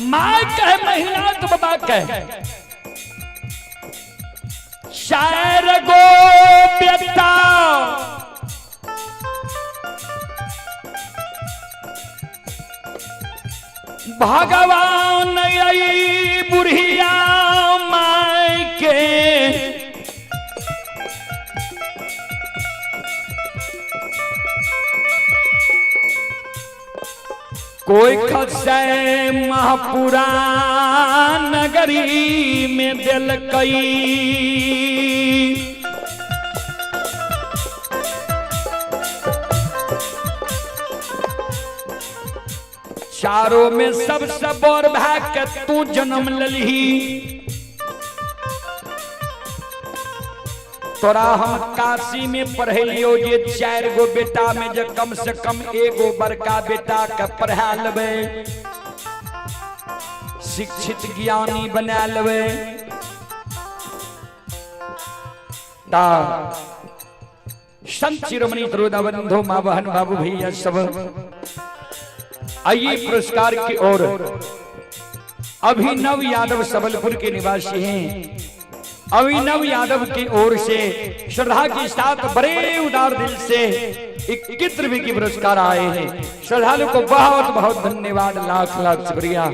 माँ कहे महिला तो बाबा कहे शायर गो बेटा भगवान आई बुढ़िया माई के कोई खसे महापुरा नगरी में दिल कई चारों में सबसे बड़ भाग के तू जन्म ललही। तोरा हम काशी में पढ़ेलियो जे 4 गो बेटा में जे कम से कम एगो बड़का बेटा के पढ़ा लेबे, शिक्षित ज्ञानी बना लेबे। संत शिरोमणि तरुदाबंधो माँ बहन बाबू भैया सब आइए पुरस्कार की ओर। अभिनव यादव सबलपुर के निवासी हैं। अभिनव यादव की ओर से श्रद्धा के साथ बड़े उदार दिल से 21 रुपए की पुरस्कार आए हैं। श्रद्धालु को बहुत बहुत धन्यवाद, लाख लाख शुक्रिया,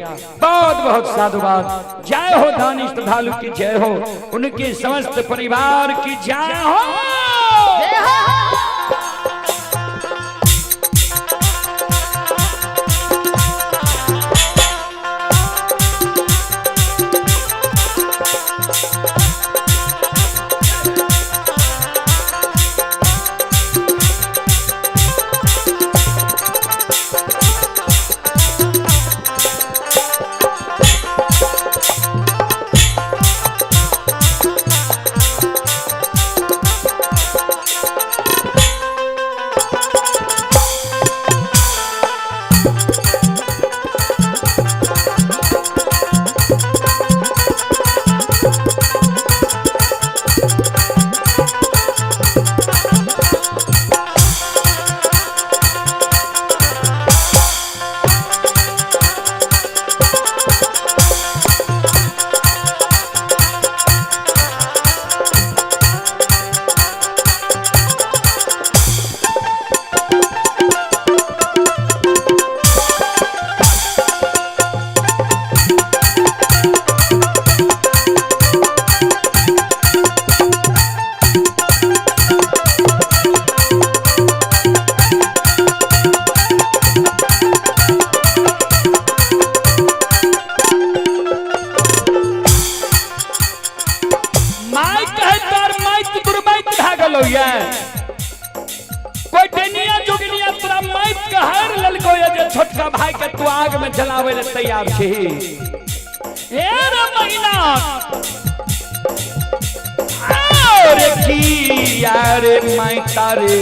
बहुत बहुत साधुवाद। जय हो दानी श्रद्धालु की जय हो, उनके समस्त परिवार की जय हो। छोटका भाई के तू आग में जलावे ले तैयार छी। ए रे महीना और की यार मैं तारे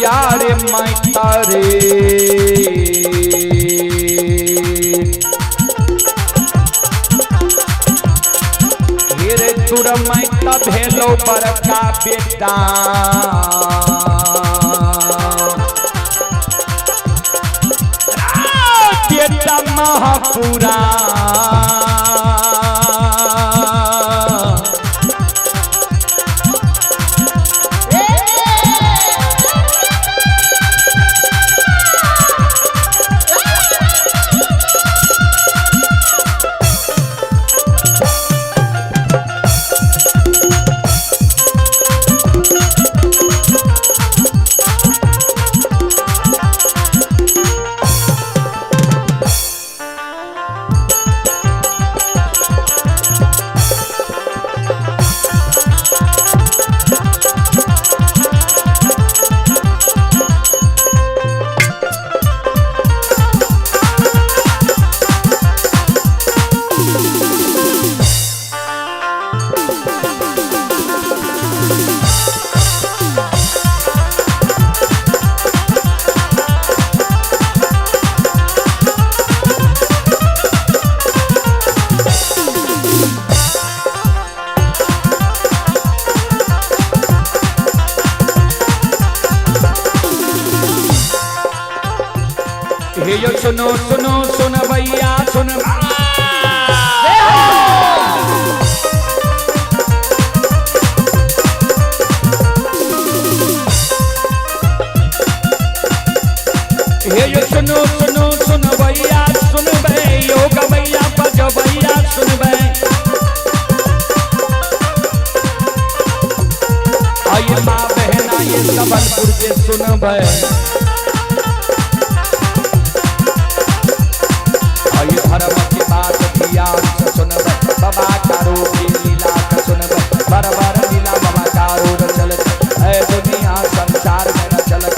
यारे मैं तारे हेरे तुर मैं भेलो बड़का बेटा बेटा महापुरा सुनबै आई धर्म की बात ध्यान से सुनबै बाबा कारो की लीला का सुनबै बरबर लीला बाबा कारो न चलत है दुनिया संसार में न चलत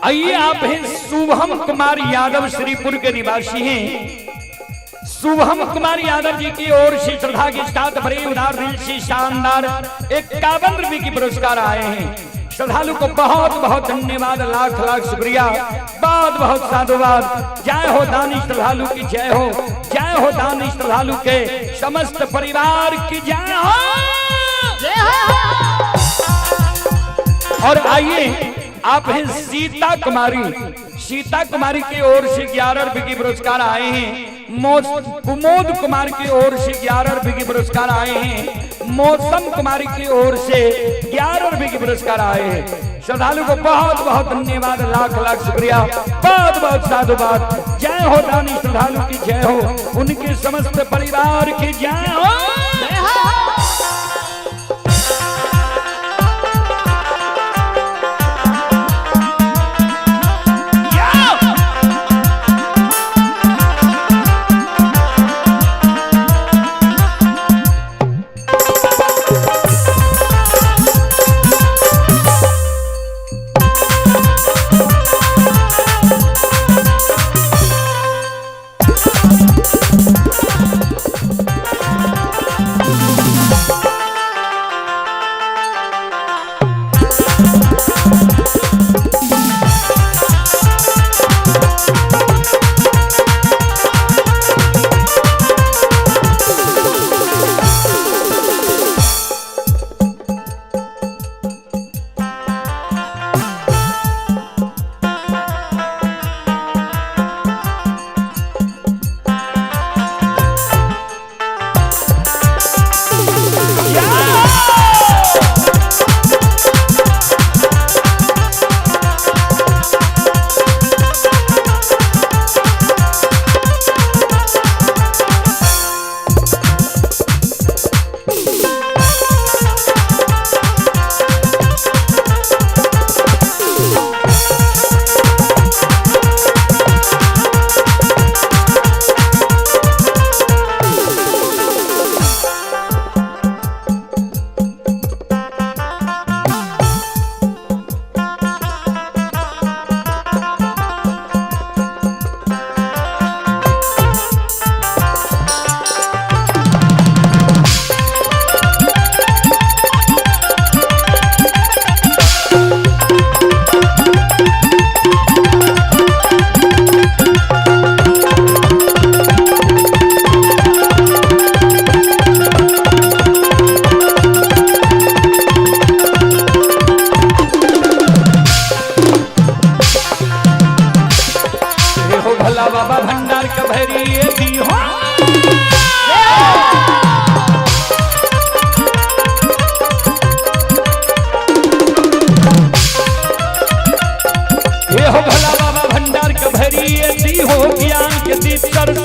आइए आप हैं शुभम कुमार यादव श्रीपुर के निवासी हैं। शुभम कुमार यादव जी की ओर से श्रद्धा के साथ बड़े उदार दिल से शानदार 51 रुपए की पुरस्कार आए हैं। श्रद्धालु को बहुत बहुत धन्यवाद, लाख लाख शुक्रिया, बहुत बहुत साधुवाद। जय हो दानी श्रद्धालु की जय हो, जय हो दानी श्रद्धालु के समस्त परिवार की जय हो। और आइए आप हैं सीता कुमारी, सीता कुमारी की ओर से 11 रुपए की पुरस्कार आए हैं। कुमोद कुमार की ओर से 11 रुपए की पुरस्कार आए हैं। मौसम कुमारी की ओर से 11 रुपए की पुरस्कार आए हैं। श्रद्धालु को बहुत बहुत धन्यवाद, लाख लाख शुक्रिया, बहुत बहुत साधुवाद। जय हो दानी श्रद्धालु की जय हो, उनके समस्त परिवार की जय हो।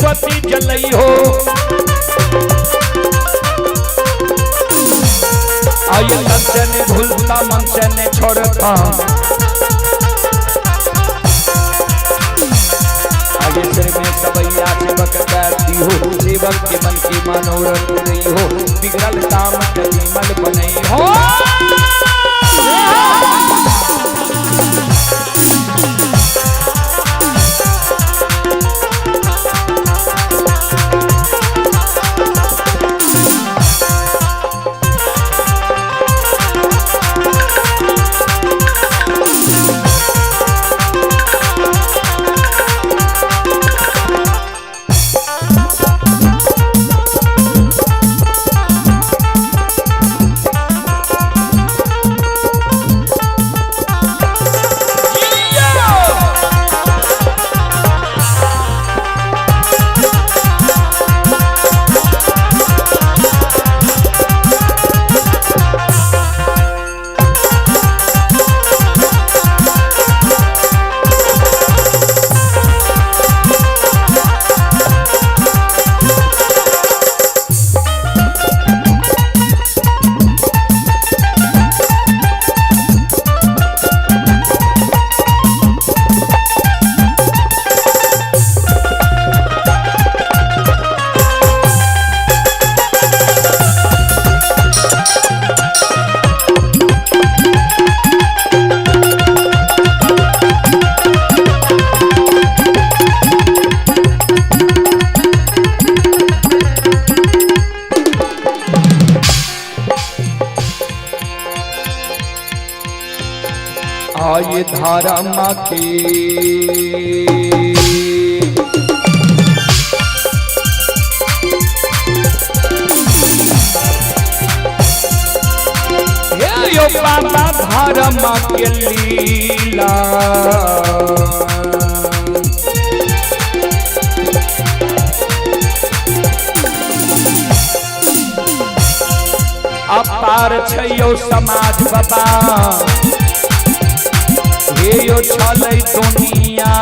सरस्वती जलई हो आइए तन से ने भूलता मन से ने छोड़ता आगे सिर में सबैया सेवक करती हो सेवक के मन की मनोरथ पूरी हो बिगड़ल काम कभी मल बनई हो आये धारा माँ की यो बाबा धारा माँ के लीला अपार छयो समाज बाबा हे यो छलै दुनिया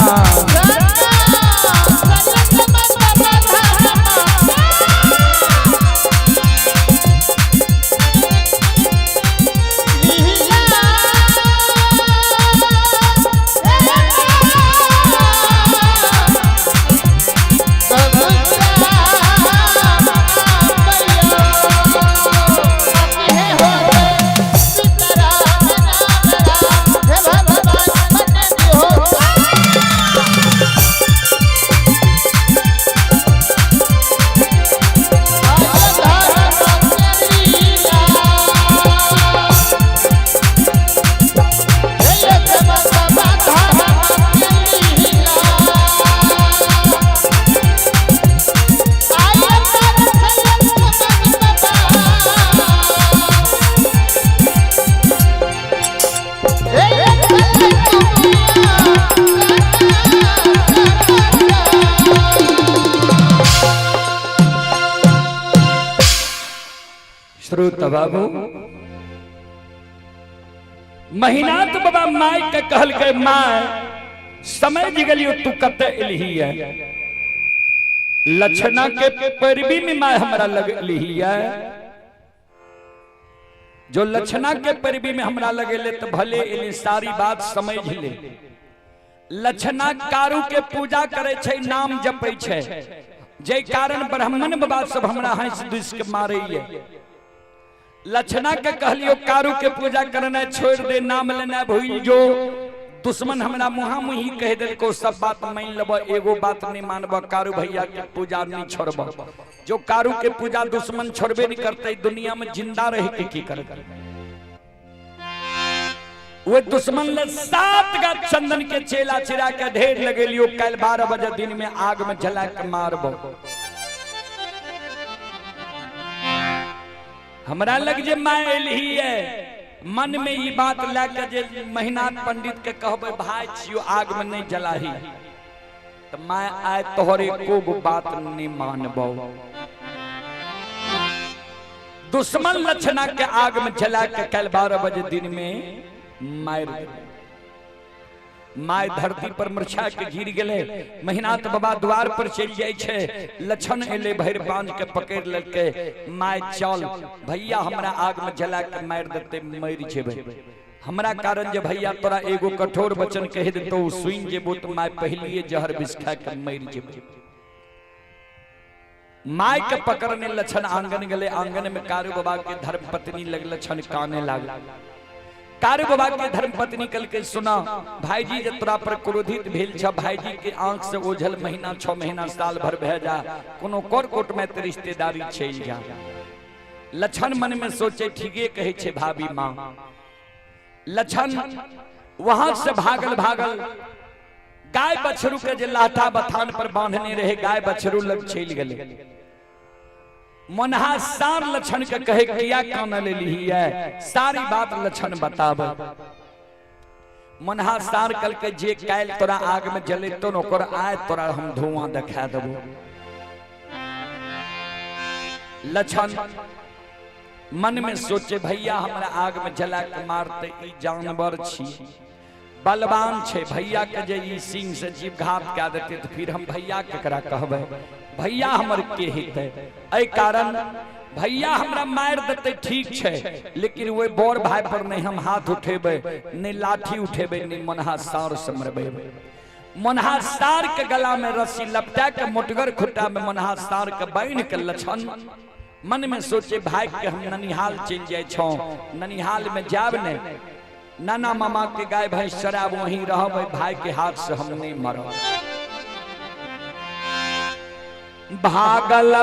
श्रोता बाबू महीनात बाबा माय के कहल के माय समय जिगलियो तू कते इलही है लक्षणा के पैरवी में माय हमरा लग इलही है जो लक्षणा के पैरवी में हमरा लगेले तो भले इली सारी बात समझ ले लक्षणा कारू के पूजा करे छे नाम जपै छे जे कारण ब्राह्मण बाबा सब हमरा हंस दुस के मारे है लक्षणा के कहलियो कारू के पूजा करना छोड़ दे नाम लेना भूल जो दुश्मन हमरा मुहा मुही कह दे को सब बात मान लब एगो बात नहीं मानब कारू भैया के पूजा नहीं छोड़ब जो कारू के पूजा दुश्मन छोड़बे नहीं करते दुनिया में जिंदा रह के की कर वो दुश्मन ले 7 गा चंदन के चेला चिरा के ढेर लगे लियो कल 12 बजे दिन में आग में जला के मारबो हमरा लग जे माय एलही है मन में ये बात लेके जे महीनाथ पंडित के कहबे भाई छियो आग में नहीं जलाही तो मैं आए तोहरे को बात नहीं मानबो दुश्मन लक्षणा के आग में जला के कल 12 बजे दिन में मार माय धरती पर मरछा के गिर गेले। महिनाथ बाबा द्वार पर चल जाय छे, लछन एले भैर बांध के पकड़ लेके। माय चल भैया हमरा आग में जला के मार देते, मर जेबे। हमरा कारण जे भैया तोरा एगो कठोर वचन कह देतो सुइन जेबो तो माय पहलिए जहर विष खा के मर जेबे। माय के पकड़ने लछन आंगन गले। आंगन में कारू बाबा के धर्म पत्नी लग लछन काने लग। कारू बाबा के धर्म पत्नी कल के सुना भाईजी जे तोरा पर क्रोधित भेल छ, भाईजी के आंख से ओझल महीना 6 महीना साल भर बह जा, कोनो कोट में ते रिश्तेदारी चल जा। लछन मन में सोचे ठीके कहे छे भाभी मां। लछन वहां से भागल गाय बछरू के जे लाठा बथान पर बांधने रहे, गाय बछरू लग चल गए। मनहा सार लछन के कहे किया कान ले ली है, सारी बात लछन बतावे। मनहा सार कल के जे कायल तोरा आग में जले तो नोकर आए तोरा हम धुआं दिखा देबो। लछन मन में सोचे भैया हमरा आग में जला के मारते, ई जानवर छी, बलवान छे। भैया के जे ई सिंह से जीव घात क्या देते तो फिर हम भैया केकरा कहबे, भैया हमर के हेते। एहि कारण भैया हमरा मार देते ठीक छे, लेकिन वो बोर भाई पर नहीं हम हाथ उठेबे, नहीं लाठी उठेबे, नहीं मनहा सार से मरबे। मनहा सार के गला में रस्सी लपटा के मोटगर खुट्टा में मनहा सार के बांध के लछन मन में सोचे भाई के हम ननिहाल चल जाए छो। ननिहाल में जाब ने नाना मामा के गाय भैंस चराब, वहीं रहब, भाई के हाथ से हम नहीं मरब। भागल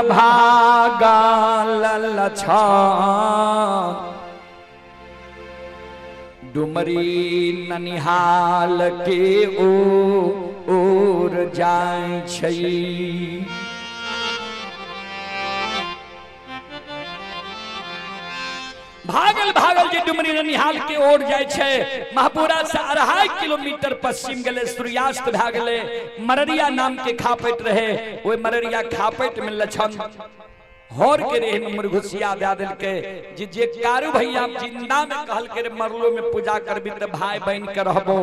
लछन डुमरी ननिहाल के ओर जाय छै। भागल जे डुमरी ननिहाल के ओर जाय छे। महापुरा से 2.5 किलोमीटर पश्चिम गले, सूर्यास्त भा गेले। मररिया नाम के खापेट रहे, ओय मररिया खापेट में लछन होर के रहे में मुरघुसिया दे दिल के जे कारू भैया जिंदा में कहल के मरलो में पूजा करबी त भाई बहन के रहबो।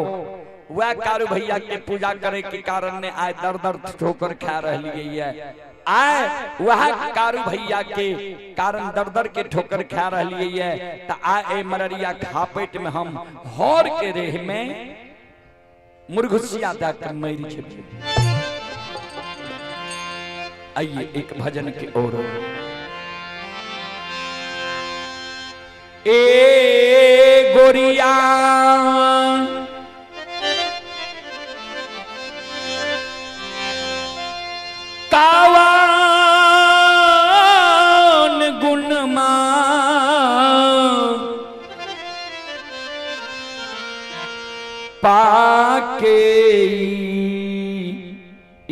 वह कारू भैया के पूजा करे के कारण ने आय दर ठोकर खा रहली है। आए वह कारू भैया के कारण दर के ठोकर खा रही है। तो आए मररिया खापेट में हम होर के रेह में मुरघुसिया दाकर मर जेबे। आइए एक भजन के ओर। ए गोरिया कावन गुणमा पाके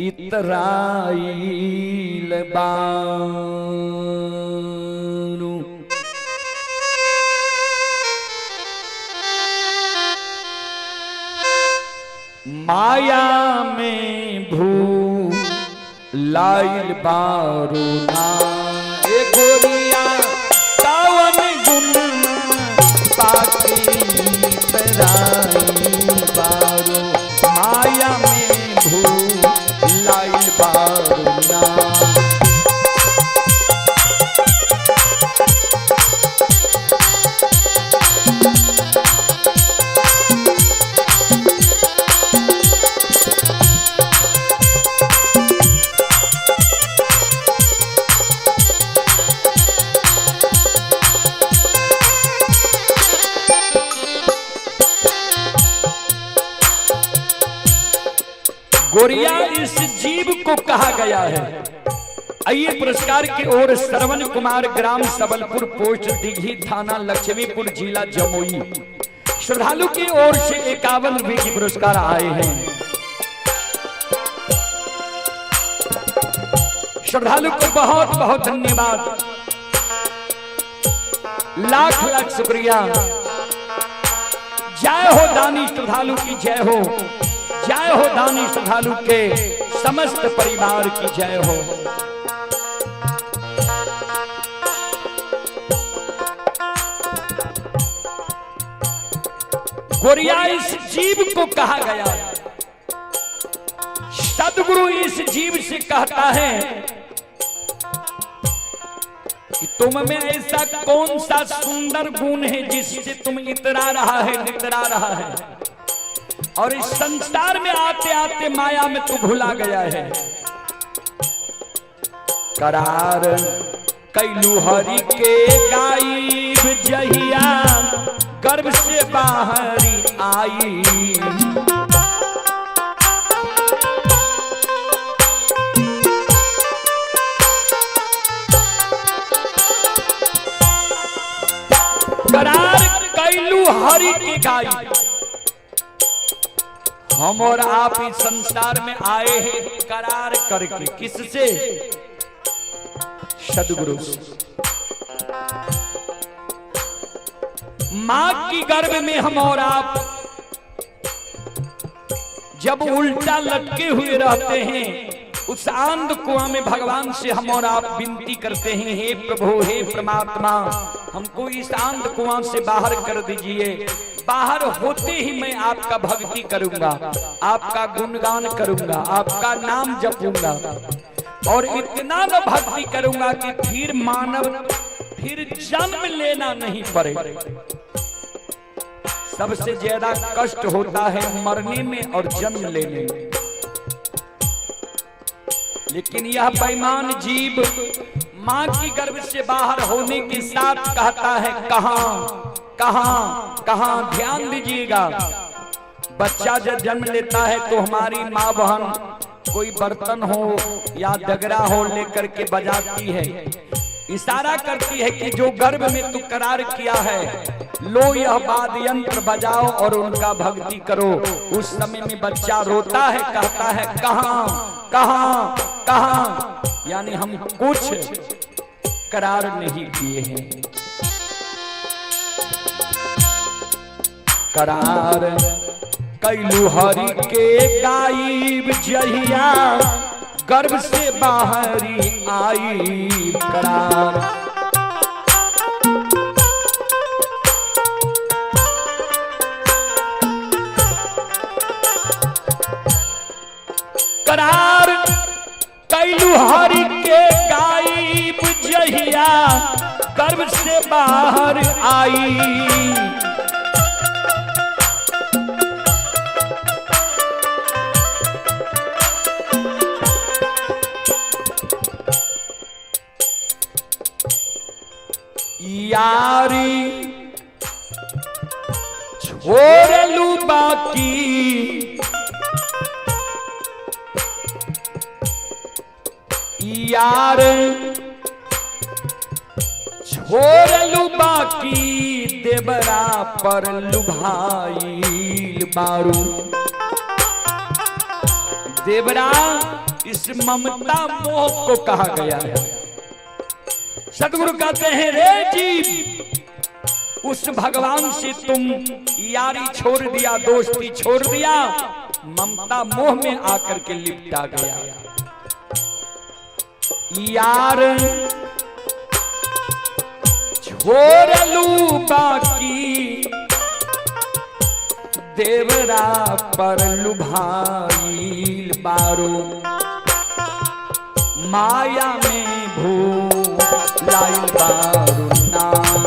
इतराइल बारू। माया में भू लाइल बारू ना। ए गोरिया कावन गुणमा पाके इतराइल बारू। माया में भू लाइल बारू ना। गोरिया इस जीव को कहा गया है। आइए पुरस्कार की ओर श्रवण कुमार, ग्राम सबलपुर, पोस्ट दिघी, थाना लक्ष्मीपुर, जिला जमुई। श्रद्धालु की ओर से 51 रुपए की पुरस्कार आए हैं। श्रद्धालु को बहुत बहुत धन्यवाद, लाख लाख शुक्रिया। जय हो दानी श्रद्धालु की जय हो, जय हो दानी श्रद्धालु के समस्त परिवार की जय हो। गोरिया इस जीव को कहा गया सदगुरु इस जीव से कहता है कि तुम में ऐसा कौन सा सुंदर गुण है जिससे तुम इतरा रहा है, नितरा रहा है, और इस संसार में आते आते माया में तू भुला गया है। करार कैलू हरि के गायब जहिया गर्भ से बाहरी आई। करार कैलू हरि के गायब, हम और आप इस संसार में आए हैं करार करके। किससे? सदगुरु से। मां की गर्भ में हम और आप जब उल्टा लटके हुए रहते हैं, उस आंध कुआं में भगवान से हम और आप विनती करते हैं, हे प्रभु, हे परमात्मा, हमको इस आंध कुआं से बाहर कर दीजिए। बाहर होते ही मैं आपका भक्ति करूंगा, आपका गुणगान करूंगा, आपका नाम जपूंगा, और इतना न भक्ति करूंगा कि फिर मानव फिर जन्म लेना नहीं पड़े। सबसे ज्यादा कष्ट होता है मरने में और जन्म लेने में, लेकिन यह बेईमान जीव मां की गर्भ से बाहर होने के साथ कहता है कहां कहां कहां। ध्यान दीजिएगा, बच्चा जब जन्म लेता है तो हमारी माँ बहन कोई बर्तन हो या डगरा हो लेकर के बजाती है, इशारा करती है कि जो गर्भ में तू करार किया है, लो यह वाद्य यंत्र बजाओ और उनका भक्ति करो। उस समय में बच्चा रोता है, कहता है कहां कहां कहां, यानी हम कुछ करार नहीं किए हैं। करार कैलू हरि के गायब जहिया गर्भ से बाहरी आई। करार करार कैलू हरि के गायब जहिया गर्भ से बाहर आई। यारी छोड़ लू बाकी, यार छोड़ लू बाकी, देवरा पर लुभाइल बारू। देवरा इस ममता मोह को कहा गया है। सदगुरु कहते हैं, रे जीव, उस भगवान से तुम यारी छोड़ दिया, दोस्ती छोड़ दिया, ममता मोह में आकर के लिपटा गया। यार छोड़ लू बाकी, देवरा पर लुभाइल बारो। माया में भूलाइल बारो नाम।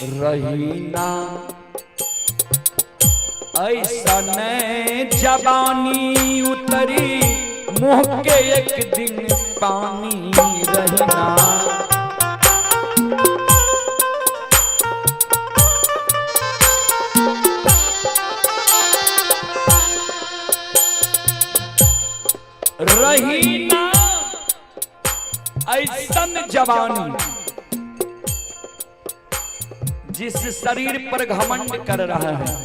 रहीना ऐसा न जवानी उतरी मुंह के एक दिन पानी रहीना। रहीना ऐसन जवानी जिस शरीर पर घमंड कर रहा है,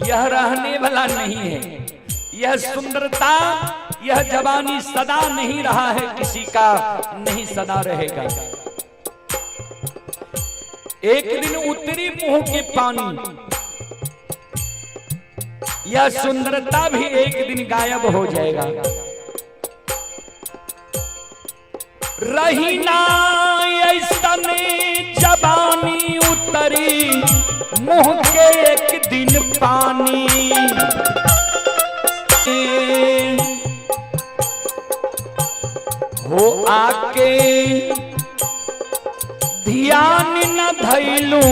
यह रहने वाला नहीं है। यह सुंदरता, यह जवानी सदा नहीं रहा है, किसी का नहीं सदा रहेगा। एक दिन उतरी मुंह के पानी, यह सुंदरता भी एक दिन गायब हो जाएगा। रहीना ऐसा जवानी उतरी मुंह के एक दिन पानी, हो आके ध्यान न धैलू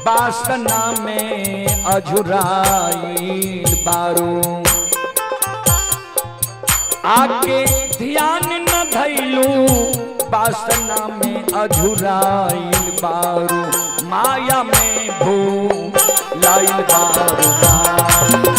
वासना में अझुराई बारू। आके ध्यान न धैलू वासना में अझुराइल बारू, माया में भूलाइल बारू।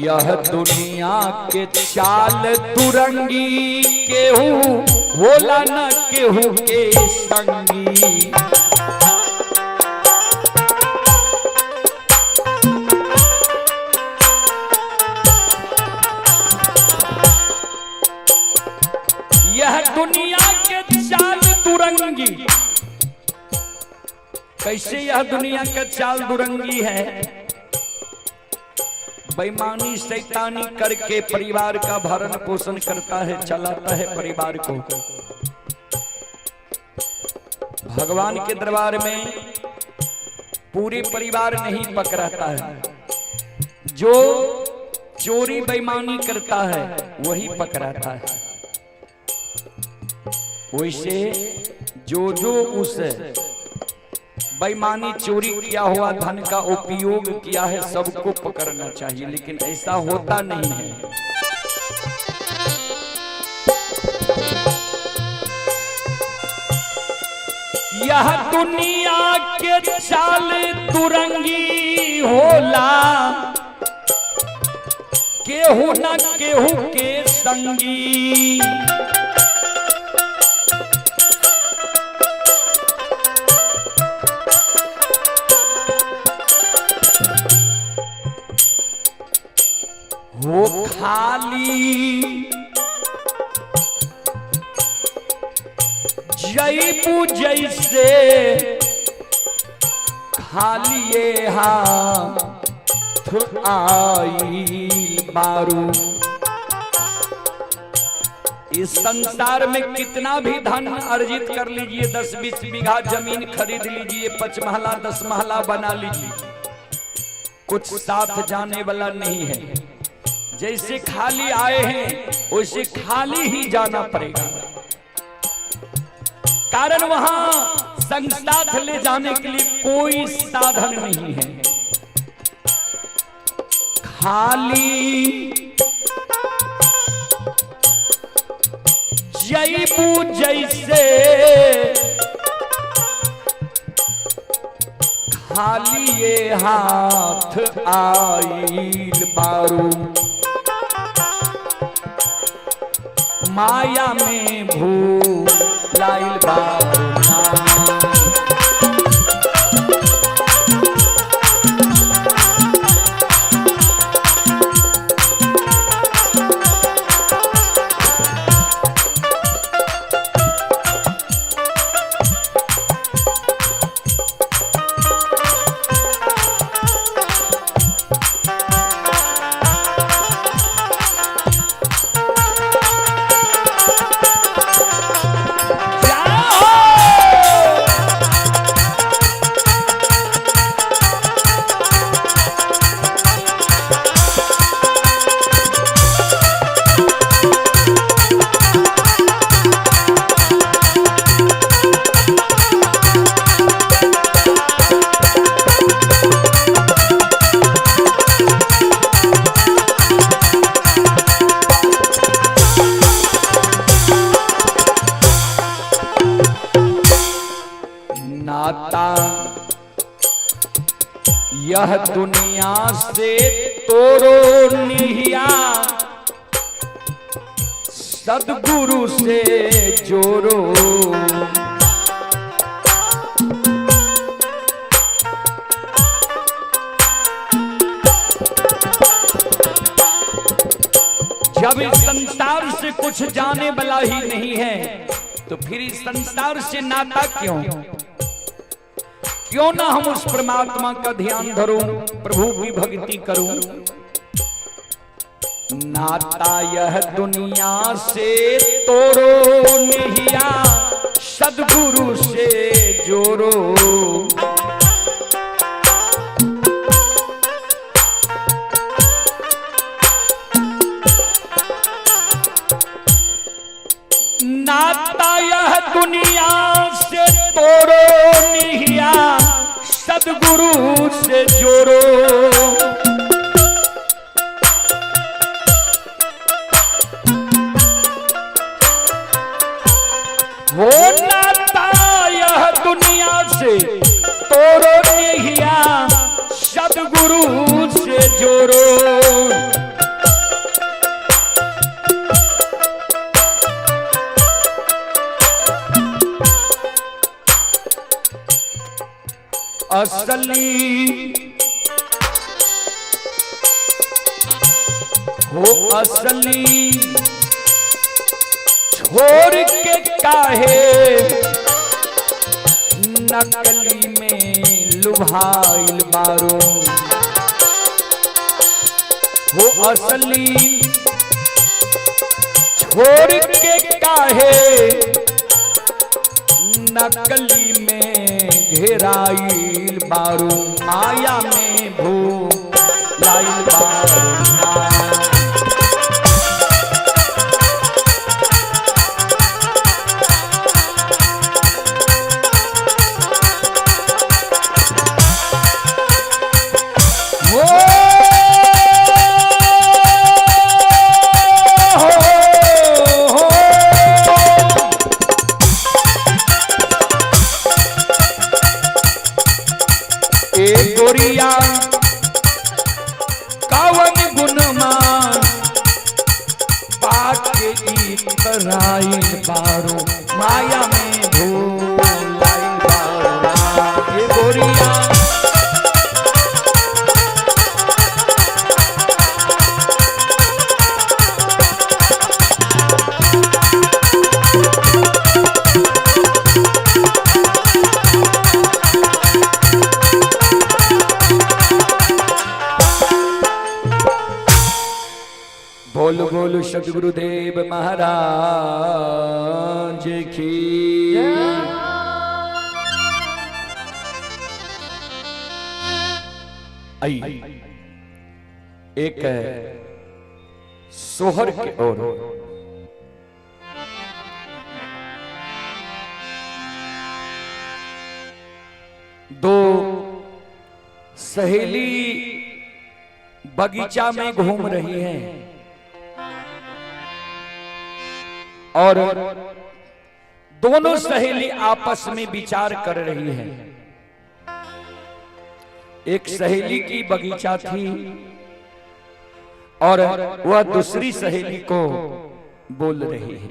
यह दुनिया के चाल तुरंगी, केहू होला न केहू के संगी। यह दुनिया के चाल दुरंगी, कैसे यह दुनिया का चाल दुरंगी है? बेईमानी शैतानी करके परिवार का भरण पोषण करता है, चलाता है परिवार को। भगवान के दरबार में पूरे परिवार नहीं पकड़ाता है, जो चोरी बेईमानी करता है वही पकड़ाता है। वैसे जो उस बेईमानी चोरी किया हुआ धन का उपयोग किया है सबको पकड़ना चाहिए, लेकिन ऐसा होता नहीं है। यह दुनिया के चाल तुरंगी होला, केहू न केहू के संगी। हो खाली जईबू जैसे खालिए हाथ आई बारू। इस संसार में कितना भी धन अर्जित कर लीजिए, 10-20 बीघा जमीन खरीद लीजिए, 5 महला 10 महला बना लीजिए, कुछ साथ जाने वाला नहीं है। जैसे खाली आए हैं वैसे खाली ही जाना पड़ेगा। कारण वहां संग साथ ले जाने के लिए कोई साधन नहीं है। खाली जैबू जैसे खाली ये हाथ आइल बारू, माया में भूलाइल बारू। यह दुनिया से तोरो निहिया, सद्गुरु से जोड़ो। जब इस संसार से कुछ जाने वाला ही नहीं है तो फिर इस संसार से नाता क्यों ना हम उस परमात्मा का ध्यान धरूं, प्रभु की भक्ति करूं। नाता यह दुनिया से तोड़ो निहिया, सद्गुरु से जोड़ो। नाता यह दुनिया से तोड़ो निहिया, सद्गुरु से जोड़ो। हो नाता यह दुनिया से तोड़ो निहिया, सद्गुरु से जोड़ो। असली हो असली छोड़ के काहे नकली में लुभाइल बारो। हो असली छोड़ के काहे नकली में घेराइल बारू, माया में भूलाइल बारू। गोरिया कावन गुणमान पाके इतराइल बारो, माया में भूलाइल बारो। ये गोरिया बोल बोल सद्गुरुदेव महाराज की। आई एक सोहर के ओर दो सहेली बगीचा में घूम रही हैं और दोनों सहेली आपस में विचार कर रही हैं। एक सहेली की बगीचा थी और वह दूसरी सहेली को बोल रही है।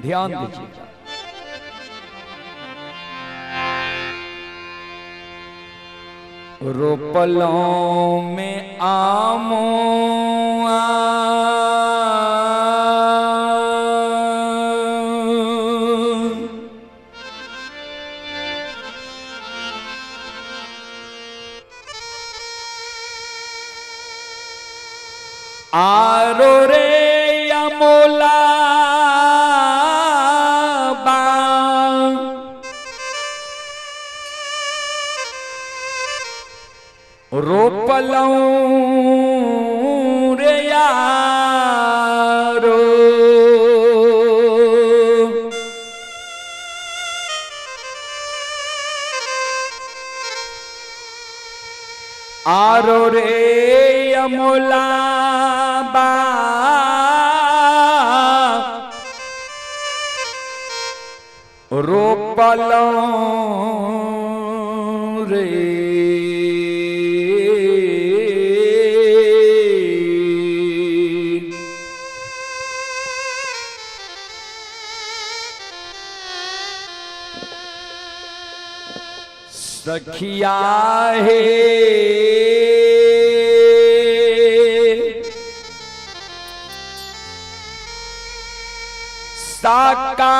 ध्यान दीजिएगा। रोपलों में आमों आरो रे अमोला रोपलूं रे यारो आरो रे अमोला बा रोपलूं रे सखिया है साका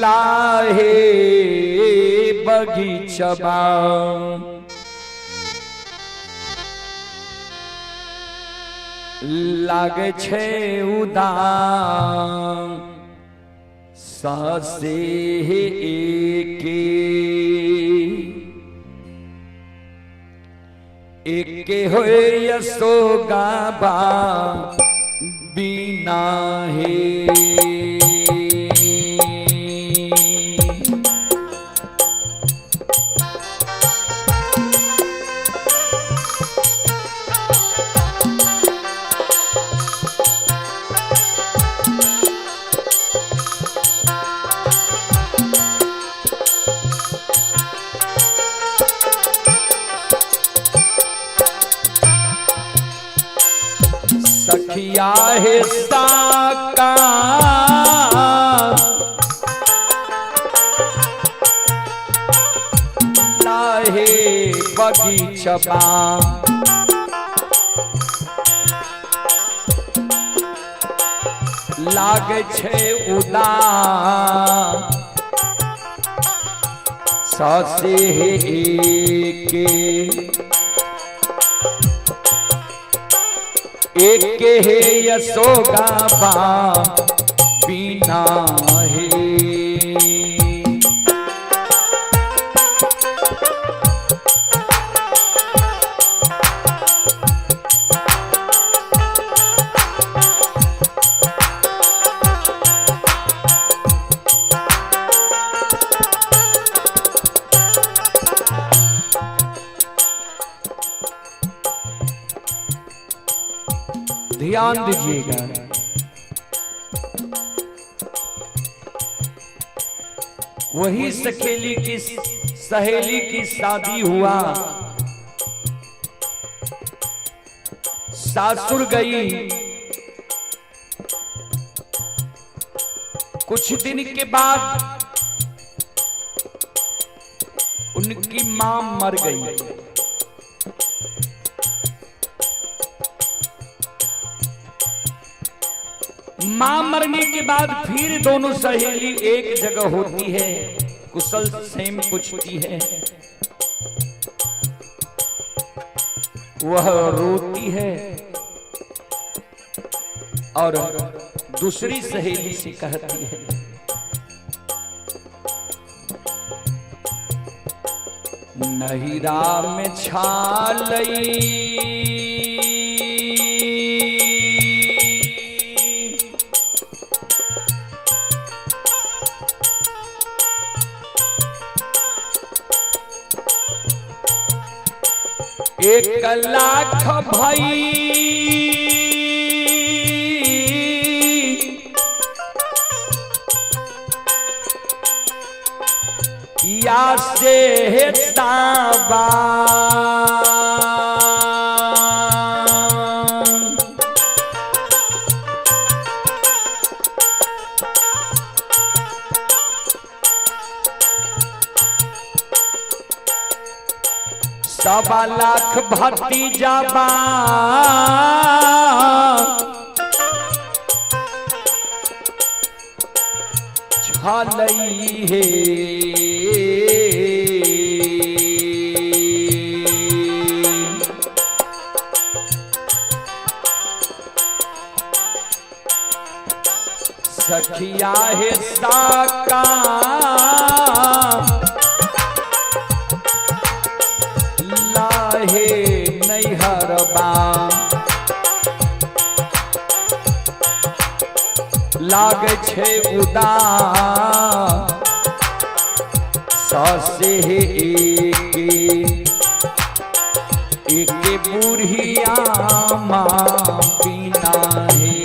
लाहे बगीचबा लागे छे उदान सासे एके होए यशोगाबा बिना है। सखिया है साका लाहे बगीचबा लागे छे उदान सासे एक है यशोगाबा बिना है। ध्यान दीजिएगा। वही सहेली की शादी हुआ, सासुर गई। कुछ दिन के बाद उनकी मां मर गई। मां मरने के बाद फिर दोनों सहेली एक जगह होती है, कुशल क्षेम पूछती है। वह रोती है और दूसरी सहेली से कहती है, नहिरा में छालई एक लाख भाई या से ताबा सवा लाख भतीजा बा छलई हे सखिया है साका लाहे नैहरबा लाग छे उदा सासे एक बुढ़िया माँ बिना है।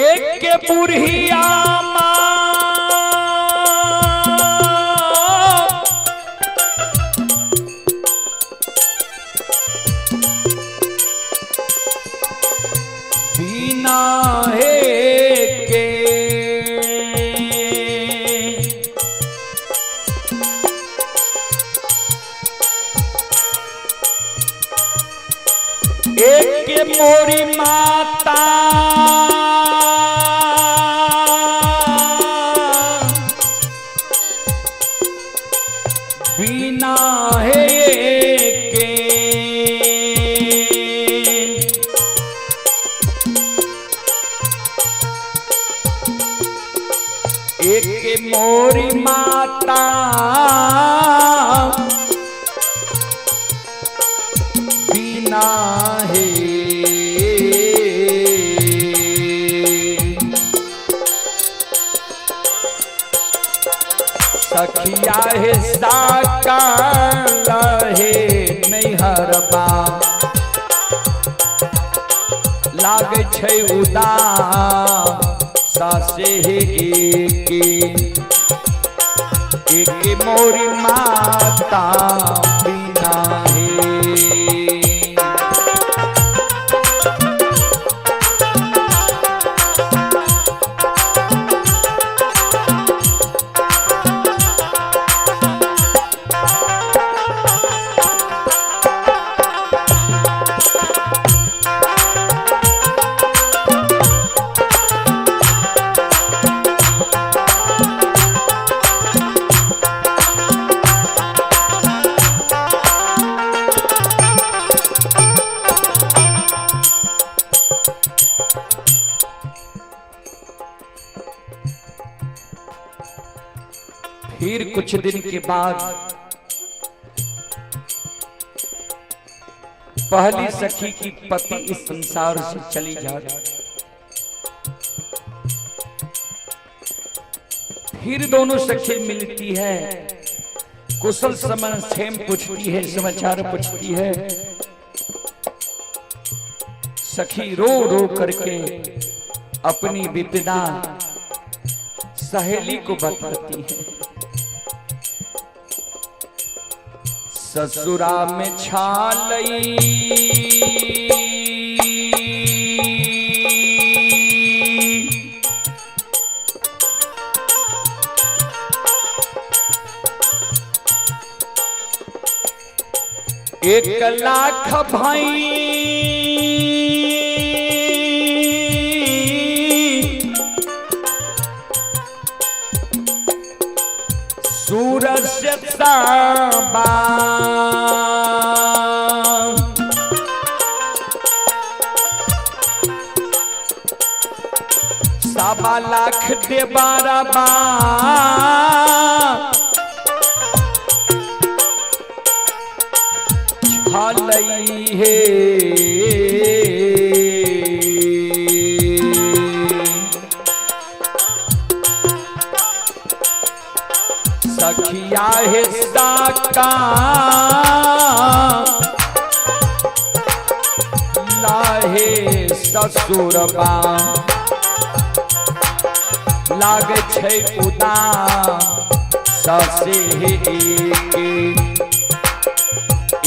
एक के बुढ़िया बिना है के एक के मोरी माता बिना है के एक मोरी माता बिना है सखिया है साका लहे नैहरबा लाग छै उदा सासे हे एक मोरी माता बिना है। फिर कुछ दिन के बाद पहली सखी की पति इस संसार से चली जाती, फिर दोनों सखी मिलती है, कुशल समाचार पूछती है, समाचार पूछती है। सखी रो रो करके अपनी विपदा सहेली को बताती है। ससुरा में छालई 1,00,000 भाई सूरज से साबा 1,00,000 दे 12 बा हालई है सखिया हिस्सा का लाहे ससुरबा लागे छै उदा ससे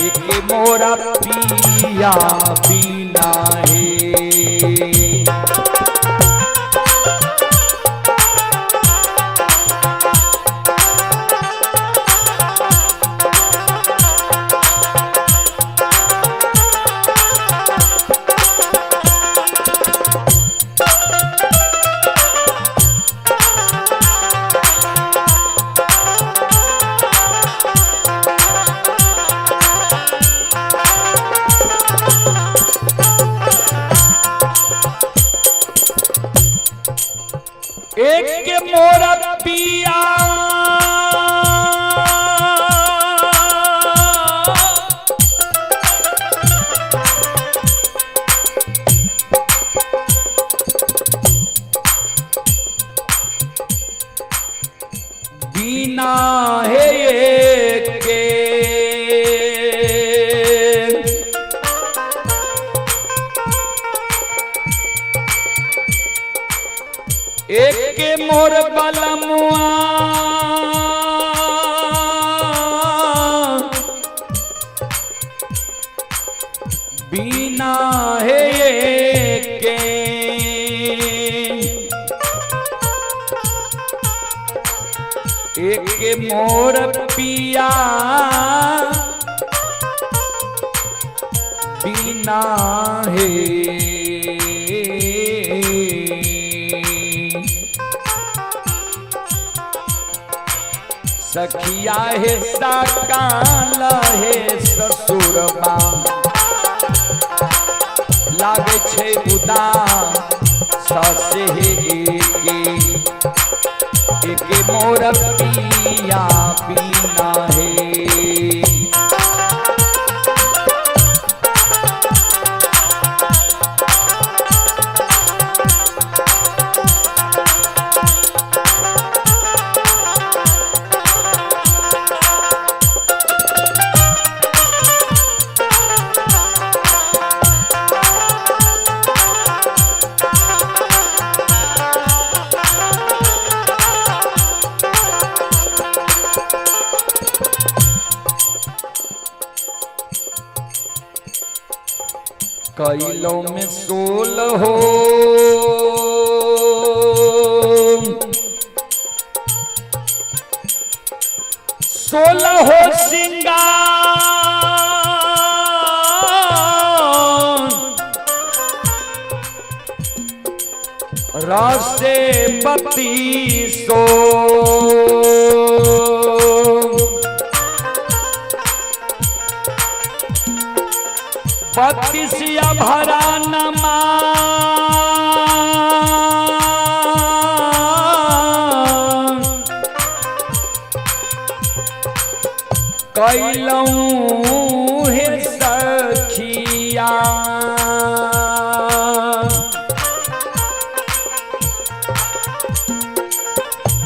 एके मोरा पिया बिना है एक के मोरा पिया बिना है के एक के मोर बलमुआ बिना है के एक के मोर पिया बिना है सखिया हिस्सा काला है ससुरबा लागे छै उदा ससे एके मोर पिया बिना है कैलों में 16 हो सिंगार रासे 32 बत्तीसिया भरा नमा कैलूं हे सखिया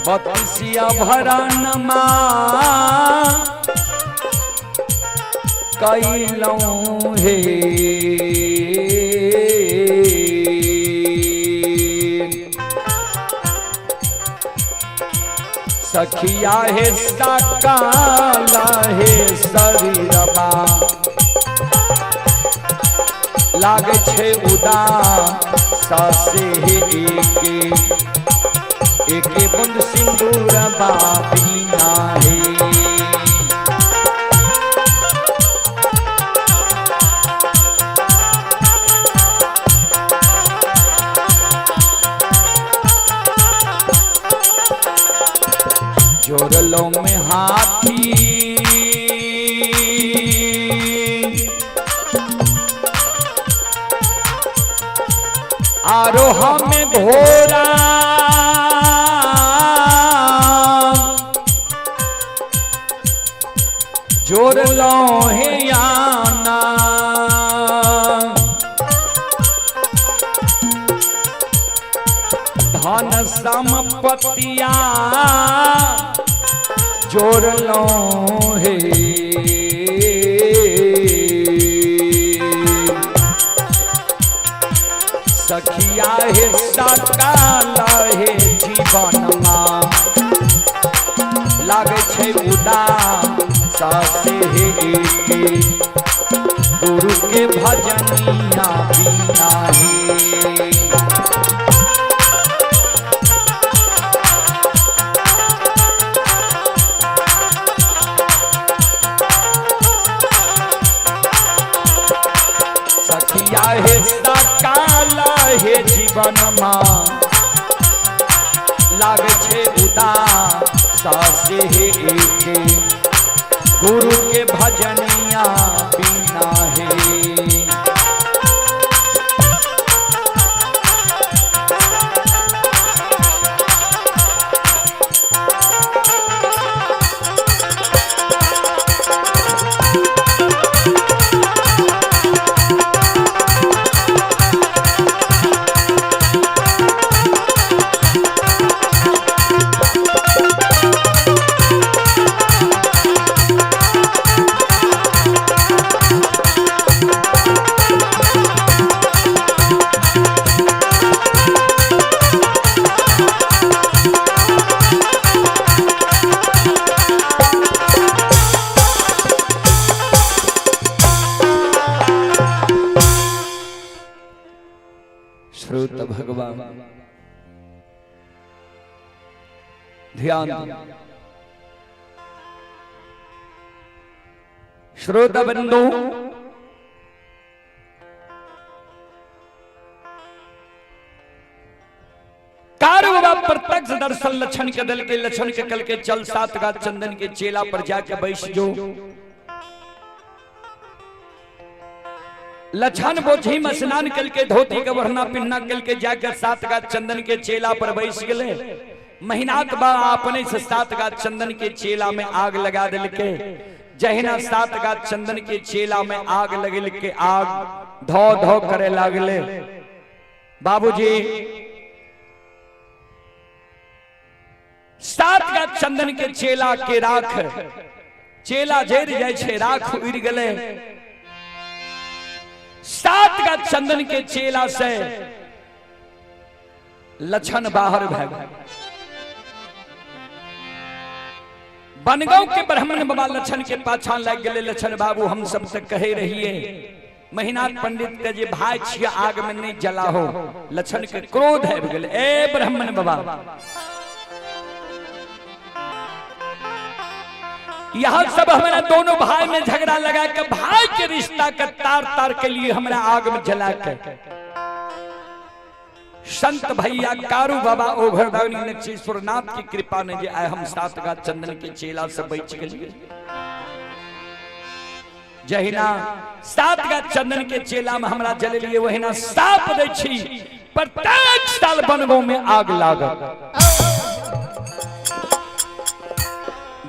बत्तीसिया भरा नमा कैलूं हे सखिया हे काला हे शरीरबा लागे छे उदा सासे हे एके बूंद सिंदूरबा बिना हे आरोह में घोरा जोर लो है याना धन संपत्तिया जोर लो है सखिया है सकाला है जीवन मां लागे छे उदास हे गुरु के भजनिया बिना हे सखिया हे सकाला हे जीवन मां लागे छे उदास हे गुरु के भजनिया बिना है श्रोत भगवान ध्यान श्रोत बंधु प्रत्यक्ष दर्शन लक्षण के दल के लक्षण के कल के चल सात गात चंदन के चेला पर जाके बैठ जो लक्षण बोझी में स्नान कल के धोती के वरना पिन्ना कल के जाकर सात गात चंदन के चेला पर बैठ गए महीनात बा अपने से सात गात चंदन के चेला में आग लगा दिल के जहिना सात गात चंदन के चेला में आग लगे के आग धो धो करे लागले बाबूजी सात गात चंदन के चेला के राख चेला जेर जाय छे राख उड़ गले सात गात चंदन के चेला से लक्षण बाहर भाग बनगांव के ब्राह्मण बाबा लक्षण के पाछा लग गए लक्षण बाबू हम सब से कहे रहिए महीनाथ पंडित के जे भाई छिया आग में नहीं जला हो लक्षण के क्रोध है गए ए ब्राह्मण बाबा यहाँ सब हमारा दोनों भाई में झगड़ा लगा के भाई के रिश्ता का तार तार के लिए हमारा आग में जला के संत भैया कारू बाबा ओघरदानी नक्षेश्वर नाथ की कृपा ने जे आए हम सात गात चंदन के चेला से बच गए जहिना सात गात चंदन के चेला में हमरा जल लिए वहिना साप दै छी प्रत्येक साल बनगो में आग लागल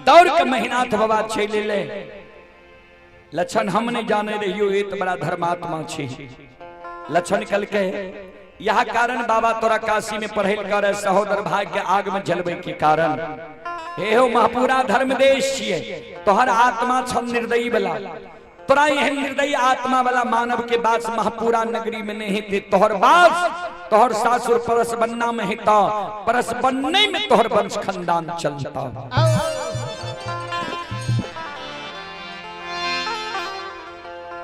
दौड़ के महीनाथ बाबा चले ले लक्षण हम नहीं जाने रहियो ये तो बड़ा धर्मात्मा छी लक्षण कल के यह कारण बाबा तोरा काशी में पढ़ल कर सहोदर भाई के आग में जलबे के कारण हे हो महापुरा धर्म देश छिए तोहर आत्मा छ निर्दयी वाला तोरा यह निर्दयी आत्मा वाला मानव के बास महापुरा नगरी में नहीं थे तोहर बास तोहर सासुर परस बनना में हिता परस बनने में तोहर वंश खानदान चलता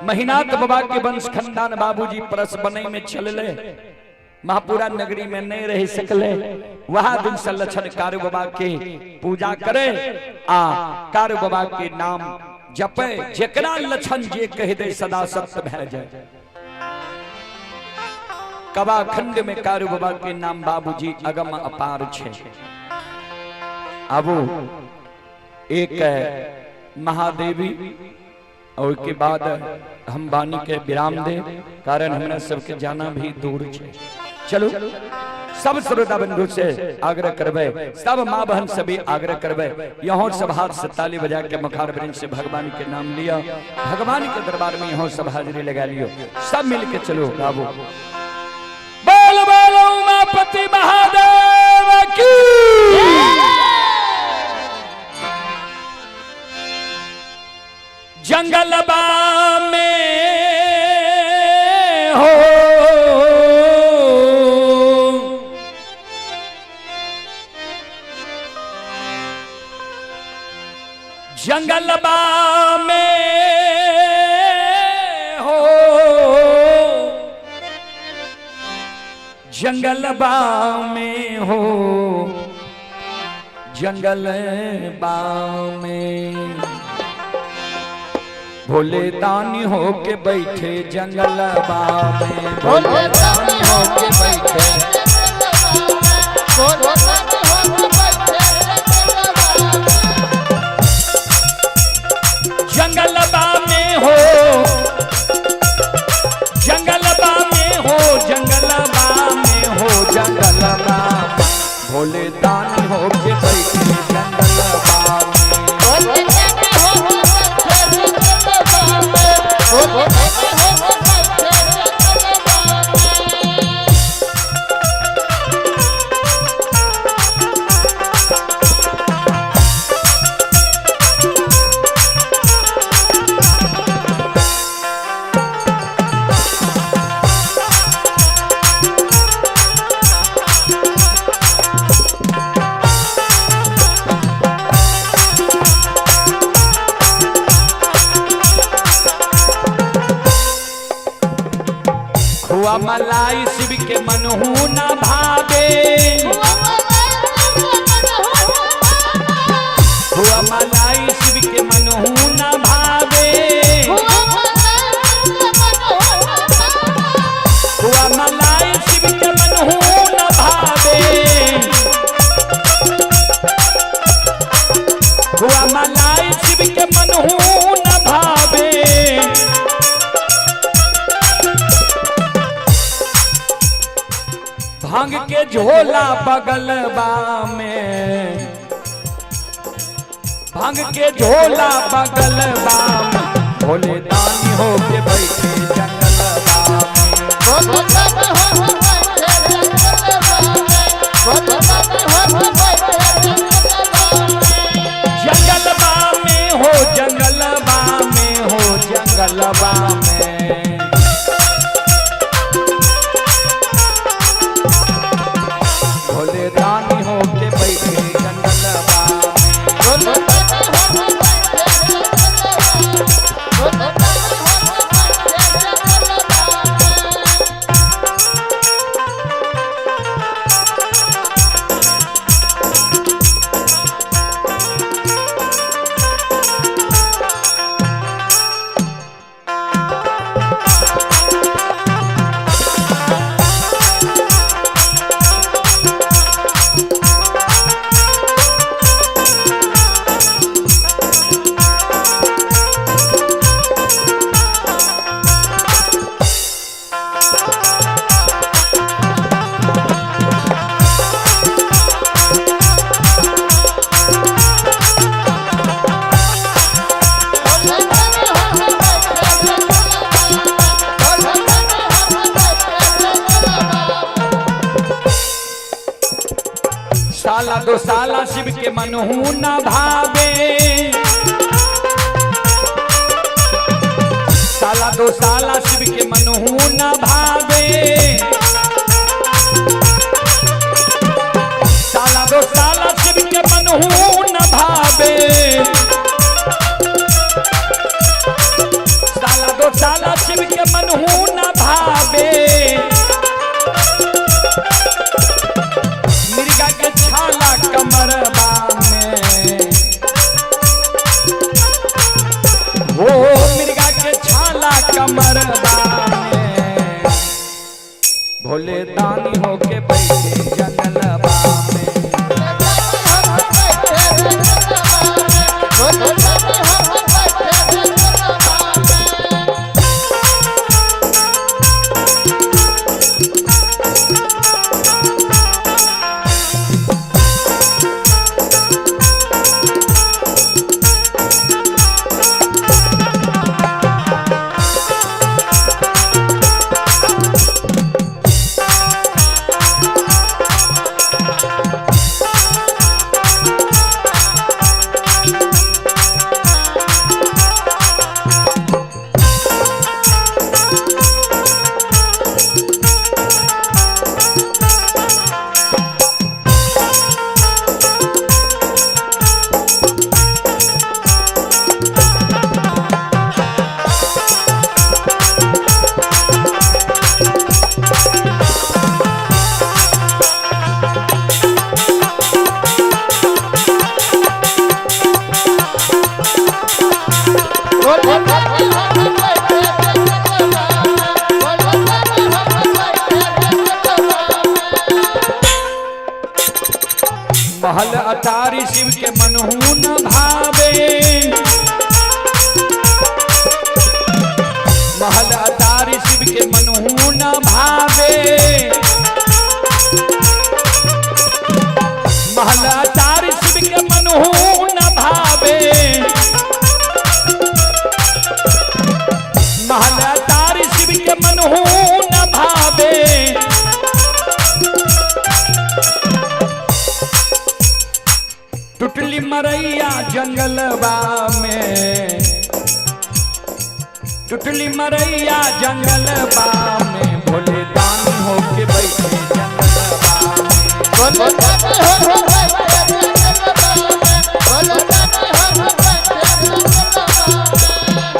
महीनाथ बाबा के वंश खानदान बाबूजी परस बने में चलले महापुरा नगरी में नहीं रह सकले वहां दिन से लक्षण कारू बाबा के पूजा करे आ कारू बाबा के नाम जपे जेकरा लक्षण जे कह दे सदा सत्य भय जाए कबा खंड में कारू बाबा के नाम बाबूजी अगम अपार छे अब एक महादेवी और के बाद हम वाणी के विराम दे कारण हमरा सबके जाना भी दूर छे चलो सब श्रोता बंधु से आग्रह करबे, सब माँ बहन से भी आग्रह करबे, यहाँ सब हाथ से ताली बजा के मुखार वृंद से भगवान के नाम लिया, भगवान के दरबार में यहाँ सब हाजिरी लगा लियो, सब मिल के चलो गावो बोल बोल उमापति महादेव की। जंगलबा में हो जंगलबा में हो जंगलबा में हो जंगलबा में भोले दानी हो के बैठे जंगलबा में, भोले दानी हो के बैठे जंगलबा में हो जंगलबा में हो जंगलबा में हो जंगलबा भोले दानी हो के बैठे जंगलबा में, हुआ मलाई शिव के मनहु न भावे, हुआ मलाई शिव के मनहु न भावे, हुआ मलाई शिव के मनहु न भावे, हुआ मलाई शिव के मनहु न भावे। भांग के झोला बगलबा में, भांग के झोला बगलबा में भोले दानी हो के बैठे जंगलबा जंगलबा में हो जंगलबा में हो जंगलबा में भोले दानी हो के बैठे जंगलबा साला दो साला शिव के मनहु न भावे, साला दो साला शिव के मनहु न भावे, साला दो साला शिव के मनहु न भावे, साला दो साला शिव के मनहु न भावे। मिर्गा के छाला कमरबा में हो, मिर्गा के छाला कमरबा में भोले दानी हो के बैठे जंगलबा में, महल अटारी शिव के मनहू न भावे, महल अटारी शिव के मनहू न भावे, महल अटारी शिव के मनहू न भावे, महल अटारी शिव के मनहू न भावे। टुटली मरैया जंगलबा में, टुटली मरैया जंगलबा में, भोले दानी होके बैठे जंगलबा में,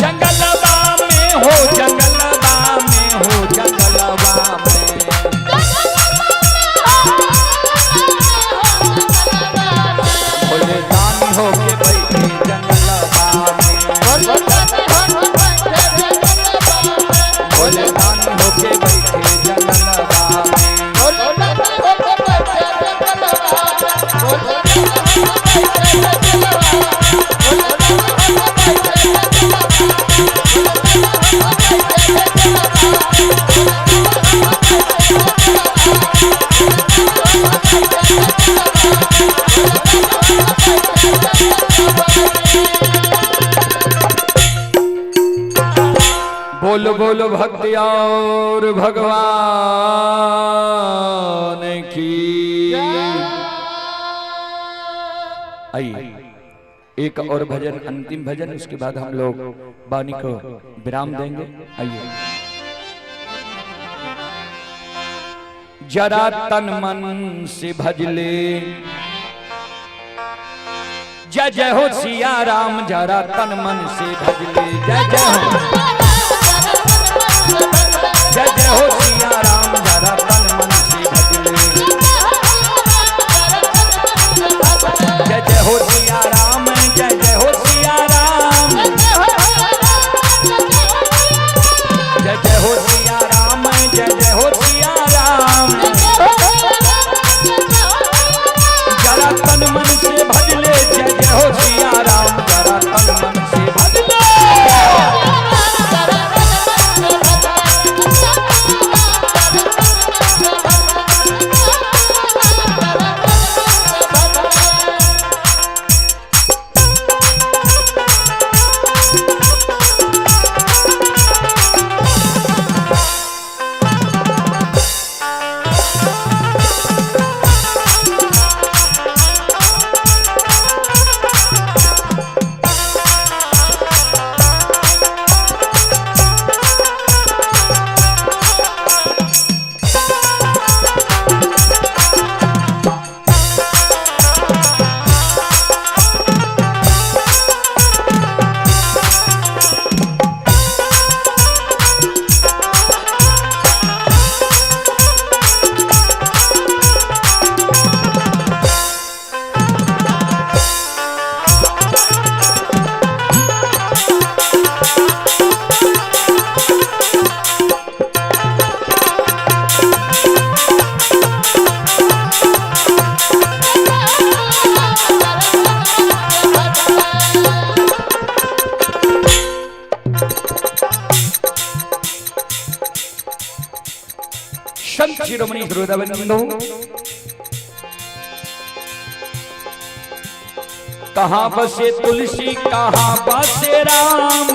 जंगलबा में हो, जंगलबा में हो, जंगलबा में भोले दानी होके बैठे जंगलबा में, भोले दानी होके बैठे जंगलबा में। बोल बोल भक्ति और भगवान की। आइए एक और भजन, अंतिम भजन, उसके बाद हम लोग वाणी को विराम देंगे। आइए जरा तन मन से भजले, जय जय हो सिया राम, जरा तन मन से भजले, जय जय हो, जय जय हो सिया राम, जरा तन मन से भजले, जय जय हो सिया राम, जय जय हो सिया राम, जय जय हो सिया राम, जय जय हो सिया राम, जरा तन मन से भजले, जय जय हो सिया राम, जरा तन मन से भजले। संत शिरोमणि हृदयबंधु कहाँ बसे तुलसी, कहाँ बसे राम,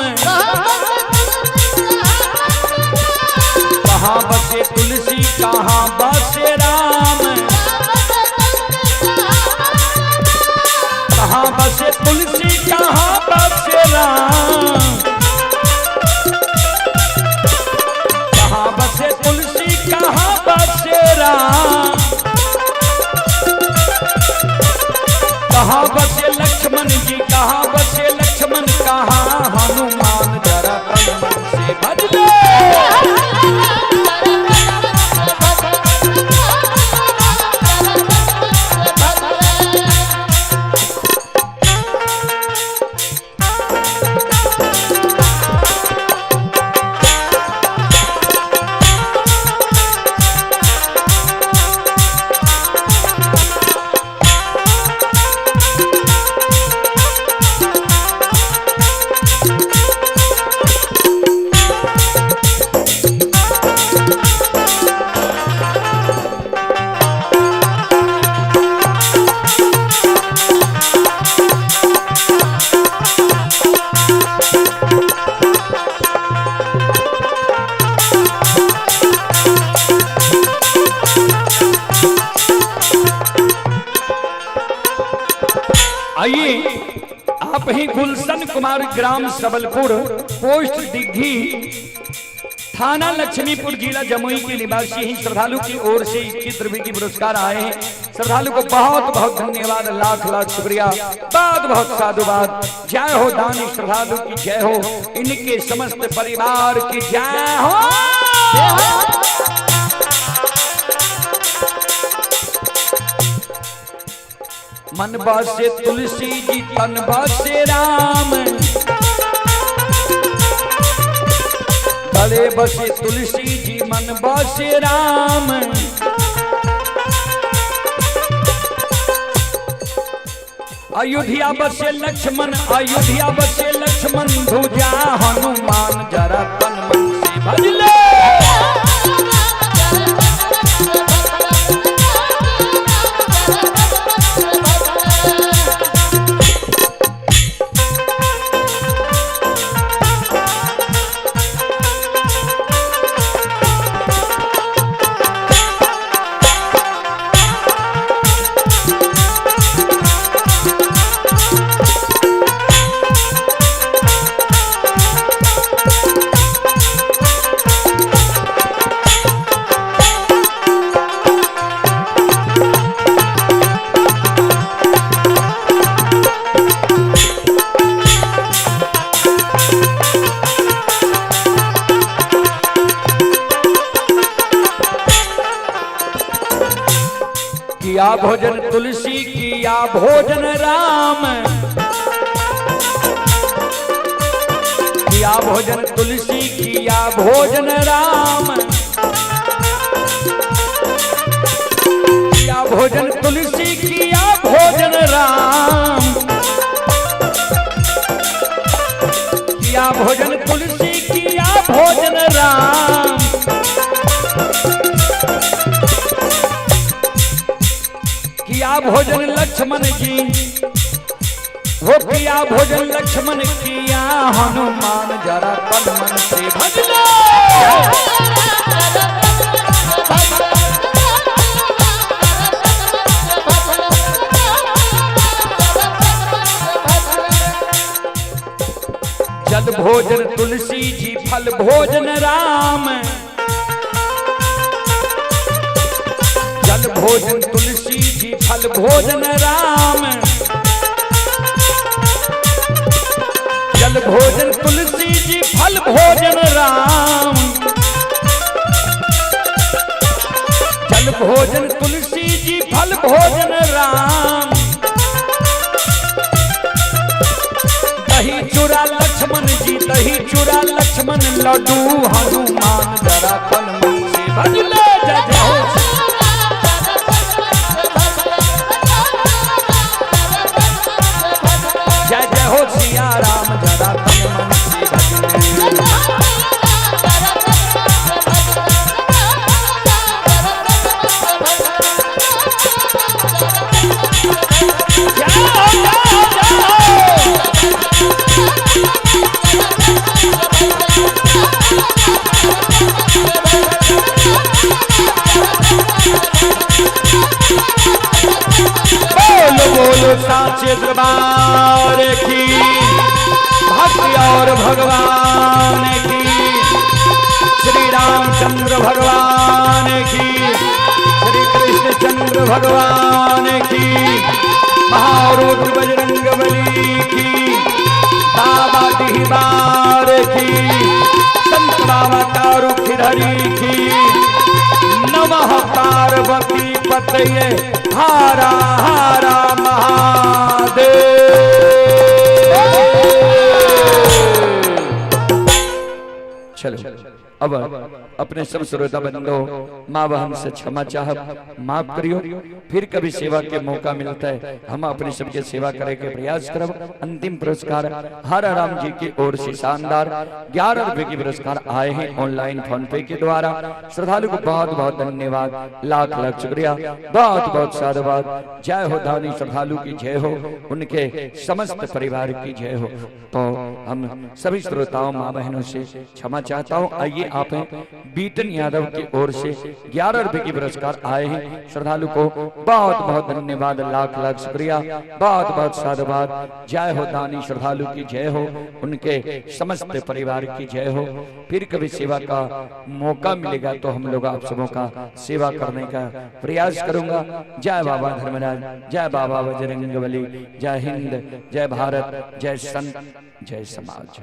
कहाँ बसे तुलसी, कहाँ बसे राम, कहाँ बसे तुलसी, कहाँ बसे राम, कहाँ बसे तुलसी, कहाँ बसे राम, कहाँ बसे लक्ष्मण जी, कहाँ बसे लक्ष्मण, कहाँ हनुमान, जरा तन मन से भजले, कुमार, ग्राम सबलपुर, पोस्ट दिग्घी, थाना लक्ष्मीपुर, जिला जमुई के निवासी हैं। श्रद्धालु की ओर से 21 रुपए की पुरस्कार आए हैं। श्रद्धालु को बहुत बहुत धन्यवाद, लाख लाख शुक्रिया, बहुत बहुत साधुवाद। जय हो दानी श्रद्धालु की जय हो, इनके समस्त परिवार की जय हो। मन बसे तुलसी जी, तन बसे राम, गले बसे तुलसी जी, मन बसे राम। अयोध्या बसे लक्ष्मण, अयोध्या बसे लक्ष्मण, भुजा हनुमान, जरा तन मन से भज ले। किया भोजन तुलसी, किया भोजन राम, किया भोजन तुलसी, किया भोजन राम, किया भोजन तुलसी, किया भोजन राम, किया भोजन तुलसी, किया भोजन राम। किया भोजन लक्ष्मण जी, वो किया भोजन लक्ष्मण, किया हनुमान, जरा तन मन से भज ले। जल भोजन तुलसी जी, फल भोजन राम, जल भोजन तुलसी जी, फल भोजन राम, जल भोजन तुलसी जी, फल भोजन राम, जल भोजन तुलसी जी, फल भोजन राम। दही चूरा लक्ष्मण जी, दही चूरा लक्ष्मण, लड्डू हनुमान, जरा तन मन से भज ले। जय जय हो, जय जय हो सिया राम, जरा तन मन से भज ले। बोलो बोलो साचे दरबार की, भक्ति और भगवान की, श्री रामचंद्र भगवान की, श्री कृष्ण चंद्र भगवान की, महारुद्र बजरंगबली की, बाबा डिहबार की, संत बाबा तारुखिरहरी की। नमः पार्वती पतये हरा हरा महादेव। चलो अब अपने सब श्रोता बंधो माँ बहन से क्षमा चाह, माफ करियो। फिर कभी सेवा के मौका मिलता है हम अपनी सबके सेवा करे के प्रयास करब। अंतिम पुरस्कार हर राम जी की ओर से शानदार 11 रुपए की पुरस्कार आए हैं ऑनलाइन फोन पे के द्वारा। श्रद्धालु को बहुत बहुत धन्यवाद, लाख लाख शुक्रिया, बहुत बहुत साधुवाद। जय हो दानी श्रद्धालु की जय हो, उनके समस्त परिवार की जय हो। तो हम सभी श्रोताओं माँ बहनों से क्षमा चाहता हूँ। आइए आप बीटन यादव की ओर से 11 रुपए की पुरस्कार आए हैं। श्रद्धालु को बहुत बहुत धन्यवाद, लाख लाख शुक्रिया, बहुत बहुत साधुवाद। जय हो दानी श्रद्धालु की जय हो, उनके समस्त परिवार की जय हो। फिर कभी सेवा का मौका मिलेगा तो हम लोग आप सबों का सेवा करने का प्रयास करूंगा। जय बाबा धर्मराज, जय बाबा बजरंगबली, जय हिंद, जय भारत, जय संत, जय समाज।